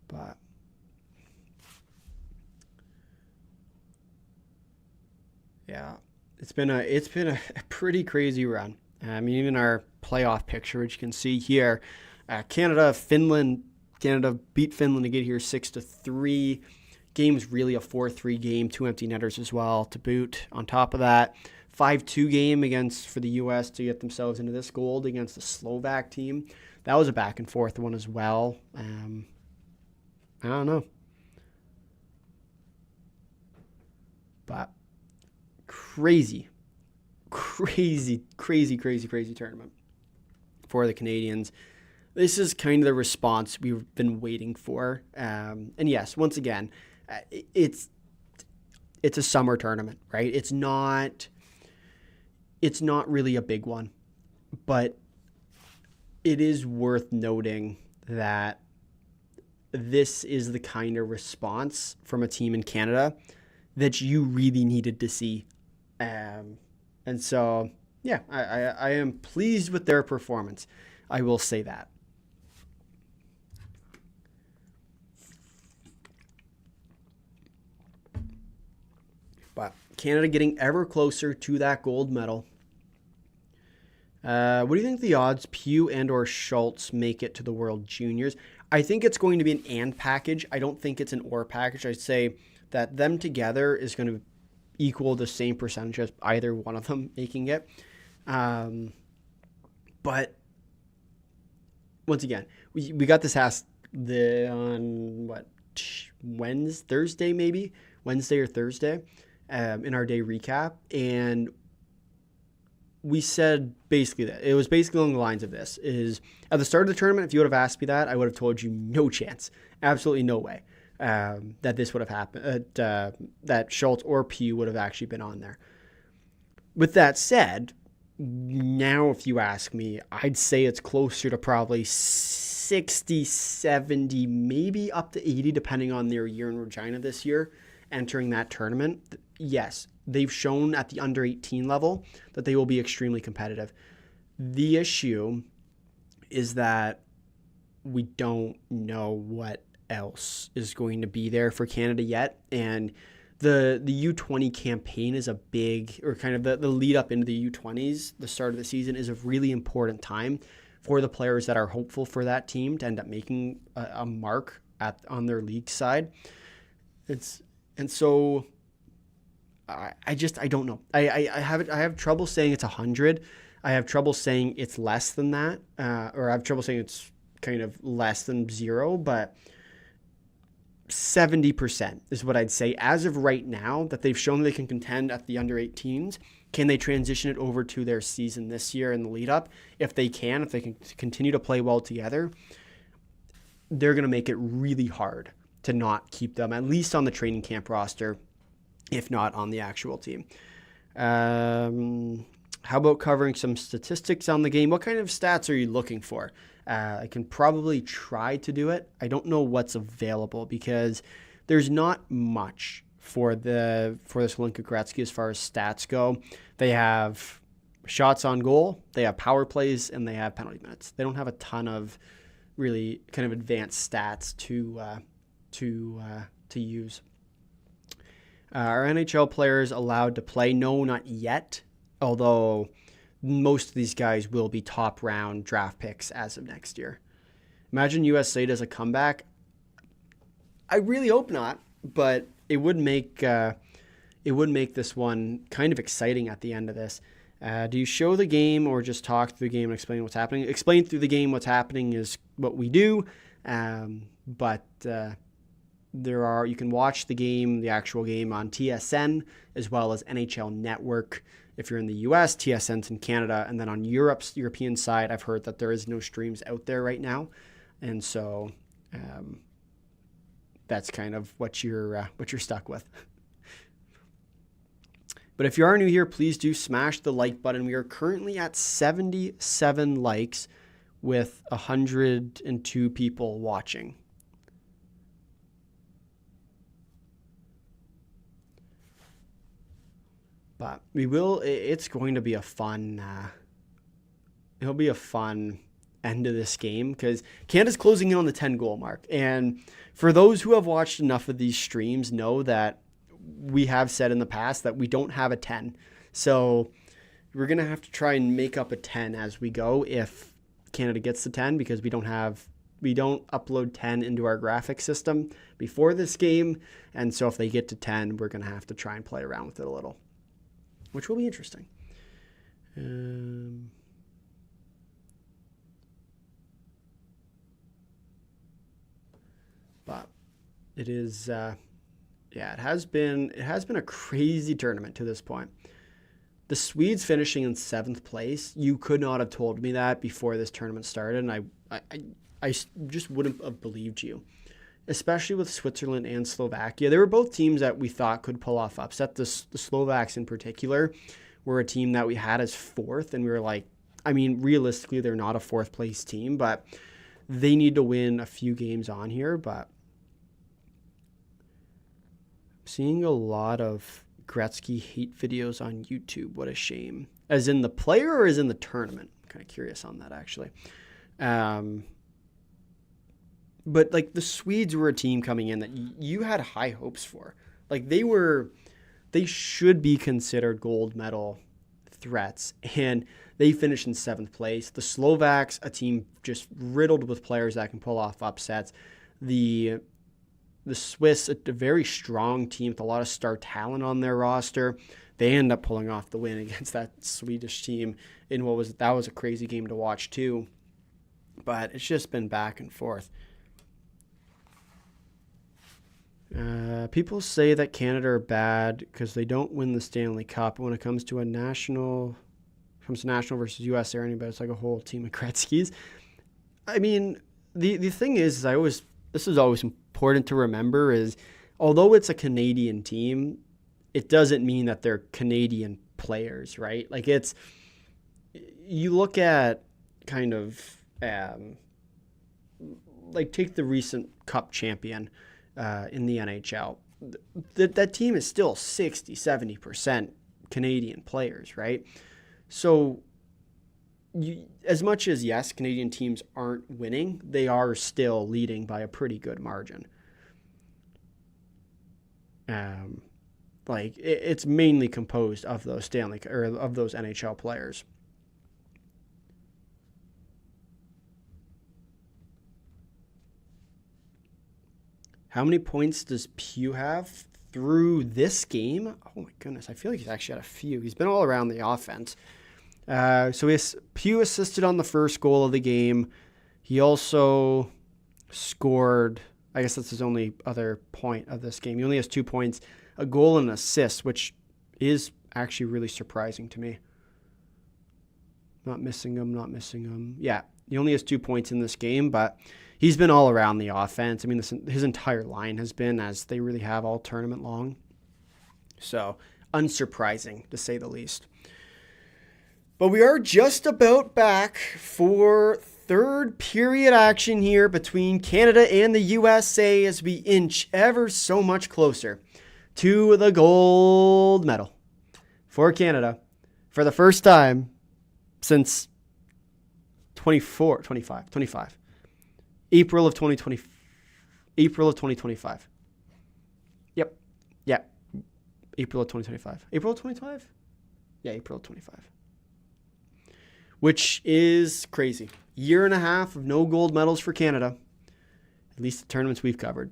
But yeah, it's been a pretty crazy run. I mean, even our playoff picture, which you can see here, Canada beat Finland to get here 6-3. Game's really a 4-3 game, 2 empty netters as well to boot. On top of that, 5-2 game for the U.S. to get themselves into this gold against the Slovak team. That was a back and forth one as well. I don't know. But crazy tournament for the Canadians. This is kind of the response we've been waiting for. And yes, once again, it's a summer tournament, right? It's not really a big one, but it is worth noting that this is the kind of response from a team in Canada that you really needed to see. And so, yeah, I am pleased with their performance. I will say that. But Canada getting ever closer to that gold medal. What do you think the odds Pugh and or Schultz make it to the World Juniors? I think it's going to be an and package. I don't think it's an or package. I'd say that them together is going to equal the same percentage as either one of them making it. But once again, we got this asked on Thursday maybe? Wednesday or Thursday in our day recap. And we said basically that it was basically along the lines of this is at the start of the tournament, if you would have asked me that, I would have told you no chance, absolutely no way that this would have happened, that Schultz or Pugh would have actually been on there. With that said, now if you ask me, I'd say it's closer to probably 60, 70, maybe up to 80, depending on their year in Regina this year, entering that tournament. Yes, they've shown at the under 18 level that they will be extremely competitive. The issue is that we don't know what else is going to be there for Canada yet. And the U20 campaign is a big, or kind of the lead up into the U20s, the start of the season is a really important time for the players that are hopeful for that team to end up making a mark on their league side. And so I don't know. I have trouble saying it's 100. I have trouble saying it's less than that, or I have trouble saying it's kind of less than 0, but 70% is what I'd say as of right now, that they've shown they can contend at the under 18s. Can they transition it over to their season this year in the lead up? If they can continue to play well together, they're going to make it really hard to not keep them at least on the training camp roster, if not on the actual team. How about covering some statistics on the game? What kind of stats are you looking for? I can probably try to do it. I don't know what's available because there's not much for this Hlinka Gretzky as far as stats go. They have shots on goal, they have power plays, and they have penalty minutes. They don't have a ton of really kind of advanced stats to use. Are NHL players allowed to play? No, not yet. Although most of these guys will be top round draft picks as of next year. Imagine USA does a comeback. I really hope not, but it would make this one kind of exciting at the end of this. Do you show the game or just talk through the game and explain what's happening? Explain through the game what's happening is what we do, but you can watch the actual game on TSN as well as NHL Network If you're in the US, TSN's in Canada. And then on Europe's European side, I've heard that there is no streams out there right now. And so that's kind of what you're stuck with. But if you are new here, please do smash the like button. We are currently at 77 likes with 102 people watching. But it's going to be a fun, it'll be a fun end of this game because Canada's closing in on the 10 goal mark. And for those who have watched enough of these streams know that we have said in the past that we don't have a 10. So we're going to have to try and make up a 10 as we go if Canada gets the 10, because we don't upload 10 into our graphic system before this game. And so if they get to 10, we're going to have to try and play around with it a little, which will be interesting. But it is, it has been a crazy tournament to this point. The Swedes finishing in 7th place, you could not have told me that before this tournament started, and I just wouldn't have believed you. Especially with Switzerland and Slovakia. They were both teams that we thought could pull off upset. The Slovaks in particular were a team that we had as 4th, and we were like, I mean, realistically, they're not a 4th place team, but they need to win a few games on here. But I'm seeing a lot of Gretzky hate videos on YouTube. What a shame. As in the player or as in the tournament? I'm kind of curious on that, actually. But like the Swedes were a team coming in that you had high hopes for. Like they should be considered gold medal threats, and they finished in 7th place. The Slovaks, a team just riddled with players that can pull off upsets. The Swiss, a very strong team with a lot of star talent on their roster. They end up pulling off the win against that Swedish team in that was a crazy game to watch too. But it's just been back and forth. People say that Canada are bad because they don't win the Stanley Cup. When it comes to national versus US or anybody, it's like a whole team of Gretzky's. I mean, the thing is this is always important to remember is, although it's a Canadian team, it doesn't mean that they're Canadian players, right? Like you look at kind of, like take the recent Cup champion in the NHL. That team is still 60-70% Canadian players, right? So as much as, yes, Canadian teams aren't winning, they are still leading by a pretty good margin. It's mainly composed of those of those NHL players. How many points does Pugh have through this game? Oh my goodness, I feel like he's actually had a few. He's been all around the offense. So Pugh assisted on the first goal of the game. He also scored, I guess that's his only other point of this game. He only has 2 points, a goal and an assist, which is actually really surprising to me. Not missing him. Yeah, he only has 2 points in this game, but he's been all around the offense. I mean, his entire line has been, as they really have all tournament long. So, unsurprising, to say the least. But we are just about back for third period action here between Canada and the USA as we inch ever so much closer to the gold medal for Canada for the first time since 25. April of 2025. Yep. Yeah. April of 2025. April of 2025? Yeah, April of 25. Which is crazy. Year and a half of no gold medals for Canada. At least the tournaments we've covered.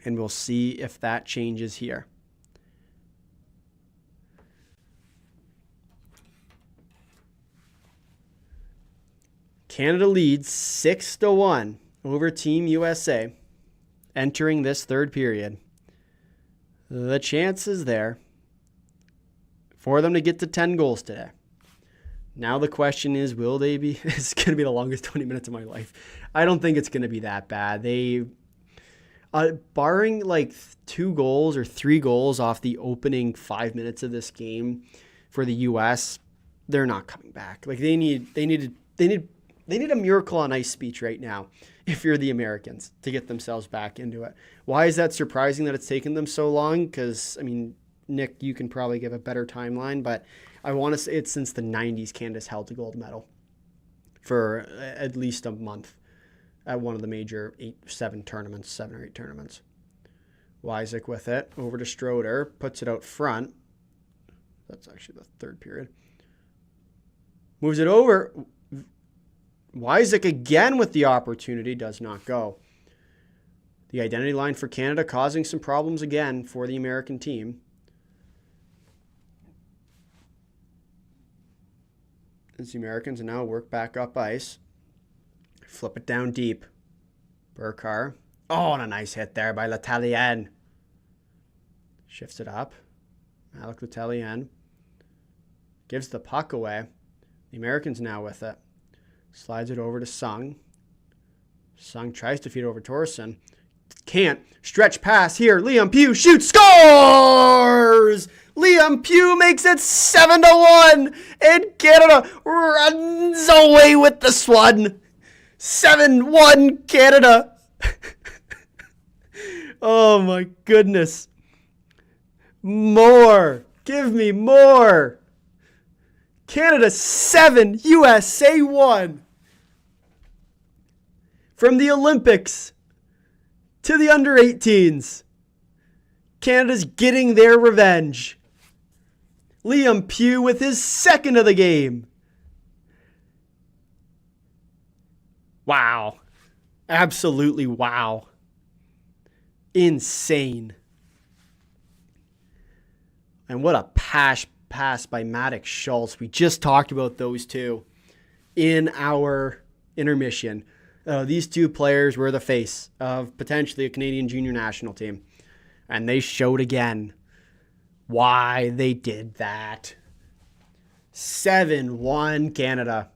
And we'll see if that changes here. Canada leads 6-1 over Team USA entering this third period. The chance is there for them to get to 10 goals today. Now the question is, will they be? It's going to be the longest 20 minutes of my life. I don't think it's going to be that bad. They, barring like 2 goals or 3 goals off the opening 5 minutes of this game for the U.S., they're not coming back. Like they need a miracle on ice speech right now if you're the Americans to get themselves back into it. Why is that surprising that it's taken them so long? Because, I mean, Nick, you can probably give a better timeline, but I want to say it's since the 90s Canada's held the gold medal for at least a month at one of the major 7 or 8 tournaments. Wycisk with it, over to Stroder, puts it out front. That's actually the 3rd period. Moves it over. Wycisk again with the opportunity, does not go. The identity line for Canada causing some problems again for the American team. As the Americans now work back up ice. Flip it down deep. Burcar. Oh, and a nice hit there by L'Italien. Shifts it up. Malik L'Italien. Gives the puck away. The Americans now with it. Slides it over to Sung. Sung tries to feed over Torsen. Can't. Stretch pass here. Liam Pugh shoots. Scores! Liam Pugh makes it 7-1. And Canada runs away with this one. 7-1 Canada. Oh my goodness. More. Give me more. Canada 7, USA 1. From the Olympics to the under-18s, Canada's getting their revenge. Liam Pugh with his 2nd of the game. Wow. Absolutely wow. Insane. And what a pass by Maddox Schultz. We just talked about those two in our intermission. These 2 players were the face of potentially a Canadian junior national team. And they showed again why they did that. 7-1 Canada.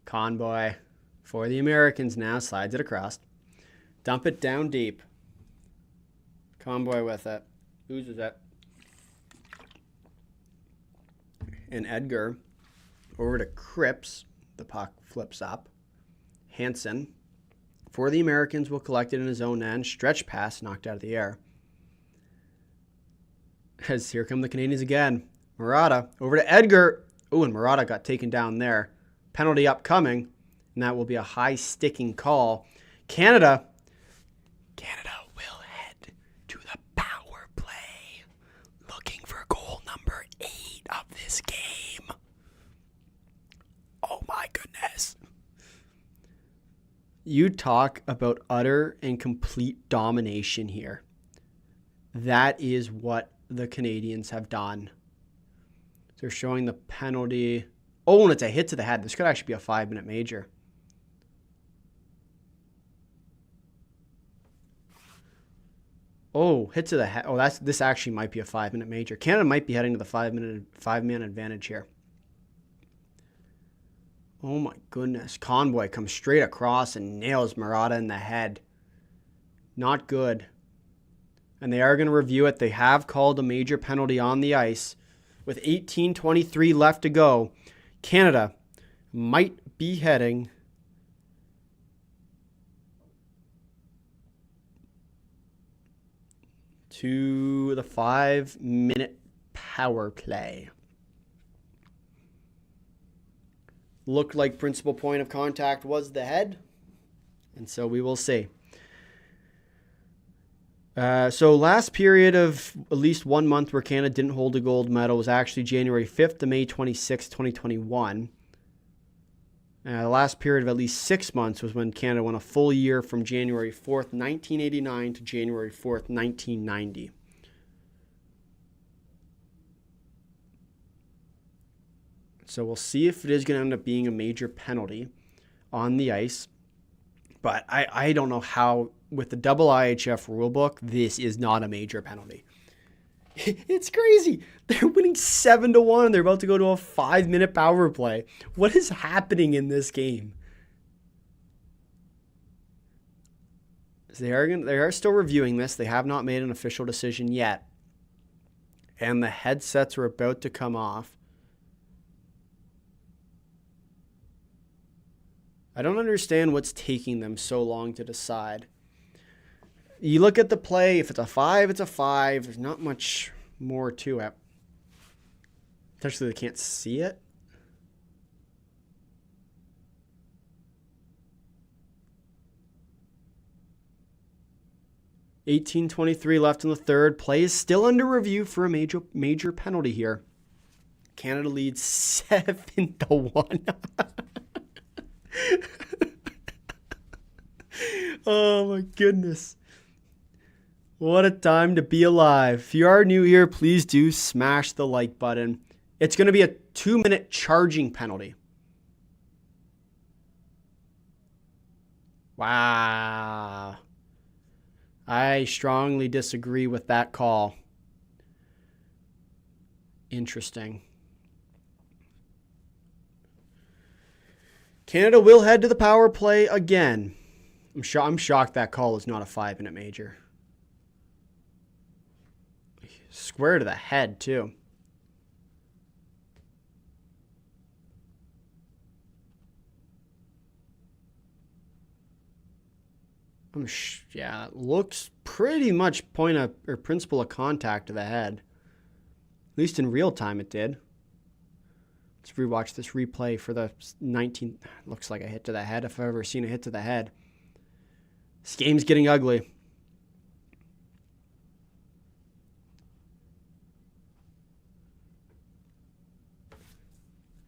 Convoy for the Americans now. Slides it across. Dump it down deep. Convoy with it. Oozes it. And Edgar over to Cripps. The puck flips up. Hansen for the Americans will collect it in his own end. Stretch pass knocked out of the air. As here come the Canadians again. Murata over to Edgar. Oh, and Murata got taken down there. Penalty upcoming. And that will be a high sticking call. Canada will head to the power play. Looking for goal number 8 of this game. Oh my goodness. You talk about utter and complete domination here. That is what the Canadians have done. They're showing the penalty. Oh, and it's a hit to the head. This could actually be a 5-minute major. Oh, hit to the head. Oh, this actually might be a 5-minute major. Canada might be heading to the 5-man advantage here. Oh my goodness. Convoy comes straight across and nails Murata in the head. Not good. And they are going to review it. They have called a major penalty on the ice. With 18:23 left to go, Canada might be heading to the 5-minute power play. Looked like principal point of contact was the head. And so we will see. So last period of at least 1 month where Canada didn't hold a gold medal was actually January 5th to May 26th, 2021. The last period of at least 6 months was when Canada won a full year from January 4th, 1989 to January 4th, 1990. So we'll see if it is going to end up being a major penalty on the ice. But I don't know how with the double IHF rulebook, this is not a major penalty. It's crazy. They're winning 7-1 and they're about to go to a 5-minute power play. What is happening in this game? They are still reviewing this. They have not made an official decision yet. And the headsets are about to come off. I don't understand what's taking them so long to decide. You look at the play, if it's a 5, it's a 5. There's not much more to it. Especially they can't see it. $18:23 left in the third. Play is still under review for a major penalty here. Canada leads 7-1. Oh my goodness. What a time to be alive. If you are new here, please do smash the like button. It's going to be a 2-minute charging penalty. Wow. I strongly disagree with that call. Interesting. Canada will head to the power play again. I'm shocked that call is not a 5-minute major. Square to the head, too. Yeah, it looks pretty much principle of contact to the head. At least in real time it did. Let's rewatch this replay for the 19. Looks like a hit to the head if I've ever seen a hit to the head. This game's getting ugly.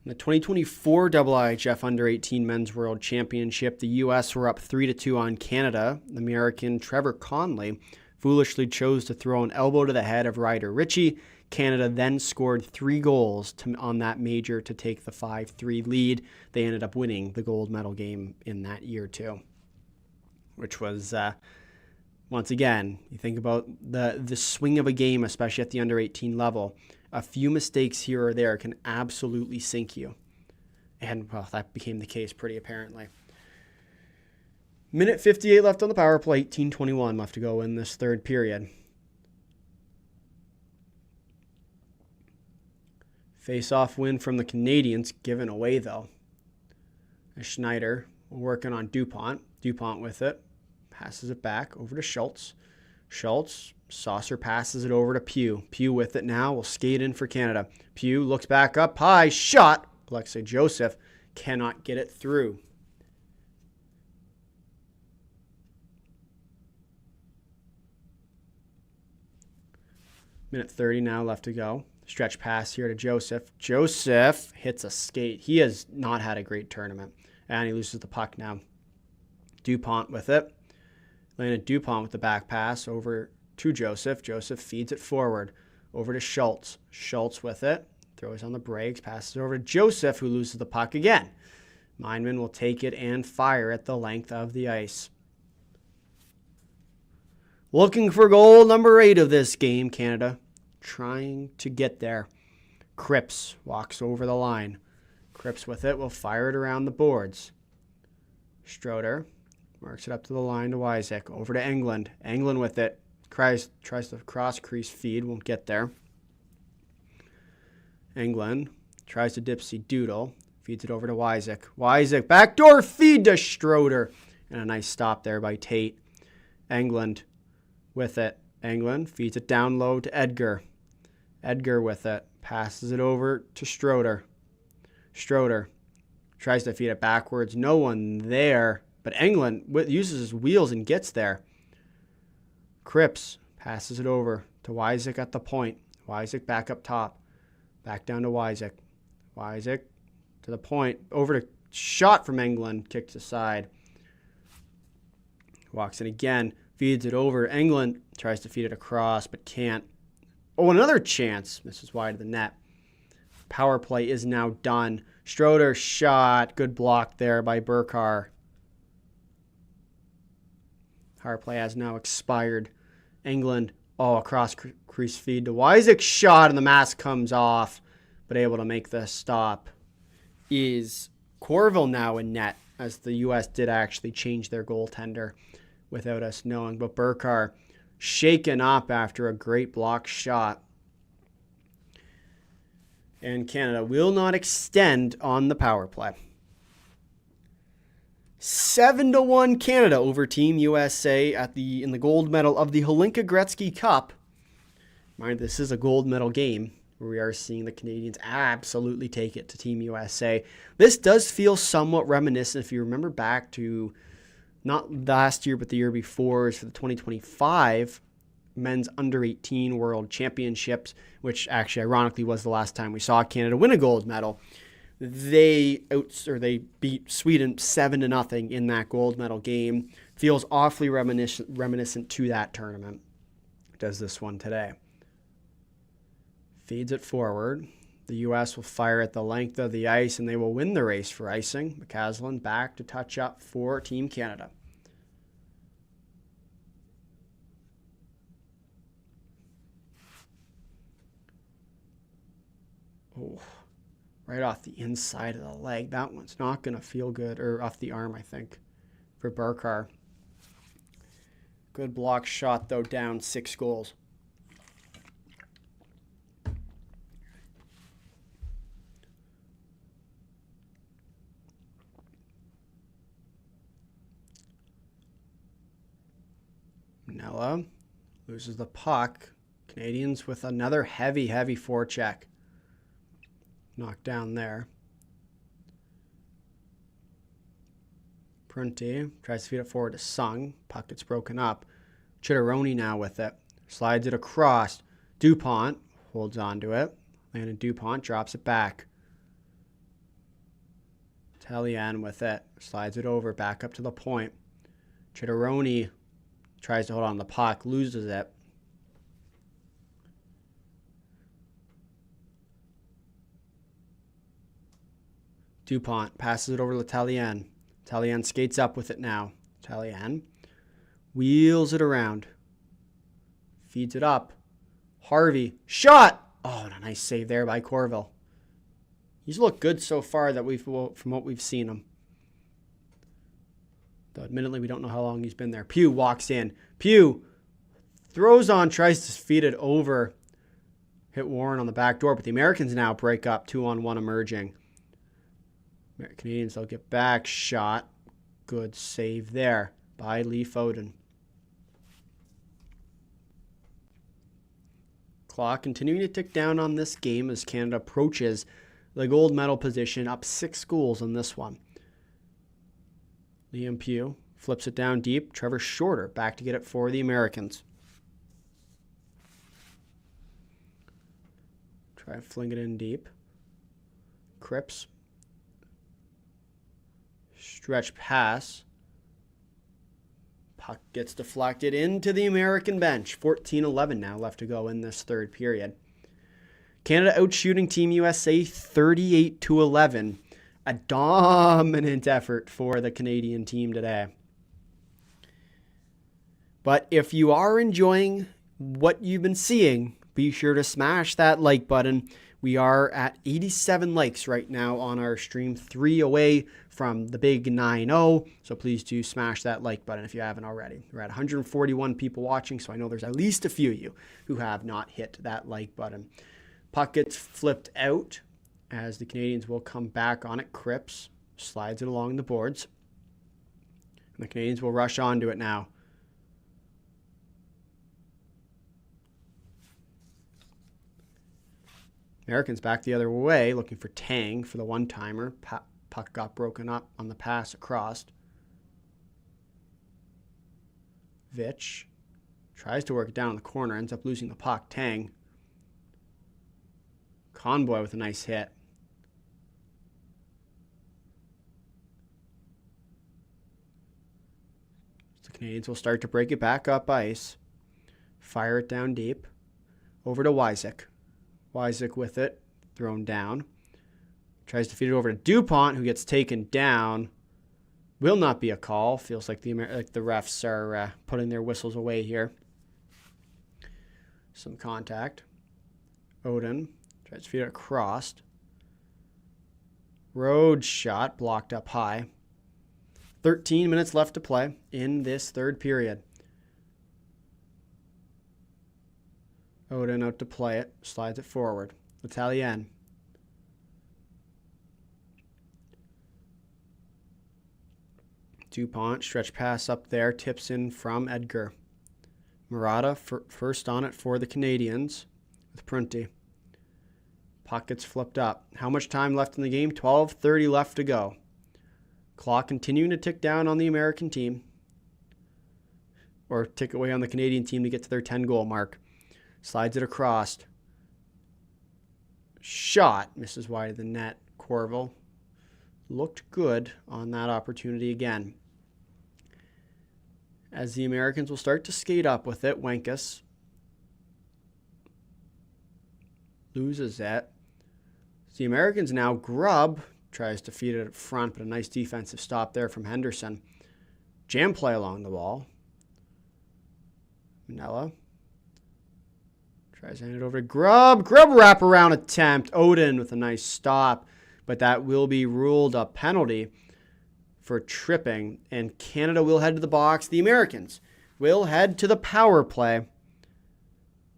In the 2024 IIHF Under-18 Men's World Championship, the U.S. were up 3-2 on Canada. American Trevor Conley foolishly chose to throw an elbow to the head of Ryder Ritchie. Canada then scored 3 goals on that major to take the 5-3 lead. They ended up winning the gold medal game in that year too, which was, once again, you think about the swing of a game, especially at the under-18 level. A few mistakes here or there can absolutely sink you. And, well, that became the case pretty apparently. Minute 58 left on the power play, 18:21 left to go in this third period. Face-off win from the Canadians, given away though. Schneider working on DuPont. DuPont with it. Passes it back over to Schultz. Schultz, saucer passes it over to Pugh. Pugh with it now, will skate in for Canada. Pugh looks back up high, shot. Alexei Joseph cannot get it through. Minute 30 now left to go. Stretch pass here to Joseph. Joseph hits a skate. He has not had a great tournament. And he loses the puck now. DuPont with it. Landon DuPont with the back pass over to Joseph. Joseph feeds it forward over to Schultz. Schultz with it. Throws on the brakes. Passes over to Joseph, who loses the puck again. Mindman will take it and fire at the length of the ice. Looking for goal number 8 of this game, Canada. Trying to get there. Cripps walks over the line. Cripps with it will fire it around the boards. Stroder marks it up to the line to Wycisk. Over to England. England with it. Tries to cross-crease feed. Won't get there. England tries to dipsy doodle. Feeds it over to Wycisk. Wycisk backdoor feed to Stroder. And a nice stop there by Tate. England with it. England feeds it down low to Edgar. Edgar with it. Passes it over to Stroder. Stroder tries to feed it backwards. No one there. But England uses his wheels and gets there. Cripps passes it over to Wycisk at the point. Wycisk back up top. Back down to Wycisk. Wycisk to the point. Over to shot from England. Kicked aside. Walks in again. Feeds it over. England tries to feed it across but can't. Oh, another chance. Misses wide of the net. Power play is now done. Stroder shot. Good block there by Burcar. Power play has now expired. England, across crease feed to Wycisk, shot, and the mask comes off, but able to make the stop is Corville now in net, as the U.S. did actually change their goaltender without us knowing. But Burcar shaken up after a great block shot. And Canada will not extend on the power play. 7-1 Canada over Team USA in the gold medal of the Hlinka Gretzky Cup. Mind, this is a gold medal game where we are seeing the Canadians absolutely take it to Team USA. This does feel somewhat reminiscent, if you remember back to not last year but the year before, for the 2025 men's under-18 World Championships, which actually ironically was the last time we saw Canada win a gold medal. They beat Sweden 7-0 in that gold medal game. Feels awfully reminiscent to that tournament. Does this one today. Feeds it forward. The U.S. will fire at the length of the ice, and they will win the race for icing. McCaslin back to touch up for Team Canada. Oh, right off the inside of the leg. That one's not going to feel good. Or off the arm, I think, for Burcar. Good block shot, though, down 6 goals. Manella loses the puck. Canadians with another heavy forecheck. Knocked down there. Prunty tries to feed it forward to Sung. Puck gets broken up. Chitteroni now with it. Slides it across. DuPont holds on to it. Landon DuPont drops it back. Talian with it. Slides it over. Back up to the point. Chitteroni tries to hold on the puck. Loses it. DuPont passes it over to Talian. Talian skates up with it now. Talian wheels it around. Feeds it up. Harvey. Shot! Oh, and a nice save there by Corville. He's looked good so far from what we've seen him. Though admittedly, we don't know how long he's been there. Pugh walks in. Pugh throws on, tries to feed it over. Hit Warren on the back door, but the Americans now break up. 2-on-1 emerging. Canadians, they'll get back. Shot. Good save there by Leif Oaten. Clock continuing to tick down on this game as Canada approaches the gold medal position, up 6 goals in this one. Liam Pugh flips it down deep. Trevor Shorter back to get it for the Americans. Try to fling it in deep. Cripps. Stretch pass. Puck gets deflected into the American bench. 14-11 now left to go in this third period. Canada outshooting Team USA 38-11. A dominant effort for the Canadian team today. But if you are enjoying what you've been seeing, be sure to smash that like button. We are at 87 likes right now on our stream, 3 away from the big 9-0. So please do smash that like button if you haven't already. We're at 141 people watching, so I know there's at least a few of you who have not hit that like button. Puck gets flipped out as the Canadians will come back on it. Cripps slides it along the boards. And the Canadians will rush onto it now. Americans back the other way, looking for Tang for the one-timer. Puck got broken up on the pass across. Veitch tries to work it down in the corner, ends up losing the puck. Tang. Conboy with a nice hit. The Canadians will start to break it back up ice. Fire it down deep. Over to Wycisk. Wycisk with it, thrown down. Tries to feed it over to DuPont, who gets taken down. Will not be a call. Feels like the refs are putting their whistles away here. Some contact. Oaten tries to feed it across. Road shot blocked up high. 13 minutes left to play in this third period. Oaten out to play it. Slides it forward. Italian. DuPont, stretch pass up there, tips in from Edgar. Murata first on it for the Canadians with Prunty. Puck gets flipped up. How much time left in the game? 12:30 left to go. Clock continuing to tick down on the American team. Or tick away on the Canadian team to get to their 10-goal mark. Slides it across. Shot. Misses wide of the net. Corville looked good on that opportunity again. As the Americans will start to skate up with it, Wycisk loses it. The Americans now grub, tries to feed it up front, but a nice defensive stop there from Henderson. Jam play along the wall. Manella tries to hand it over to Grubb. Grubb wraparound attempt. Oaten with a nice stop, but that will be ruled a penalty for tripping, and Canada will head to the box. The Americans will head to the power play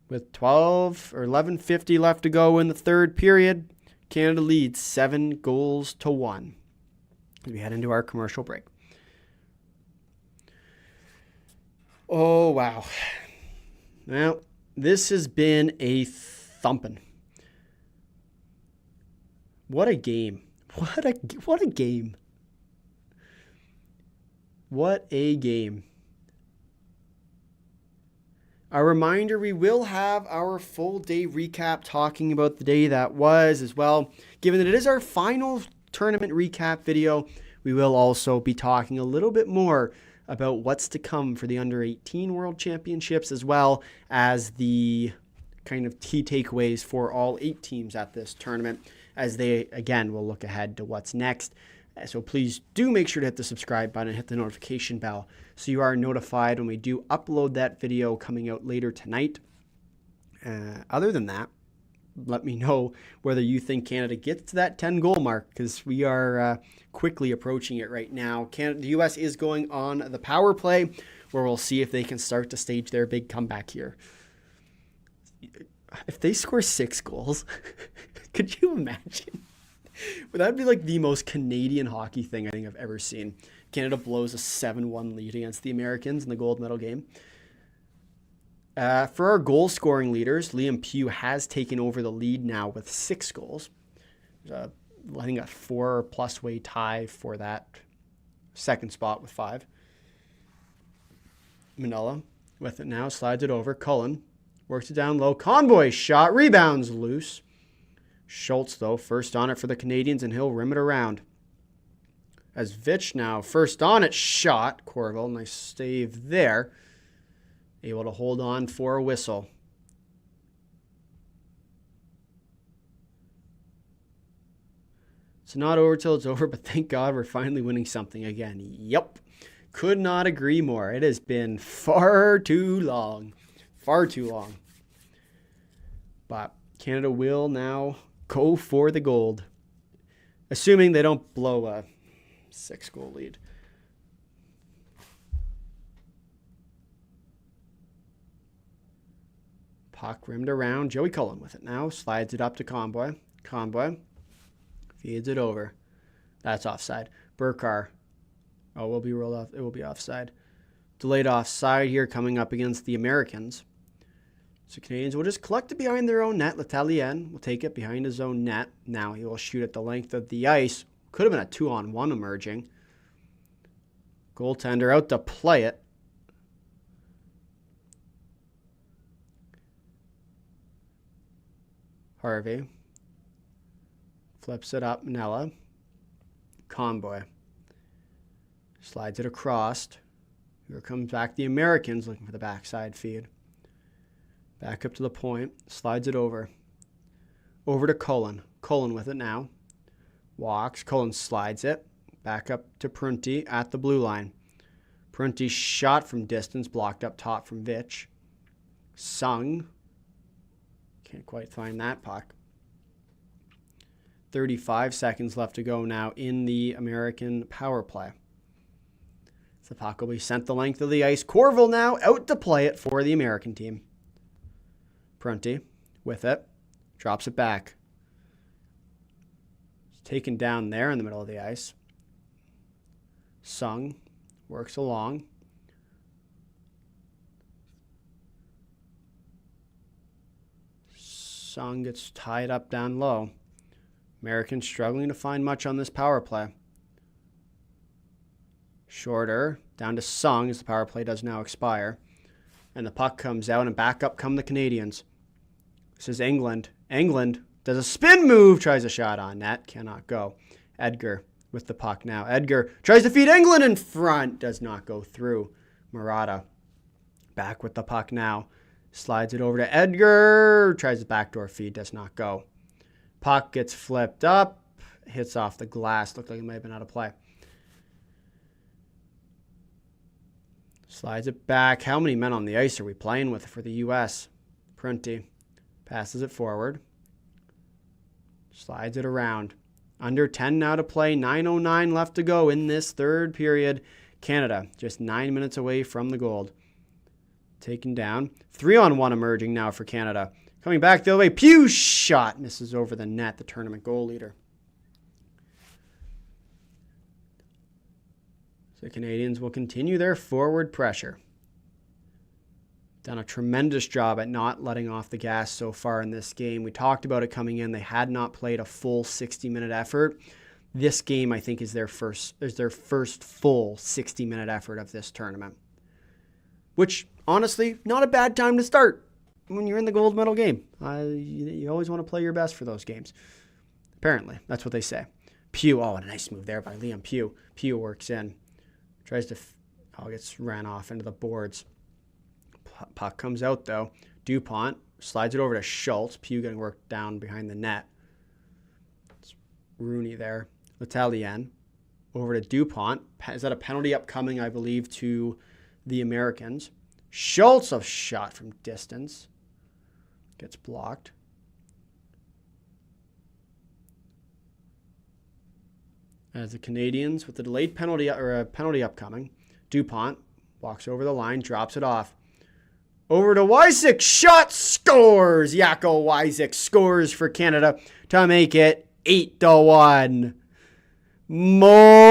with 11:50 left to go in the third period. Canada leads 7-1 as we head into our commercial break. Oh, wow. Well, this has been a thumping. What a game. What a game. What a game. A reminder, we will have our full day recap talking about the day that was as well. Given that it is our final tournament recap video, we will also be talking a little bit more about what's to come for the Under-18 World Championships, as well as the kind of key takeaways for all 8 teams at this tournament, as they, again, will look ahead to what's next. So please do make sure to hit the subscribe button and hit the notification bell so you are notified when we do upload that video coming out later tonight. Other than that, let me know whether you think Canada gets to that 10-goal mark, because we are quickly approaching it right now. The U.S. is going on the power play, where we'll see if they can start to stage their big comeback here. If they score 6 goals, could you imagine? Would that be like the most Canadian hockey thing I think I've ever seen? Canada blows a 7-1 lead against the Americans in the gold medal game. For our goal scoring leaders, Liam Pugh has taken over the lead now with 6 goals. I think a 4+ way tie for that second spot with 5. Manella with it now, slides it over. Cullen works it down low. Convoy shot, rebounds loose. Schultz, though, first on it for the Canadians, and he'll rim it around. As Veitch now first on it, shot. Corville, nice save there. Able to hold on for a whistle. It's not over till it's over, but thank God we're finally winning something again. Yep. Could not agree more. It has been far too long. Far too long. But Canada will now go for the gold, assuming they don't blow a 6-goal lead. Puck rimmed around. Joey Cullen with it now. Slides it up to Convoy. Convoy feeds it over. That's offside. Burcar. Oh, will be rolled off. It will be offside. Delayed offside here coming up against the Americans. So Canadians will just collect it behind their own net. L'Italien will take it behind his own net. Now he will shoot at the length of the ice. Could have been a 2-on-1 emerging. Goaltender out to play it. Harvey flips it up. Manella. Convoy slides it across. Here comes back the Americans looking for the backside feed. Back up to the point. Slides it over. Over to Cullen. Cullen with it now. Walks. Cullen slides it. Back up to Prunty at the blue line. Prunty shot from distance, blocked up top from Veitch. Sung. Can't quite find that puck. 35 seconds left to go now in the American power play. The puck will be sent the length of the ice. Corville now out to play it for the American team. Prunty with it. Drops it back. It's taken down there in the middle of the ice. Sung works along. Sung gets tied up down low. Americans struggling to find much on this power play. Shorter, down to Sung as the power play does now expire. And the puck comes out, and back up come the Canadians. This is England. England does a spin move, tries a shot on net, cannot go. Edgar with the puck now. Edgar tries to feed England in front, does not go through. Murata back with the puck now. Slides it over to Edgar, tries the backdoor feed, does not go. Puck gets flipped up, hits off the glass. Looked like it might have been out of play. Slides it back. How many men on the ice are we playing with for the U.S.? Prunty passes it forward. Slides it around. Under 10 now to play. 9:09 left to go in this third period. Canada just 9 minutes away from the gold. Taken down. 3-on-1 emerging now for Canada. Coming back the other way. Pugh shot. Misses over the net. The tournament goal leader. The Canadians will continue their forward pressure. Done a tremendous job at not letting off the gas so far in this game. We talked about it coming in. They had not played a full 60-minute effort. This game, I think, is their first full 60-minute effort of this tournament. Which, honestly, not a bad time to start when you're in the gold medal game. You always want to play your best for those games. Apparently, that's what they say. Pugh, a nice move there by Liam Pugh. Pugh works in. Tries to, gets ran off into the boards. Puck comes out, though. DuPont slides it over to Schultz. Pugh getting worked down behind the net. It's Rooney there. L'Italien over to DuPont. Is that a penalty upcoming, I believe, to the Americans? Schultz, a shot from distance. Gets blocked. As the Canadians with the delayed penalty or a penalty upcoming. DuPont walks over the line, drops it off. Over to Wycisk, shot, scores! Jaakko Wycisk scores for Canada to make it 8-1. More!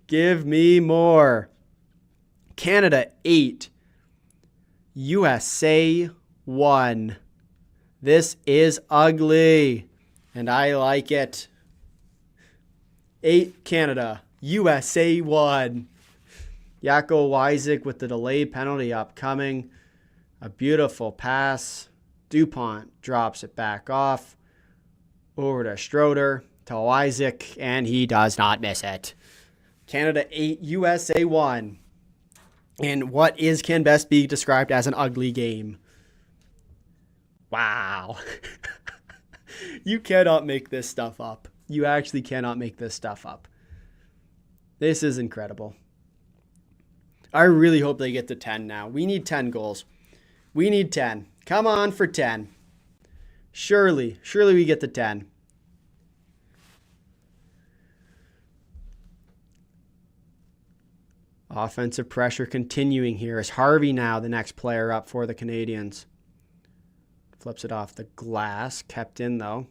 Give me more. Canada 8. USA 1. This is ugly. And I like it. 8 Canada. USA 1. Jaakko Wycisk with the delayed penalty upcoming. A beautiful pass. DuPont drops it back off. Over to Schroeder. To Wycisk. And he does not miss it. Canada 8. USA 1. And what can best be described as an ugly game. Wow. You cannot make this stuff up. You actually cannot make this stuff up. This is incredible. I really hope they get to 10 now. We need 10 goals. We need 10. Come on for 10. Surely we get to 10. Offensive pressure continuing here as Harvey now the next player up for the Canadians. Flips it off the glass. Kept in, though.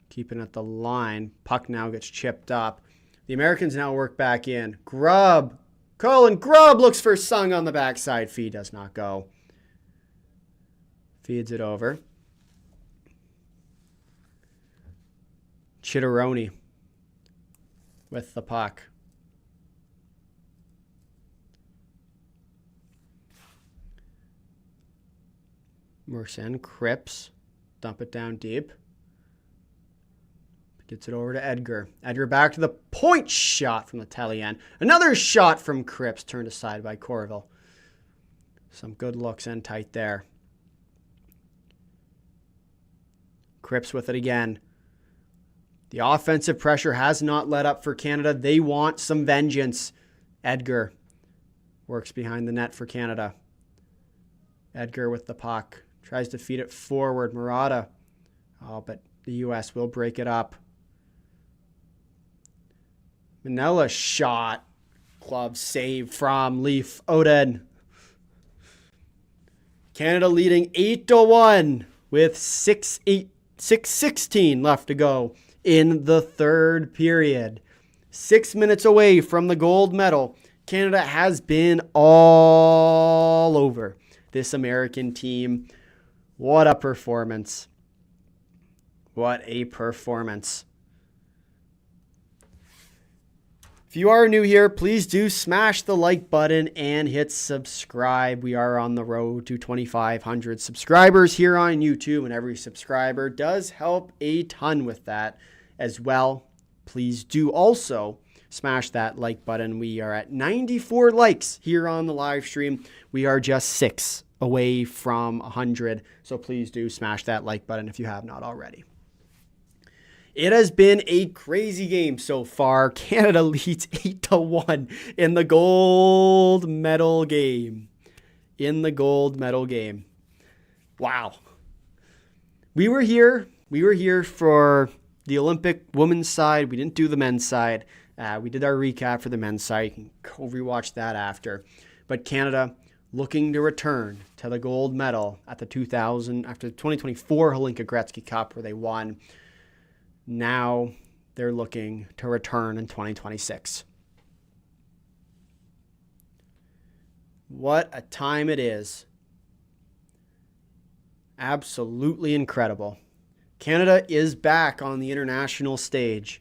Keeping at the line. Puck now gets chipped up. The Americans now work back in. Grubb. Colin Grubb looks for Sung on the backside. Feed does not go. Feeds it over. Chitteroni with the puck. Merson, Cripps, dump it down deep. Gets it over to Edgar. Edgar back to the point shot from L'Italien. Another shot from Cripps, turned aside by Corville. Some good looks in tight there. Cripps with it again. The offensive pressure has not let up for Canada. They want some vengeance. Edgar works behind the net for Canada. Edgar with the puck. Tries to feed it forward. Murata. Oh, but the U.S. will break it up. Manila shot. Glove save from Leif Oaten. Canada leading 8-1 with 6:16 left to go in the third period. 6 minutes away from the gold medal. Canada has been all over this American team. What a performance. What a performance. If you are new here, please do smash the like button and hit subscribe. We are on the road to 2,500 subscribers here on YouTube, and every subscriber does help a ton with that as well. Please do also smash that like button. We are at 94 likes here on the live stream. We are just 6 away from 100, so please do smash that like button if you have not already. It has been a crazy game so far. Canada leads 8-1 in the gold medal game. Wow. We were here for the Olympic women's side. We didn't do the men's side. We did our recap for the men's side. You can go rewatch that after. But Canada looking to return to the gold medal at the 2024 Hlinka Gretzky Cup, where they won. Now they're looking to return in 2026. What a time it is. Absolutely incredible. Canada is back on the international stage.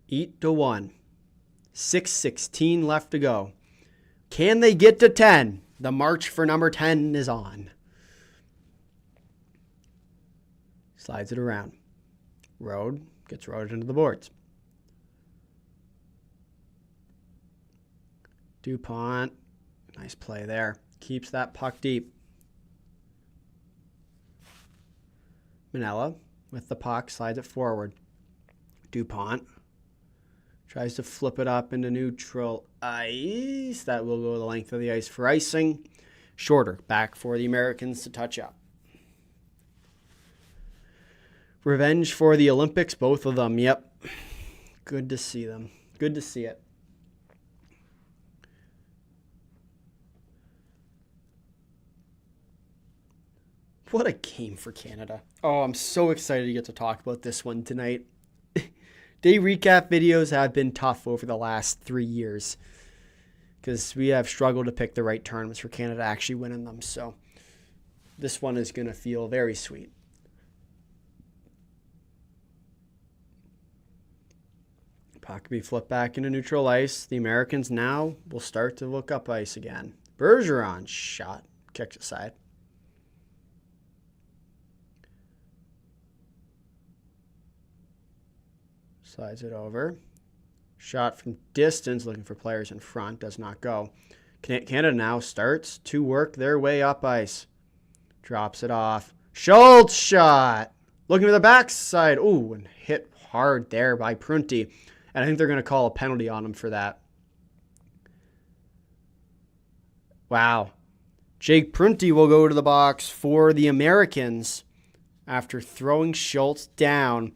Eight to 1. 6:16 left to go. Can they get to 10? The march for number 10 is on. Slides it around. Road gets roaded into the boards. DuPont, nice play there. Keeps that puck deep. Manila with the puck, slides it forward. DuPont tries to flip it up into neutral ice. That will go the length of the ice for icing. Shorter, back for the Americans to touch up. Revenge for the Olympics, both of them. Yep. Good to see them. Good to see it. What a game for Canada. Oh, I'm so excited to get to talk about this one tonight. Day recap videos have been tough over the last 3 years because we have struggled to pick the right tournaments for Canada actually winning them. So this one is going to feel very sweet. Puck can be flipped back into neutral ice. The Americans now will start to look up ice again. Bergeron shot, kicked aside. Slides it over. Shot from distance, looking for players in front, does not go. Canada now starts to work their way up ice. Drops it off. Schultz shot. Looking to the backside. Ooh, and hit hard there by Prunty. And I think they're going to call a penalty on him for that. Wow. Jake Prunty will go to the box for the Americans after throwing Schultz down.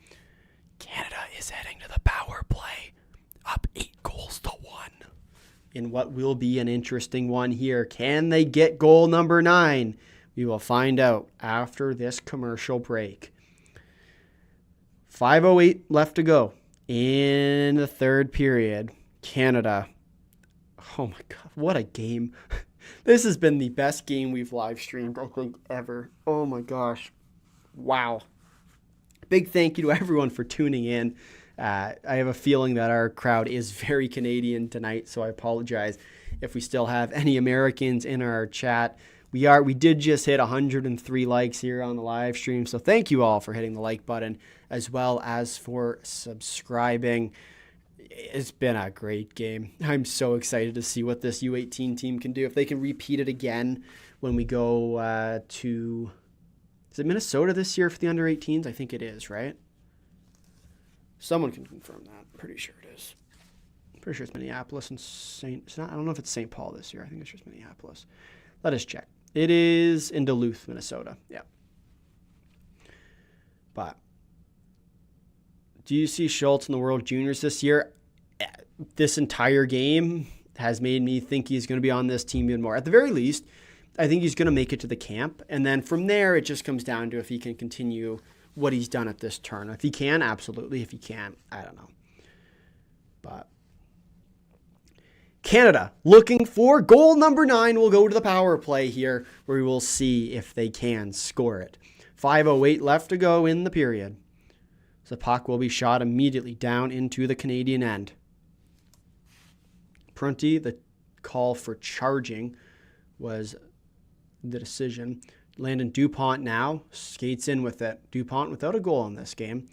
Canada is heading to the power play, up 8-1 in what will be an interesting one here. Can they get goal number 9? We will find out after this commercial break. 5:08 left to go in the third period. Canada. Oh my God, what a game. This has been the best game we've live streamed, I think, ever. Oh my gosh. Wow. Big thank you to everyone for tuning in. I have a feeling that our crowd is very Canadian tonight, so I apologize if we still have any Americans in our chat. We did just hit 103 likes here on the live stream, so thank you all for hitting the like button as well as for subscribing. It's been a great game. I'm so excited to see what this U18 team can do. If they can repeat it again when we go to... Is it Minnesota this year for the under-18s? I think it is, right? Someone can confirm that. I'm pretty sure it is. I'm pretty sure it's Minneapolis and St. I don't know if it's St. Paul this year. I think it's just Minneapolis. Let us check. It is in Duluth, Minnesota. Yeah. But do you see Schultz in the World Juniors this year? This entire game has made me think he's going to be on this team even more. At the very least, I think he's going to make it to the camp. And then from there, it just comes down to if he can continue what he's done at this turn. If he can, absolutely. If he can't, I don't know. But Canada looking for goal number 9. We'll go to the power play here where we will see if they can score it. 5:08 left to go in the period. So the puck will be shot immediately down into the Canadian end. Prunty, the call for charging was the decision. Landon DuPont now skates in with it. DuPont without a goal in this game.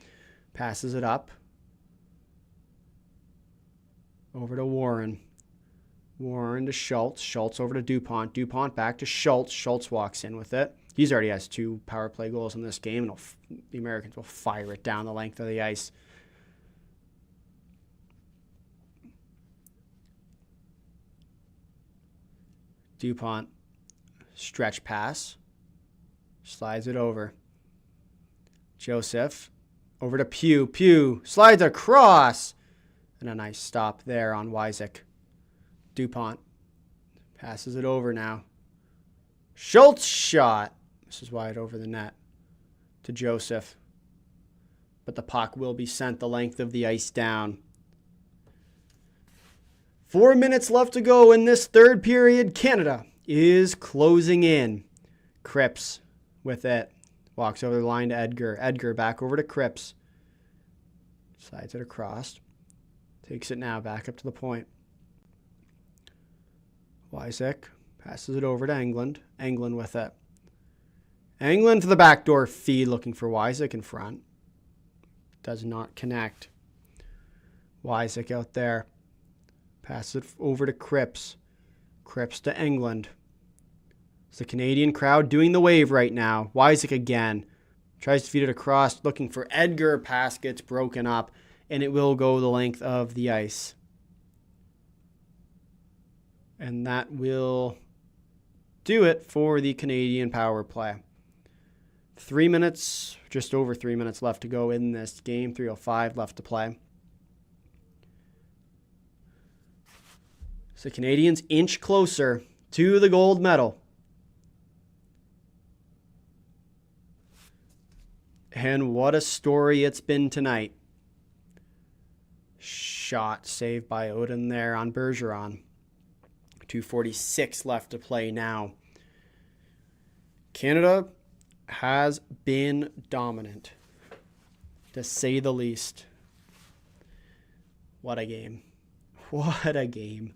Passes it up. Over to Warren. Warren to Schultz. Schultz over to DuPont. DuPont back to Schultz. Schultz walks in with it. He's already has 2 power play goals in this game, and the Americans will fire it down the length of the ice. DuPont, stretch pass, slides it over. Joseph, over to Pugh. Pugh slides across, and a nice stop there on Wycisk. DuPont passes it over now. Schultz shot. This is wide over the net to Joseph. But the puck will be sent the length of the ice down. 4 minutes left to go in this third period. Canada is closing in. Cripps with it. Walks over the line to Edgar. Edgar back over to Cripps. Slides it across. Takes it now back up to the point. Wycisk passes it over to England. England with it. England to the backdoor feed looking for Wycisk in front. Does not connect. Wycisk out there. Passes it over to Cripps. Cripps to England. It's the Canadian crowd doing the wave right now. Wycisk again. Tries to feed it across, looking for Edgar. Pass gets broken up, and it will go the length of the ice. And that will do it for the Canadian power play. 3 minutes, just over 3 minutes left to go in this game. 3:05 left to play. So the Canadians inch closer to the gold medal. And what a story it's been tonight. Shot saved by Oaten there on Bergeron. 2:46 left to play now. Canada has been dominant, to say the least. What a game. What a game.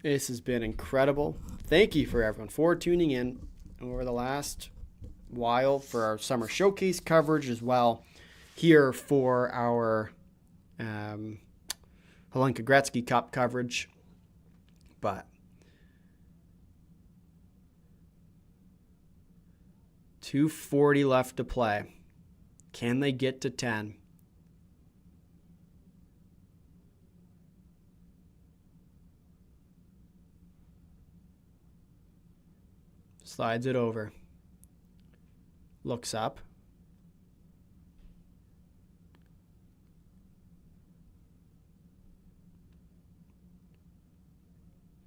This has been incredible. Thank you for everyone for tuning in over the last while for our summer showcase coverage as well. Here for our Hlinka Gretzky Cup coverage. But 2:40 left to play. Can they get to 10? Slides it over. Looks up.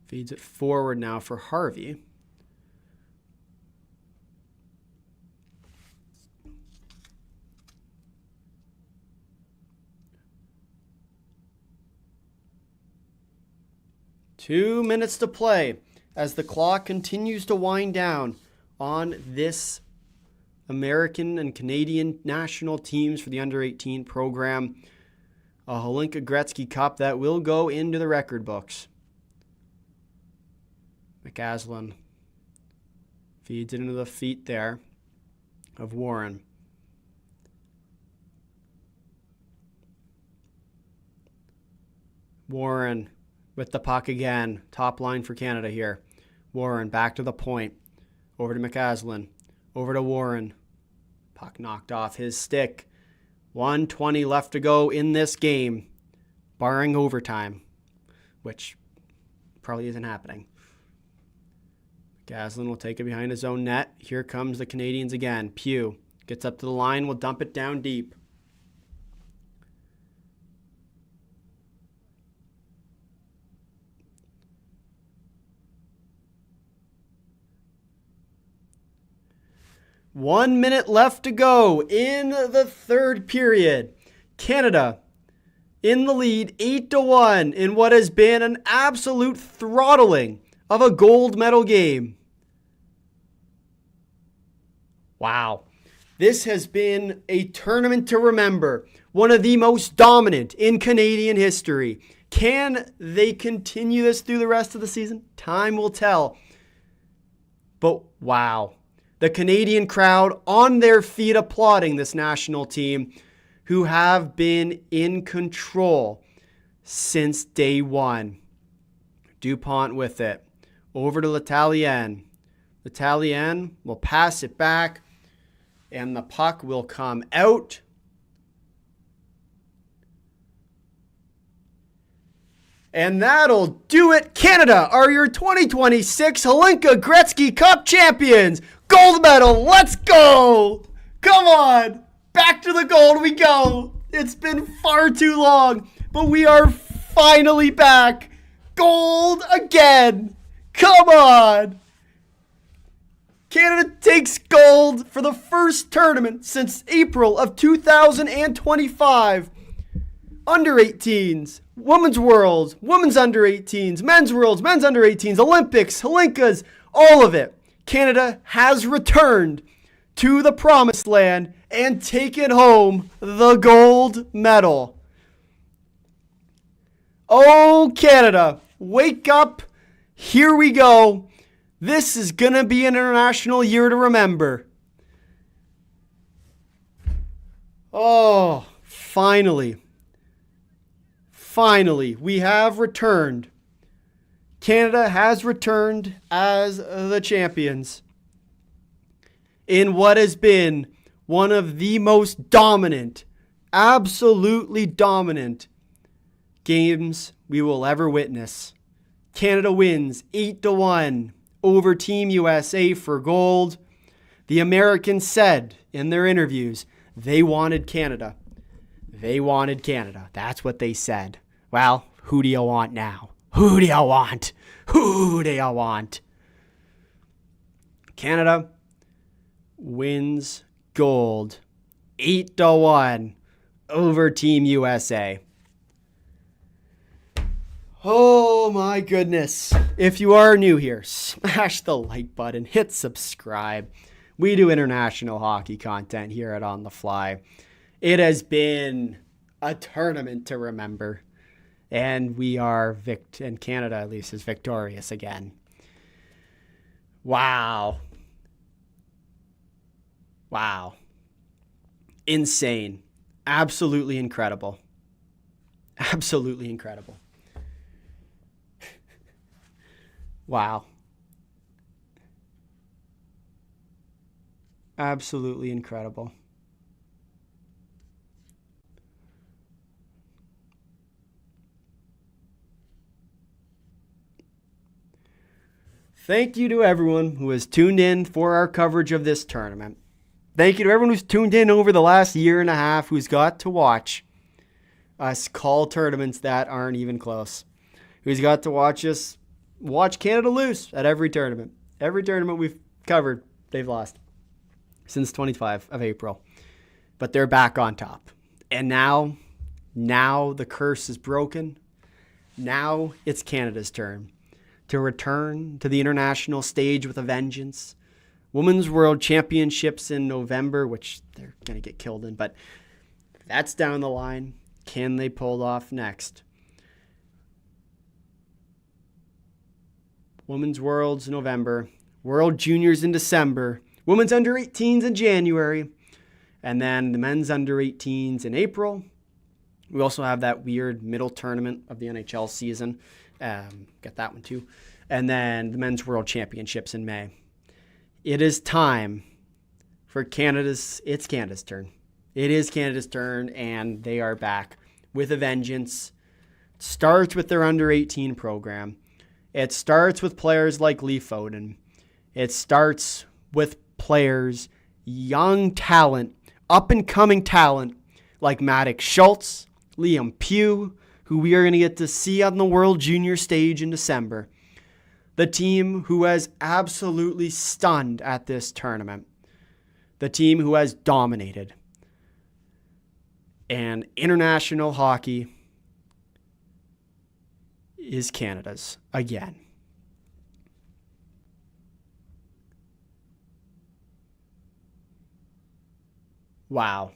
Feeds it forward now for Harvey. Two minutes to play as the clock continues to wind down on this American and Canadian national teams for the under-18 program. A Hlinka Gretzky Cup that will go into the record books. McAslin feeds it into the feet there of Warren. Warren with the puck again. Top line for Canada here. Warren back to the point. Over to McCaslin. Over to Warren. Puck knocked off his stick. 1:20 left to go in this game, barring overtime, which probably isn't happening. McCaslin will take it behind his own net. Here comes the Canadians again. Pugh gets up to the line, will dump it down deep. One minute left to go in the third period. Canada in the lead 8-1 in what has been an absolute throttling of a gold medal game. Wow. This has been a tournament to remember. One of the most dominant in Canadian history. Can they continue this through the rest of the season? Time will tell. But wow. The Canadian crowd on their feet applauding this national team who have been in control since day one. DuPont with it. Over to L'Italien. L'Italien will pass it back and the puck will come out. And that'll do it. Canada are your 2026 Hlinka Gretzky Cup champions. Gold medal, let's go! Come on! Back to the gold we go! It's been far too long, but we are finally back! Gold again! Come on! Canada takes gold for the first tournament since April of 2025. Under 18s, Women's Worlds, Women's Under 18s, Men's Worlds, Men's Under 18s, Olympics, Hlinkas, all of it. Canada has returned to the promised land and taken home the gold medal. Oh, Canada, wake up. Here we go. This is going to be an international year to remember. Oh, finally. Finally, we have returned. Canada has returned as the champions in what has been one of the most dominant, absolutely dominant games we will ever witness. Canada wins 8-1 over Team USA for gold. The Americans said in their interviews they wanted Canada. They wanted Canada. That's what they said. Well, who do you want now? Who do you want? Who do you want? Canada wins gold 8-1 over Team USA. Oh my goodness. If you are new here, smash the like button, hit subscribe. We do international hockey content here at On the Fly. It has been a tournament to remember. And we are, and Canada at least, is victorious again. Wow. Wow. Insane. Absolutely incredible. Absolutely incredible. Wow. Absolutely incredible. Thank you to everyone who has tuned in for our coverage of this tournament. Thank you to everyone who's tuned in over the last year and a half who's got to watch us call tournaments that aren't even close. Who's got to watch us watch Canada lose at every tournament. Every tournament we've covered, they've lost since 25 of April. But they're back on top. And now the curse is broken. Now it's Canada's turn to return to the international stage with a vengeance. Women's World Championships in November, which they're going to get killed in, but that's down the line. Can they pull off next? Women's Worlds in November, World Juniors in December, Women's Under 18s in January, and then the Men's Under 18s in April, We also have that weird middle tournament of the NHL season. Get that one too. And then the Men's World Championships in May. It is time for Canada's turn. It is Canada's turn, and they are back with a vengeance. It starts with their under-18 program. It starts with players like Leif Oaten. It starts with players, young talent, up-and-coming talent, like Malik Schultz, Liam Pugh, who we are going to get to see on the World Junior stage in December. The team who has absolutely stunned at this tournament. The team who has dominated. And international hockey is Canada's again. Wow.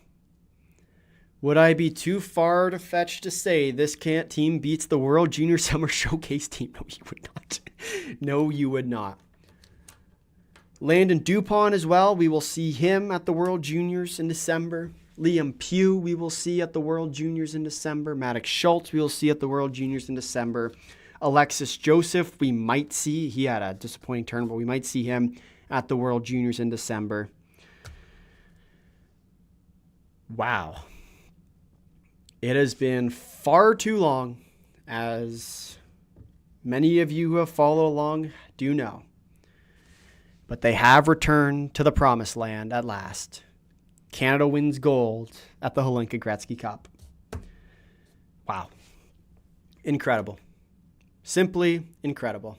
Would I be too far to fetch to say this team beats the World Junior Summer Showcase team? No, you would not. No, you would not. Landon DuPont as well. We will see him at the World Juniors in December. Liam Pugh we will see at the World Juniors in December. Malik Schultz we will see at the World Juniors in December. Alexis Joseph we might see. He had a disappointing turn, but we might see him at the World Juniors in December. Wow. It has been far too long, as many of you who have followed along do know. But they have returned to the promised land at last. Canada wins gold at the Hlinka Gretzky Cup. Wow. Incredible. Simply incredible.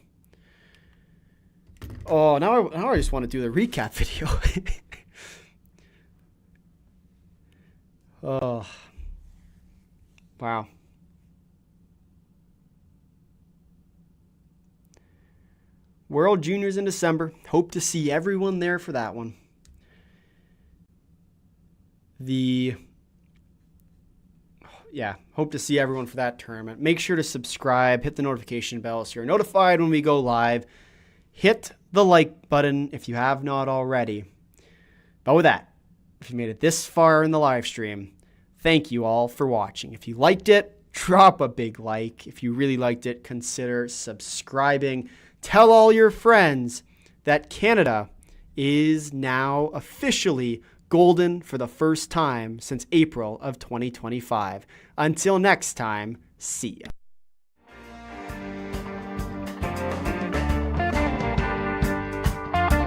Oh, now I just want to do the recap video. Oh. Wow. World Juniors in December. Hope to see everyone there for that one. Hope to see everyone for that tournament. Make sure to subscribe, hit the notification bell so you're notified when we go live. Hit the like button if you have not already. But with that, if you made it this far in the live stream, thank you all for watching. If you liked it, drop a big like. If you really liked it, consider subscribing. Tell all your friends that Canada is now officially golden for the first time since April of 2025. Until next time, see ya.